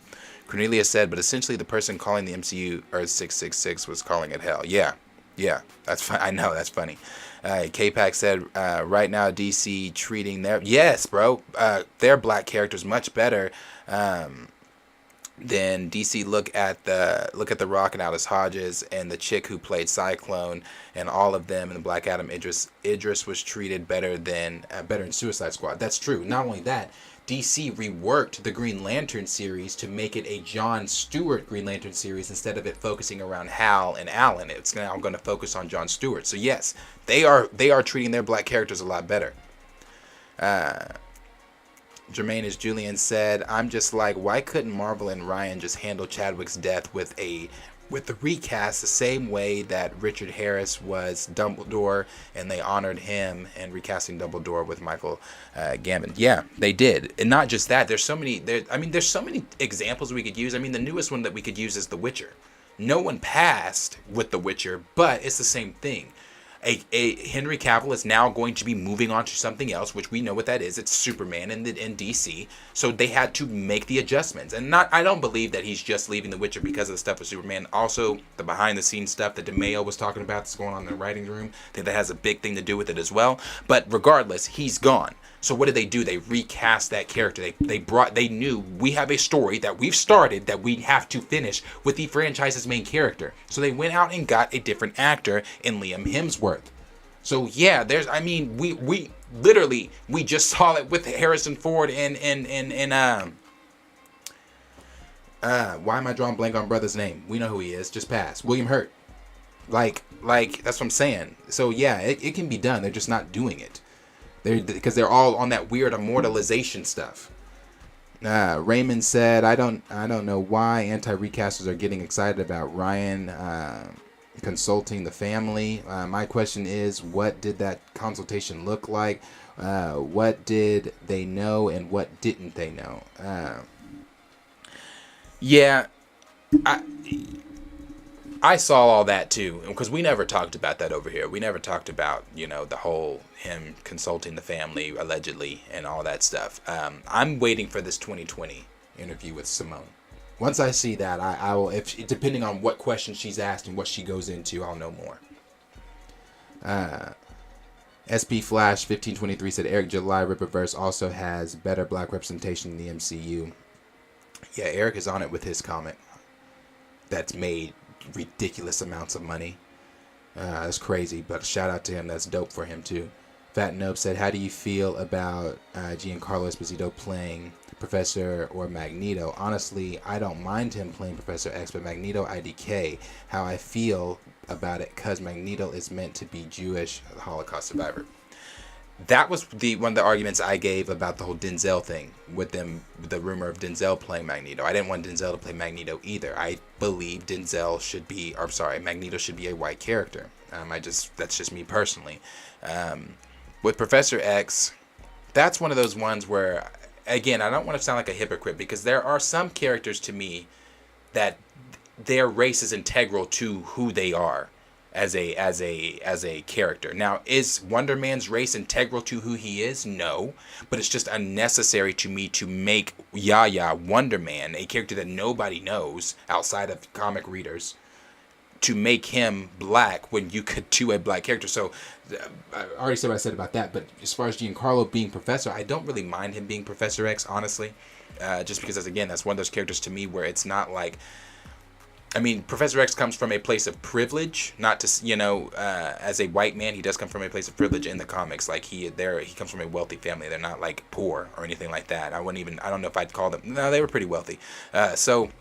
Speaker 1: Cornelia said, but essentially the person calling the MCU Earth 666 was calling it hell. Yeah, that's fine. I know, that's funny. K-Pac said, right now DC treating their black characters much better than DC. Look at the Rock and Aldous Hodges and the chick who played Cyclone and all of them, and the Black Adam Idris was treated better in Suicide Squad. That's true. Not only that, DC reworked the Green Lantern series to make it a John Stewart Green Lantern series instead of it focusing around Hal and Alan. It's now going to focus on John Stewart. So yes, they are treating their black characters a lot better. Jermaine, as Julian said, I'm just like, why couldn't Marvel and Ryan just handle Chadwick's death with the recast the same way that Richard Harris was Dumbledore, and they honored him and recasting Dumbledore with Michael Gambon? Yeah, they did. And not just that, there's so many examples we could use. I mean, the newest one that we could use is The Witcher. No one passed with The Witcher, but it's the same thing. A Henry Cavill is now going to be moving on to something else, which we know what that is. It's Superman in DC. So they had to make the adjustments. And I don't believe that he's just leaving The Witcher because of the stuff with Superman. Also, the behind-the-scenes stuff that DeMeo was talking about that's going on in the writing room, I think that has a big thing to do with it as well. But regardless, he's gone. So what did they do? They recast that character. They knew we have a story that we've started that we have to finish with the franchise's main character. So they went out and got a different actor in Liam Hemsworth. So yeah, we literally just saw it with Harrison Ford and why am I drawing blank on brother's name? We know who he is. Just pass. William Hurt. Like that's what I'm saying. So yeah, it can be done. They're just not doing it. Because they're all on that weird immortalization stuff. Raymond said, I don't know why anti-recasters are getting excited about Ryan consulting the family. My question is, what did that consultation look like? What did they know and what didn't they know? I saw all that too, because we never talked about that over here. We never talked about, the whole him consulting the family allegedly and all that stuff. I'm waiting for this 2020 interview with Simone. Once I see that, I will, if depending on what question she's asked and what she goes into, I'll know more. SP Flash 1523 said Eric July Ripperverse also has better black representation in the MCU. Yeah, Eric is on it with his comic. That's made ridiculous amounts of money. That's crazy, but shout out to him. That's dope for him too. Fat Nope said, how do you feel about Giancarlo Esposito playing Professor or Magneto? Honestly, I don't mind him playing Professor X, but Magneto IDK. How I feel about it, because Magneto is meant to be Jewish Holocaust survivor. That was one of the arguments I gave about the whole Denzel thing with them, the rumor of Denzel playing Magneto. I didn't want Denzel to play Magneto either. I believe Magneto should be a white character. That's just me personally. With Professor X, that's one of those ones where, again, I don't want to sound like a hypocrite, because there are some characters to me that their race is integral to who they are as a character. Now, is Wonder Man's race integral to who he is? No, but it's just unnecessary to me to make Yahya Wonder Man, a character that nobody knows outside of comic readers, to make him black when you could do a black character. So I already said what I said about that, but as far as Giancarlo being Professor, I don't really mind him being Professor X, honestly, just because that's one of those characters to me where it's not like, Professor X comes from a place of privilege, not to, as a white man, he does come from a place of privilege in the comics. Like he comes from a wealthy family. They're not like poor or anything like that. I don't know if I'd call them, no, they were pretty wealthy. So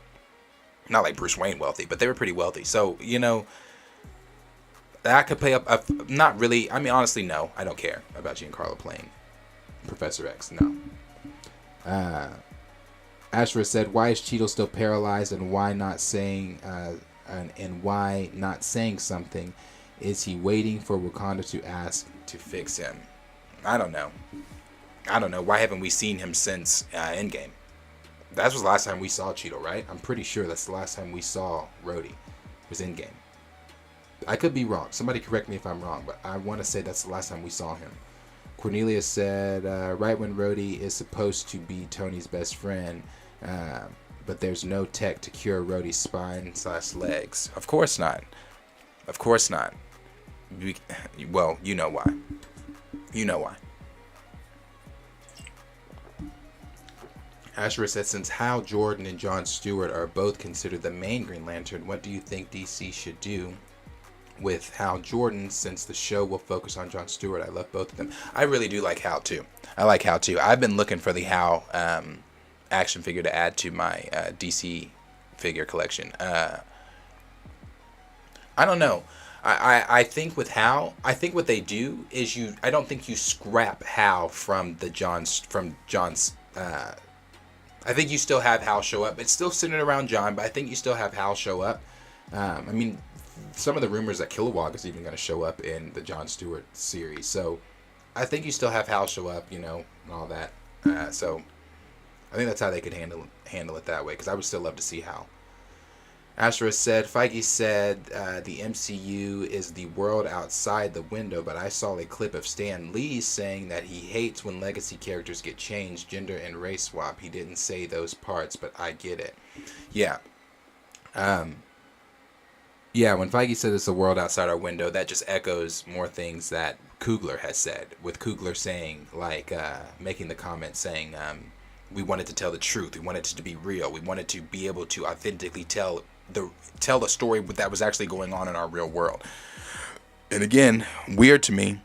Speaker 1: not like Bruce Wayne wealthy, but they were pretty wealthy. So, that could play up, not really. Honestly, no, I don't care about Giancarlo playing Professor X, no. Ashra said, why is Cheeto still paralyzed, and why not saying something? Is he waiting for Wakanda to ask to fix him? I don't know. Why haven't we seen him since Endgame? That was the last time we saw Cheeto, right? I'm pretty sure that's the last time we saw Rhodey. It was Endgame. I could be wrong. Somebody correct me if I'm wrong, but I want to say that's the last time we saw him. Cornelia said, right when Rhodey is supposed to be Tony's best friend, but there's no tech to cure Rhodey's spine/legs. Of course not. Of course not. Well, you know why. You know why. Ashra said, since Hal Jordan and Jon Stewart are both considered the main Green Lantern, what do you think DC should do with Hal Jordan, since the show will focus on Jon Stewart? I love both of them. I really do like Hal too. I've been looking for the Hal action figure to add to my DC figure collection. I don't know. I think with Hal, I think what they do is I don't think you scrap Hal from John's. I think you still have Hal show up. It's still centered around John, but I think you still have Hal show up. Some of the rumors that Kilowog is even going to show up in the Jon Stewart series. So I think you still have Hal show up, and all that. So I think that's how they could handle it that way, because I would still love to see Hal. Astra said, Feige said the MCU is the world outside the window, but I saw a clip of Stan Lee saying that he hates when legacy characters get changed, gender and race swap. He didn't say those parts, but I get it. Yeah. Yeah, when Feige said it's a world outside our window, that just echoes more things that Coogler has said. With Coogler saying, making the comment saying, we wanted to tell the truth. We wanted it to be real. We wanted to be able to authentically tell the story that was actually going on in our real world. And again, weird to me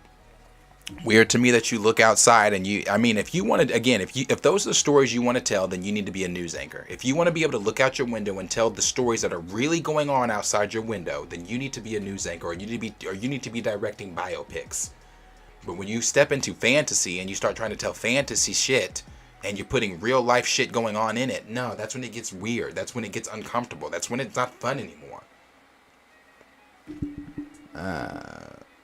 Speaker 1: that you look outside and if those are the stories you want to tell, then you need to be a news anchor. If you want to be able to look out your window and tell the stories that are really going on outside your window, then you need to be a news anchor, or you need to be directing biopics. But when you step into fantasy and you start trying to tell fantasy shit, and you're putting real life shit going on in it, no, that's when it gets weird. That's when it gets uncomfortable. That's when it's not fun anymore.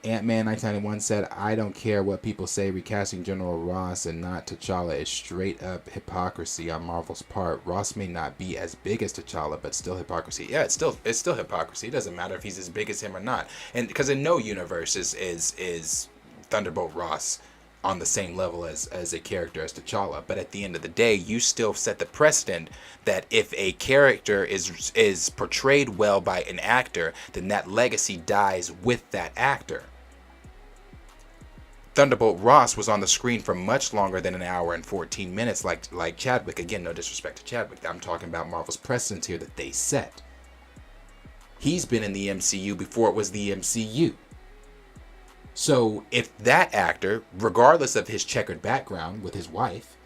Speaker 1: Ant-Man 1991 said, I don't care what people say, recasting General Ross and not T'Challa is straight up hypocrisy on Marvel's part. Ross may not be as big as T'Challa, but still hypocrisy. Yeah, it's still hypocrisy. It doesn't matter if he's as big as him or not. And because in no universe is Thunderbolt Ross on the same level as a character as T'Challa. But at the end of the day, you still set the precedent that if a character is portrayed well by an actor, then that legacy dies with that actor. Thunderbolt Ross was on the screen for much longer than an hour and 14 minutes like Chadwick. Again, no disrespect to Chadwick. I'm talking about Marvel's precedents here that they set. He's been in the MCU before it was the MCU. So if that actor, regardless of his checkered background with his wife,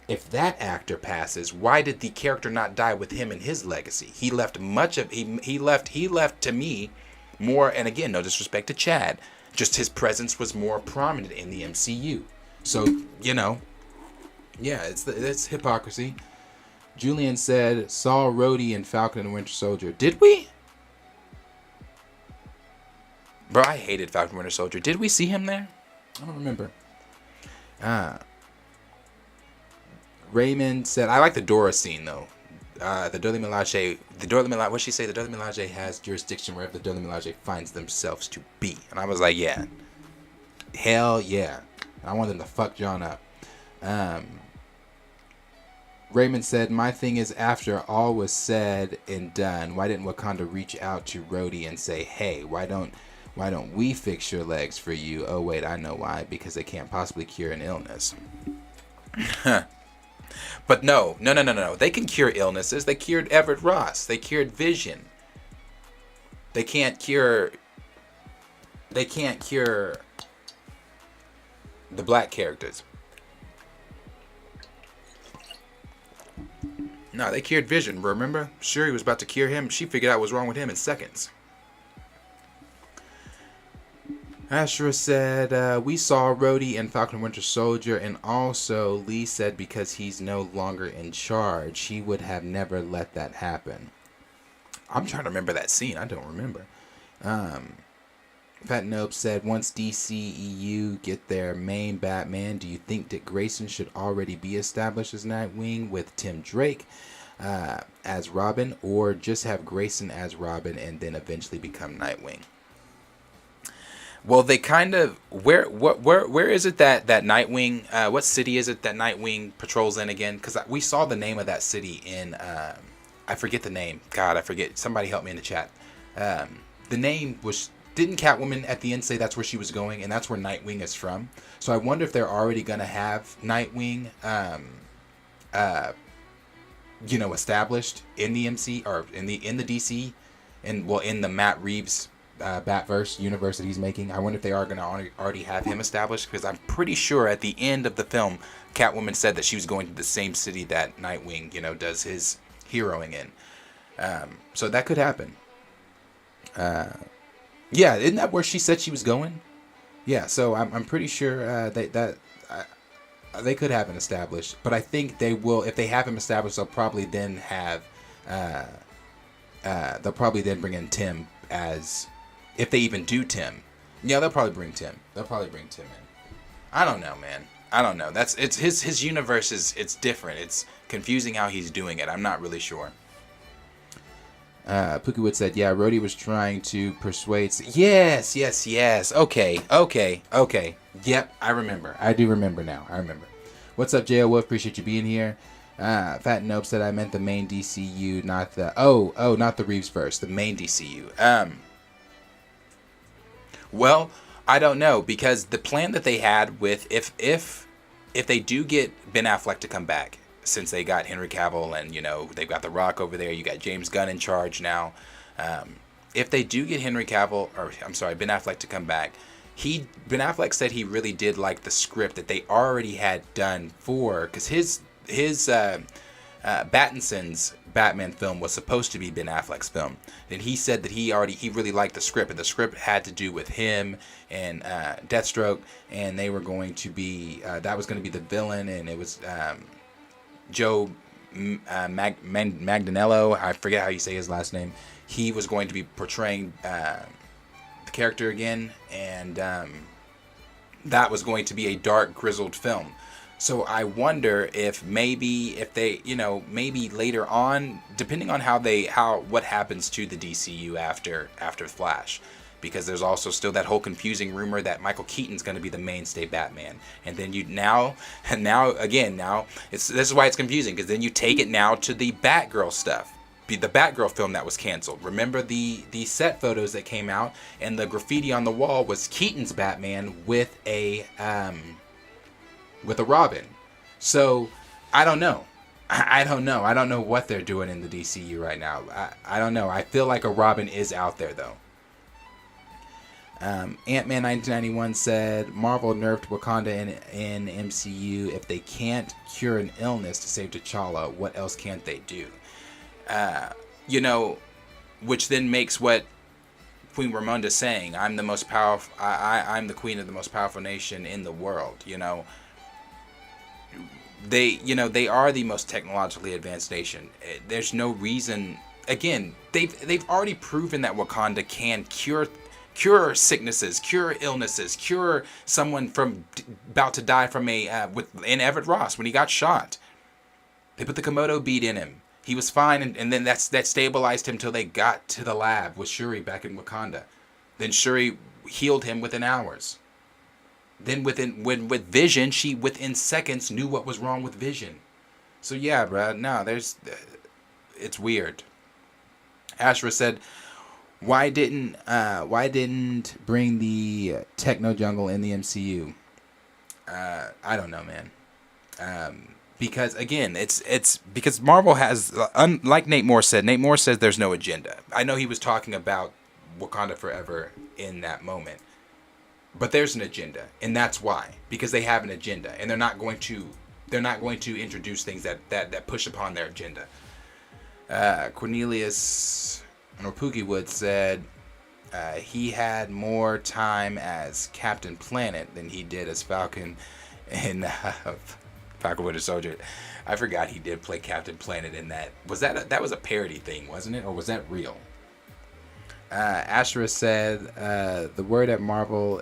Speaker 1: if that actor passes, why did the character not die with him and his legacy? He left he left to me more, and again, no disrespect to Chad, just his presence was more prominent in the MCU. So, yeah, it's hypocrisy. Julian said, saw Rhodey in Falcon and Winter Soldier. Did we? Bro, I hated Falcon Winter Soldier. Did we see him there? I don't remember. Raymond said, I like the Dora scene, though. The Dora Milaje, what'd she say? The Dora Milaje has jurisdiction wherever the Dora Milaje finds themselves to be. And I was like, yeah. Hell yeah. I want them to fuck John up. Raymond said, my thing is, after all was said and done, why didn't Wakanda reach out to Rhodey and say, hey, why don't we fix your legs for you? Oh, wait, I know why. Because they can't possibly cure an illness. But no. They can cure illnesses. They cured Everett Ross. They cured Vision. They can't cure the black characters. No, they cured Vision, remember? Shuri was about to cure him. She figured out what's wrong with him in seconds. Ashra said, we saw Rhodey in Falcon Winter Soldier, and also Lee said because he's no longer in charge, he would have never let that happen. I'm trying to remember that scene. I don't remember. Fat Nope said, once DCEU get their main Batman, do you think Dick Grayson should already be established as Nightwing with Tim Drake as Robin, or just have Grayson as Robin and then eventually become Nightwing? Well, they kind of where is it that Nightwing? What city is it that Nightwing patrols in again? Because we saw the name of that city in I forget the name. God, I forget. Somebody help me in the chat. The name was, didn't Catwoman at the end say that's where she was going, and that's where Nightwing is from? So I wonder if they're already gonna have Nightwing, established in the MC or in the DC, and in the Matt Reeves Batverse universe that he's making. I wonder if they are going to already have him established, because I'm pretty sure at the end of the film, Catwoman said that she was going to the same city that Nightwing, does his heroing in. So that could happen. Yeah, isn't that where she said she was going? Yeah, so I'm pretty sure they could have him established, but I think they will. If they have him established, they'll probably then bring in Tim as. If they even do Tim. Yeah, they'll probably bring Tim. in. I don't know, man. I don't know. It's his universe it's different. It's confusing how he's doing it. I'm not really sure. Pookiewood said, yeah, Rhodey was trying to persuade... Yes. Okay. Yep, I remember. I do remember now. I remember. What's up, J.O. Wolf? Appreciate you being here. Fat Nope said I meant the main DCU, not the... Oh, not the Reeves verse. The main DCU. Well, I don't know, because the plan that they had with if they do get Ben Affleck to come back, since they got Henry Cavill and they've got The Rock over there, you got James Gunn in charge now. If they do get Ben Affleck to come back, Ben Affleck said he really did like the script that they already had done because his Pattinson's Batman film was supposed to be Ben Affleck's film, and he said that he really liked the script, and the script had to do with him and Deathstroke, and they were going to be that was going to be the villain, and it was Joe Magdanello, I forget how you say his last name. He was going to be portraying the character again, and and that was going to be a dark, grizzled film. So I wonder if they, maybe later on, depending on what happens to the DCU after Flash, because there's also still that whole confusing rumor that Michael Keaton's going to be the mainstay Batman, and then this is why it's confusing, because then you take it now to the Batgirl stuff, the Batgirl film that was canceled. Remember the set photos that came out, and the graffiti on the wall was Keaton's Batman with a Robin. So I don't know. I don't know what they're doing in the DCU right now. I don't know. I feel like a Robin is out there though. Ant-Man 1991 said Marvel nerfed Wakanda in MCU. If they can't cure an illness to save T'Challa, what else can't they do? Which then makes what Queen Ramonda's saying, I'm the most powerful, I'm the queen of the most powerful nation in the world. They are the most technologically advanced nation. There's no reason. Again, they've already proven that Wakanda can cure sicknesses, cure illnesses, cure someone from about to die from in Everett Ross when he got shot. They put the Komodo bead in him. He was fine, and then that stabilized him till they got to the lab with Shuri back in Wakanda. Then Shuri healed him within hours. Then with Vision, she within seconds knew what was wrong with Vision. So yeah, bruh, no, it's weird. Ashra said, why didn't bring the techno jungle in the MCU? I don't know, man. Because again, it's because Marvel has, like Nate Moore said. Nate Moore says there's no agenda. I know he was talking about Wakanda Forever in that moment, but there's an agenda, and that's why, because they have an agenda, and they're not going to introduce things that push upon their agenda. Cornelius Norpukiwood said he had more time as Captain Planet than he did as Falcon in Falcon Winter Soldier. I forgot he did play Captain Planet in that. That was a parody thing, wasn't it? Or was that real? Ashra said, the word at Marvel,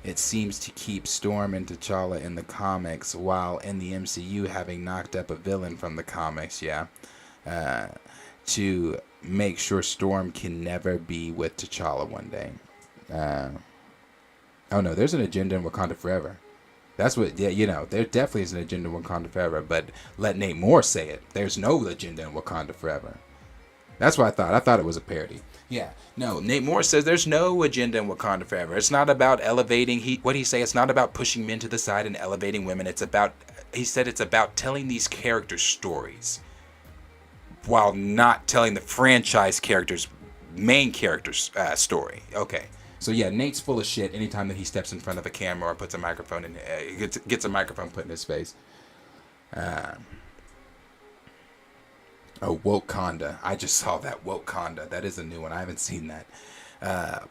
Speaker 1: it seems to keep Storm and T'Challa in the comics, while in the MCU having knocked up a villain from the comics, to make sure Storm can never be with T'Challa one day. Oh no, there's an agenda in Wakanda Forever. That's what, there definitely is an agenda in Wakanda Forever, but let Nate Moore say it. There's no agenda in Wakanda Forever. That's what I thought. I thought it was a parody. Yeah. No, Nate Moore says there's no agenda in Wakanda Forever. It's not about elevating, it's not about pushing men to the side and elevating women. He said it's about telling these characters' stories while not telling the franchise main character's story. Okay. So yeah, Nate's full of shit anytime that he steps in front of a camera or puts a microphone in, gets a microphone put in his face. Wokeconda. I just saw that, Wokeconda. That is a new one. I haven't seen that.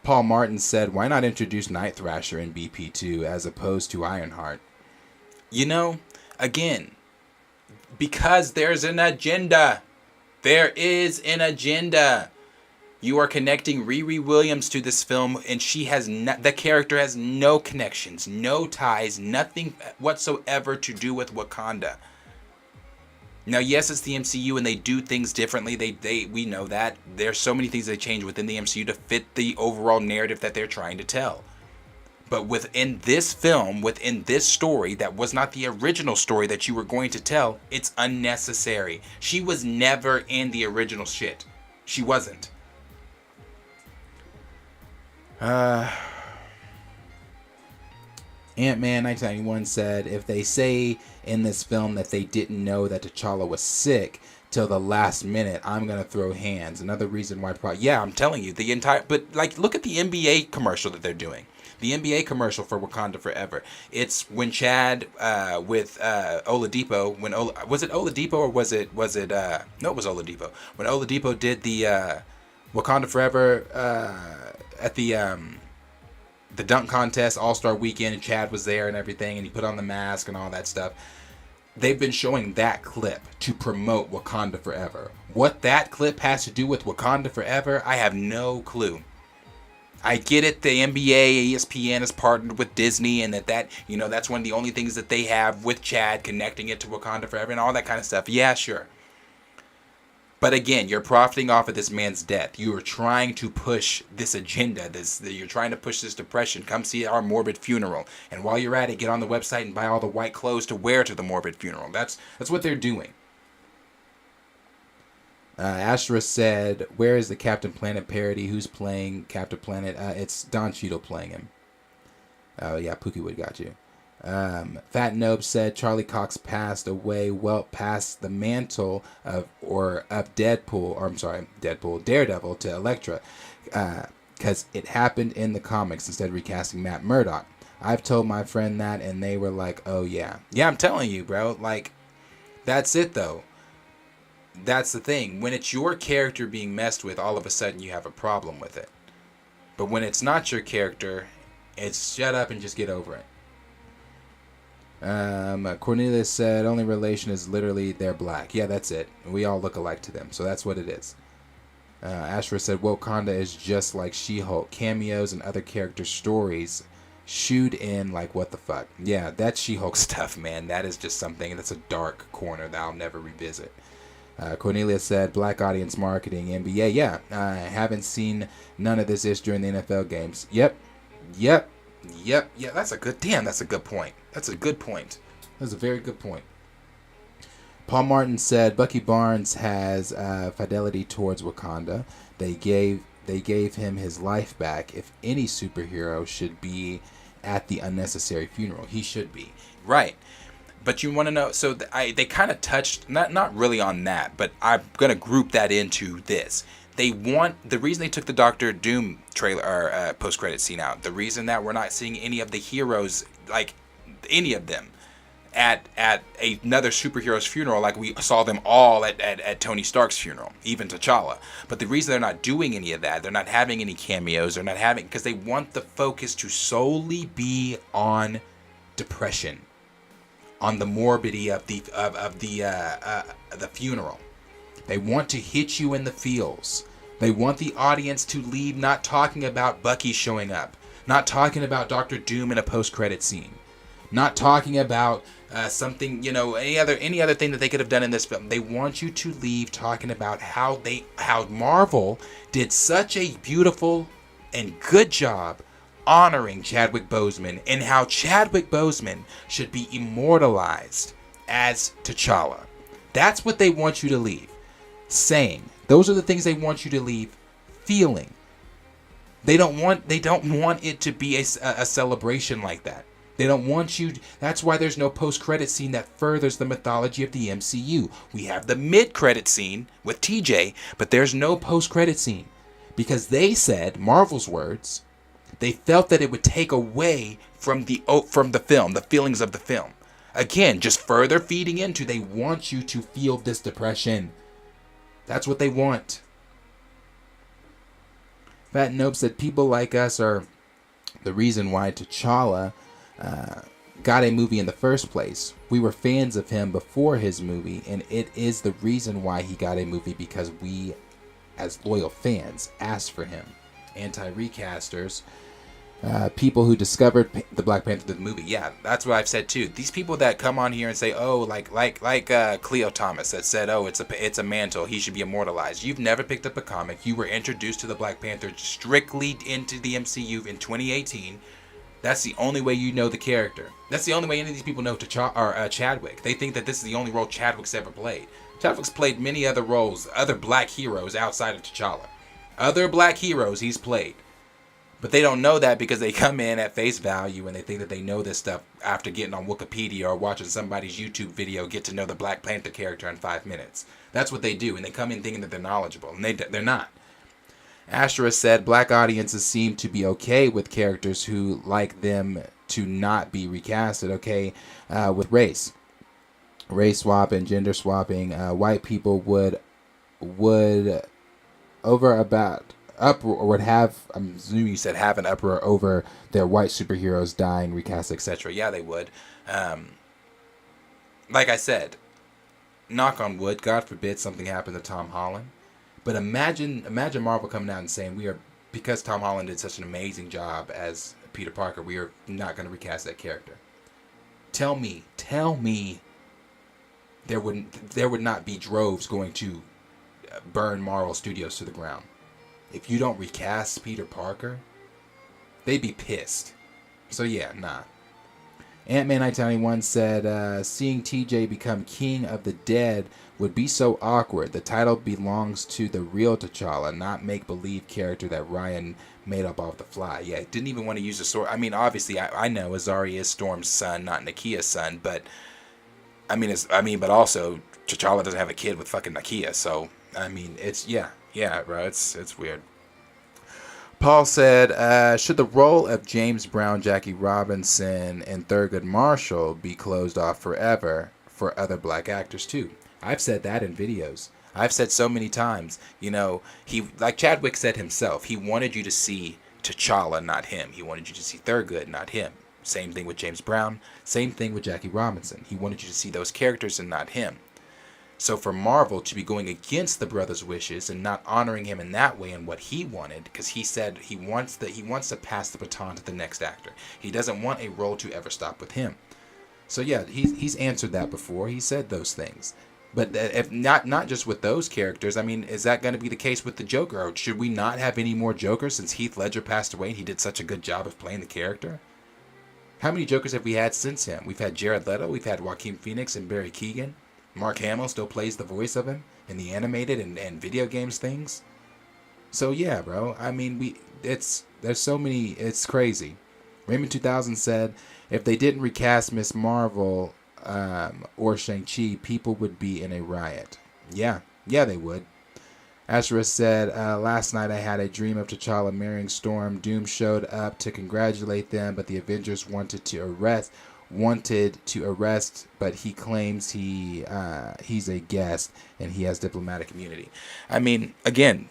Speaker 1: Paul Martin said, why not introduce Night Thrasher in BP2 as opposed to Ironheart? Again, because there's an agenda. There is an agenda. You are connecting Riri Williams to this film, and the character has no connections, no ties, nothing whatsoever to do with Wakanda. Now, yes, it's the MCU, and they do things differently. We know that. There's so many things they change within the MCU to fit the overall narrative that they're trying to tell. But within this film, within this story, that was not the original story that you were going to tell, it's unnecessary. She was never in the original shit. She wasn't. Ant-Man 1991 said, if they say in this film that they didn't know that T'Challa was sick till the last minute, I'm gonna throw hands. Another reason why yeah, I'm telling you, but look at the NBA commercial that they're doing. The NBA commercial for Wakanda Forever. It's when Chad with Oladipo, was it Oladipo or was it no, it was Oladipo. When Oladipo did the Wakanda Forever at the dunk contest, All-Star Weekend, and Chad was there and everything, and he put on the mask and all that stuff. They've been showing that clip to promote Wakanda Forever. What that clip has to do with Wakanda Forever, I have no clue. I get it. The NBA, ESPN is partnered with Disney, and that's one of the only things that they have with Chad, connecting it to Wakanda Forever and all that kind of stuff. Yeah, sure. But again, you're profiting off of this man's death. You are trying to push this agenda. You're trying to push this depression. Come see our morbid funeral, and while you're at it, get on the website and buy all the white clothes to wear to the morbid funeral. That's what they're doing. Astra said, "Where is the Captain Planet parody? Who's playing Captain Planet?" It's Don Cheadle playing him. Oh yeah, Pookiewood got you. Fat Nope said Charlie Cox passed away well past the mantle of Daredevil to Elektra, because it happened in the comics instead of recasting Matt Murdock. I've told my friend that, and they were like, "Oh yeah, I'm telling you, bro." Like, that's it though. That's the thing. When it's your character being messed with, all of a sudden you have a problem with it. But when it's not your character, it's shut up and just get over it. Cornelius said, only relation is literally they're black. Yeah, that's it. We all look alike to them, so that's what it is. Ashra said, Wakanda is just like She-Hulk. Cameos and other character stories shooed in like what the fuck. Yeah, that's She-Hulk stuff, man. That is just something, that's a dark corner that I'll never revisit. Cornelia said, black audience marketing, NBA. Yeah, I haven't seen none of this ish during the NFL games. Yep. Yeah, that's a good point. That's a very good point. Paul Martin said, Bucky Barnes has fidelity towards Wakanda. They gave him his life back. If any superhero should be at the unnecessary funeral, he should be. Right. But you want to know, so they kind of touched, not really on that, but I'm going to group that into this. The reason they took the Doctor Doom trailer or post-credit scene out, the reason that we're not seeing any of the heroes, like any of them, at another superhero's funeral, like we saw them all at Tony Stark's funeral, even T'Challa. But the reason they're not doing any of that, they're not having any cameos, because they want the focus to solely be on depression, on the morbidity of the funeral. They want to hit you in the feels. They want the audience to leave not talking about Bucky showing up, not talking about Doctor Doom in a post-credit scene, not talking about something, any other thing that they could have done in this film. They want you to leave talking about how Marvel did such a beautiful and good job honoring Chadwick Boseman, and how Chadwick Boseman should be immortalized as T'Challa. That's what they want you to leave saying. Those are the things they want you to leave feeling. They don't want it to be a celebration like that. They don't want you. That's why there's no post-credit scene that furthers the mythology of the MCU. We have the mid-credit scene with TJ, but there's no post-credit scene because they said, Marvel's words, they felt that it would take away from the film, the feelings of the film. Again, just further feeding into, they want you to feel this depression. That's what they want. Fat Nope said, people like us are the reason why T'Challa got a movie in the first place. We were fans of him before his movie, and it is the reason why he got a movie, because we, as loyal fans, asked for him. Anti-recasters, people who discovered the Black Panther the movie. Yeah, that's what I've said too. These people that come on here and say, oh, like Cleo Thomas that said, oh, it's a mantle, he should be immortalized. You've never picked up a comic. You were introduced to the Black Panther strictly into the MCU in 2018. That's the only way you know the character. That's the only way any of these people know Chadwick. They think that this is the only role Chadwick's ever played. Chadwick's played many other roles, other black heroes outside of T'Challa. Other black heroes he's played. But they don't know that because they come in at face value and they think that they know this stuff after getting on Wikipedia or watching somebody's YouTube video get to know the Black Panther character in 5 minutes. That's what they do, and they come in thinking that they're knowledgeable, and they're not. Ashra said, black audiences seem to be okay with characters who like them to not be recasted, okay, with race swap and gender swapping. White people would I'm assuming you said have an uproar over their white superheroes dying, recast, etc. Yeah, they would. Like I said, knock on wood, God forbid something happened to Tom Holland. But imagine Marvel coming out and saying we are because Tom Holland did such an amazing job as Peter Parker, we are not going to recast that character. Tell me, there would not be droves going to burn Marvel Studios to the ground if you don't recast Peter Parker. They'd be pissed. So yeah, nah. Ant-Man 1991 said, seeing TJ become King of the Dead would be so awkward. The title belongs to the real T'Challa, not make-believe character that Ryan made up off the fly. Yeah, didn't even want to use the sword. I mean, obviously, I know Azari is Storm's son, not Nakia's son, but but also T'Challa doesn't have a kid with fucking Nakia, so I mean, it's yeah, bro, it's weird. Paul said, should the role of James Brown, Jackie Robinson, and Thurgood Marshall be closed off forever for other black actors too? I've said that in videos. I've said so many times, like Chadwick said himself, he wanted you to see T'Challa, not him. He wanted you to see Thurgood, not him. Same thing with James Brown. Same thing with Jackie Robinson. He wanted you to see those characters and not him. So for Marvel to be going against the brother's wishes and not honoring him in that way and what he wanted, because he said he wants to pass the baton to the next actor. He doesn't want a role to ever stop with him. So yeah, he's answered that before. He said those things. But if not just with those characters, I mean, is that going to be the case with the Joker? Or should we not have any more Jokers since Heath Ledger passed away and he did such a good job of playing the character? How many Jokers have we had since him? We've had Jared Leto, we've had Joaquin Phoenix and Barry Keoghan. Mark Hamill still plays the voice of him in the animated and video games things. So yeah, bro. I mean, there's so many. It's crazy. Raymond 2000 said, if they didn't recast Miss Marvel or Shang-Chi, people would be in a riot. Yeah, they would. Ashra said, last night I had a dream of T'Challa marrying Storm. Doom showed up to congratulate them, but the Avengers wanted to arrest, but he claims he's a guest and he has diplomatic immunity. I mean, again,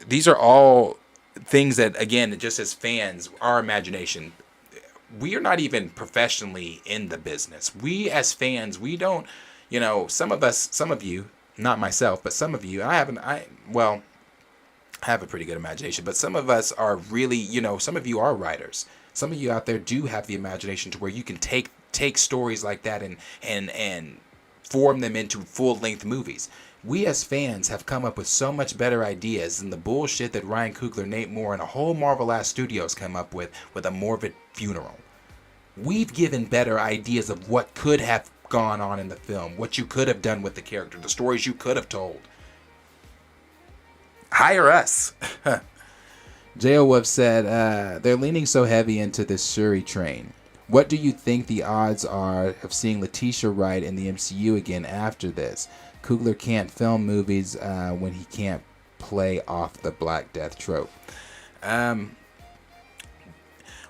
Speaker 1: these are all things that, again, just as fans, our imagination, we are not even professionally in the business. We as fans, we don't, some of you, not myself, but some of you, I have a pretty good imagination, but some of us are really, some of you are writers. Some of you out there do have the imagination to where you can take stories like that and form them into full-length movies. We as fans have come up with so much better ideas than the bullshit that Ryan Coogler, Nate Moore, and a whole Marvel-ass studios come up with a morbid funeral. We've given better ideas of what could have gone on in the film, what you could have done with the character, the stories you could have told. Hire us. J.O. Wolf said, they're leaning so heavy into this Shuri train. What do you think the odds are of seeing Letitia Wright in the MCU again after this? Coogler can't film movies when he can't play off the Black Death trope.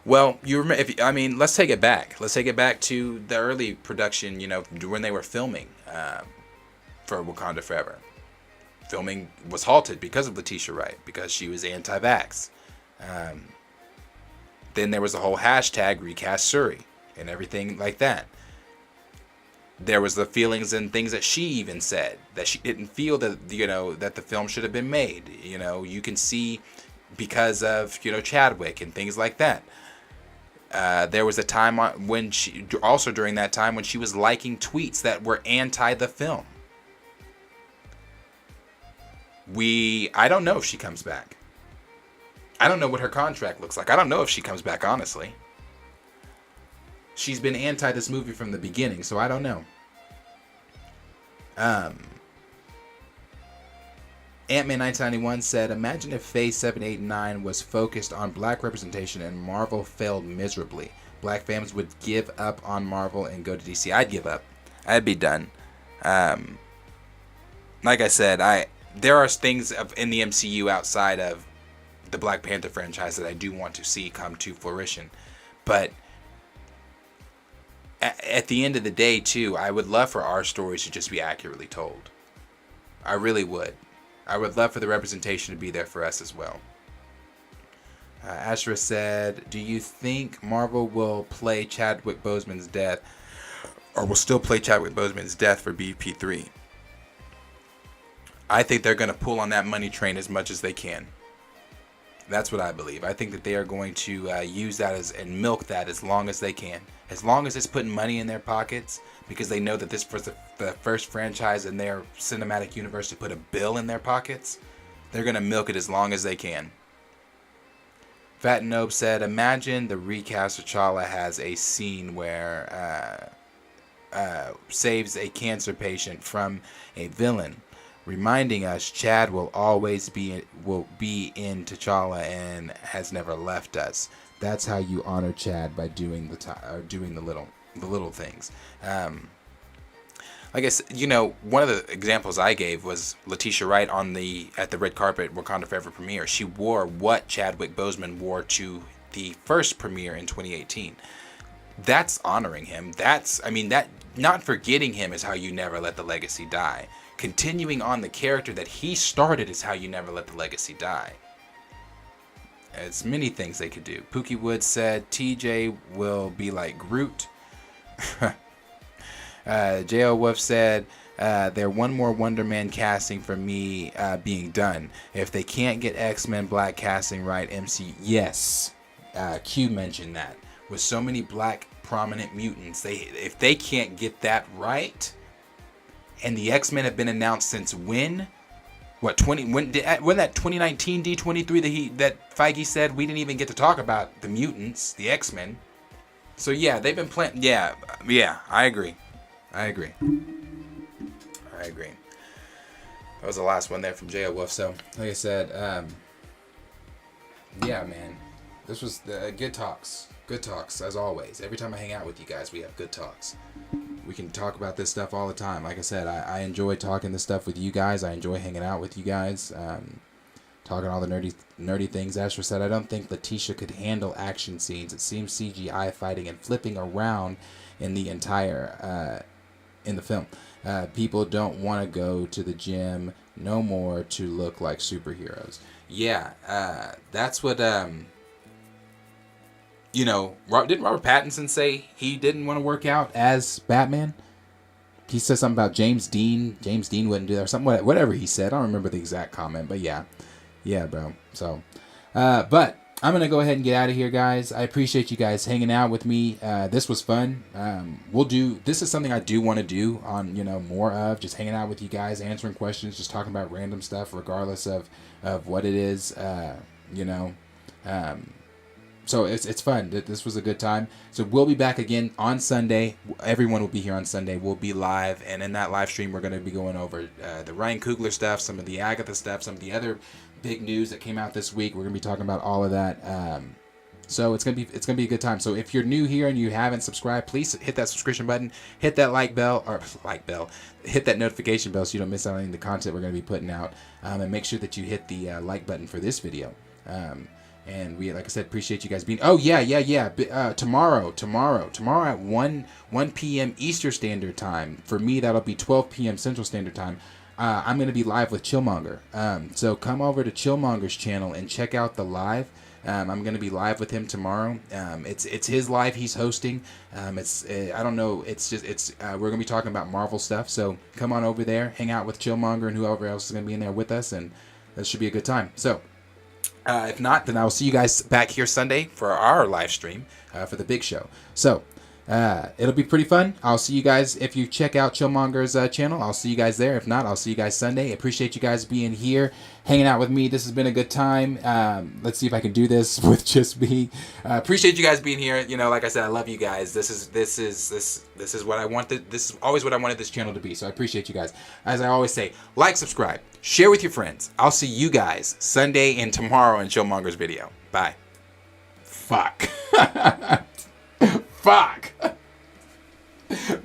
Speaker 1: Well, let's take it back. Let's take it back to the early production, when they were filming for Wakanda Forever. Filming was halted because of Letitia Wright, because she was anti-vax. Then there was the whole hashtag recast Shuri and everything like that. There was the feelings and things that she even said that she didn't feel that that the film should have been made. You can see because of Chadwick and things like that. There was a time when during that time when she was liking tweets that were anti the film. I don't know if she comes back. I don't know what her contract looks like. I don't know if she comes back, honestly. She's been anti this movie from the beginning, so I don't know. Ant-Man 1991 said, imagine if Phase 789 was focused on black representation and Marvel failed miserably. Black fans would give up on Marvel and go to DC. I'd give up. I'd be done. Like I said, there are things in the MCU outside of the Black Panther franchise that I do want to see come to fruition. But at the end of the day, too, I would love for our stories to just be accurately told. I really would. I would love for the representation to be there for us as well. Ashra said, do you think Marvel will play Chadwick Boseman's death, or will still play Chadwick Boseman's death for BP3? I think they're going to pull on that money train as much as they can. That's what I believe. I think that they are going to use that and milk that as long as they can. As long as it's putting money in their pockets, because they know that this was the first franchise in their cinematic universe to put a bill in their pockets. They're going to milk it as long as they can. Fat Nope said, imagine the recast T'Challa has a scene where saves a cancer patient from a villain, reminding us Chad will always be in T'Challa and has never left us. That's how you honor Chad, by doing the little things. Like I said, one of the examples I gave was Letitia Wright at the red carpet Wakanda Forever premiere. She wore what Chadwick Boseman wore to the first premiere in 2018. That's honoring him. That not forgetting him is how you never let the legacy die. Continuing on the character that he started is how you never let the legacy die. It's many things they could do. Pookie Woods said TJ will be like Groot. J.O. Wolf said, they're one more Wonder Man casting for me being done. If they can't get X-Men Black casting right, MC, yes. Q mentioned that. With so many black prominent mutants, if they can't get that right, and the X-Men have been announced since when? When that 2019 D23 that Feige said we didn't even get to talk about the mutants, the X-Men. So yeah, they've been playing. Yeah, I agree. That was the last one there from J.O. Wolf. So, like I said, yeah, man, this was good talks. Good talks, as always. Every time I hang out with you guys, we have good talks. We can talk about this stuff all the time. Like I said, I enjoy talking this stuff with you guys. I enjoy hanging out with you guys, talking all the nerdy things. Asher said, I don't think Letitia could handle action scenes. It seems CGI fighting and flipping around in the entire in the film. People don't want to go to the gym no more to look like superheroes. Yeah, that's what didn't Robert Pattinson say he didn't want to work out as Batman? He said something about James Dean. James Dean wouldn't do that or something. Whatever he said. I don't remember the exact comment, but yeah, bro. So, but I'm going to go ahead and get out of here, guys. I appreciate you guys hanging out with me. This was fun. This is something I do want to do on, more of, just hanging out with you guys, answering questions, just talking about random stuff, regardless of what it is, so it's fun. This was a good time. So we'll be back again on Sunday. Everyone will be here on Sunday. We'll be live, and in that live stream, we're going to be going over the Ryan Coogler stuff, some of the Agatha stuff, some of the other big news that came out this week. We're going to be talking about all of that. So it's gonna be a good time. So if you're new here and you haven't subscribed, please hit that subscription button, hit that hit that notification bell so you don't miss out on any of the content we're going to be putting out, and make sure that you hit the like button for this video. And we, like I said, appreciate you guys being. Oh yeah. Tomorrow at 1 p.m. Eastern Standard Time. For me, that'll be 12 p.m. Central Standard Time. I'm going to be live with Chillmonger. So come over to Chillmonger's channel and check out the live. I'm going to be live with him tomorrow. It's his live he's hosting. I don't know. We're going to be talking about Marvel stuff. So come on over there, hang out with Chillmonger and whoever else is going to be in there with us, and that should be a good time. So. If not, then I will see you guys back here Sunday for our live stream for the big show. So it'll be pretty fun. I'll see you guys if you check out Chillmonger's channel. I'll see you guys there. If not, I'll see you guys Sunday. Appreciate you guys being here, hanging out with me. This has been a good time. Let's see if I can do this with just me. Appreciate you guys being here. Like I said, I love you guys. This is what I wanted. This is always what I wanted this channel to be. So I appreciate you guys. As I always say, like, subscribe, share with your friends. I'll see you guys Sunday and tomorrow in Chillmonger's video. Bye. Fuck. Fuck.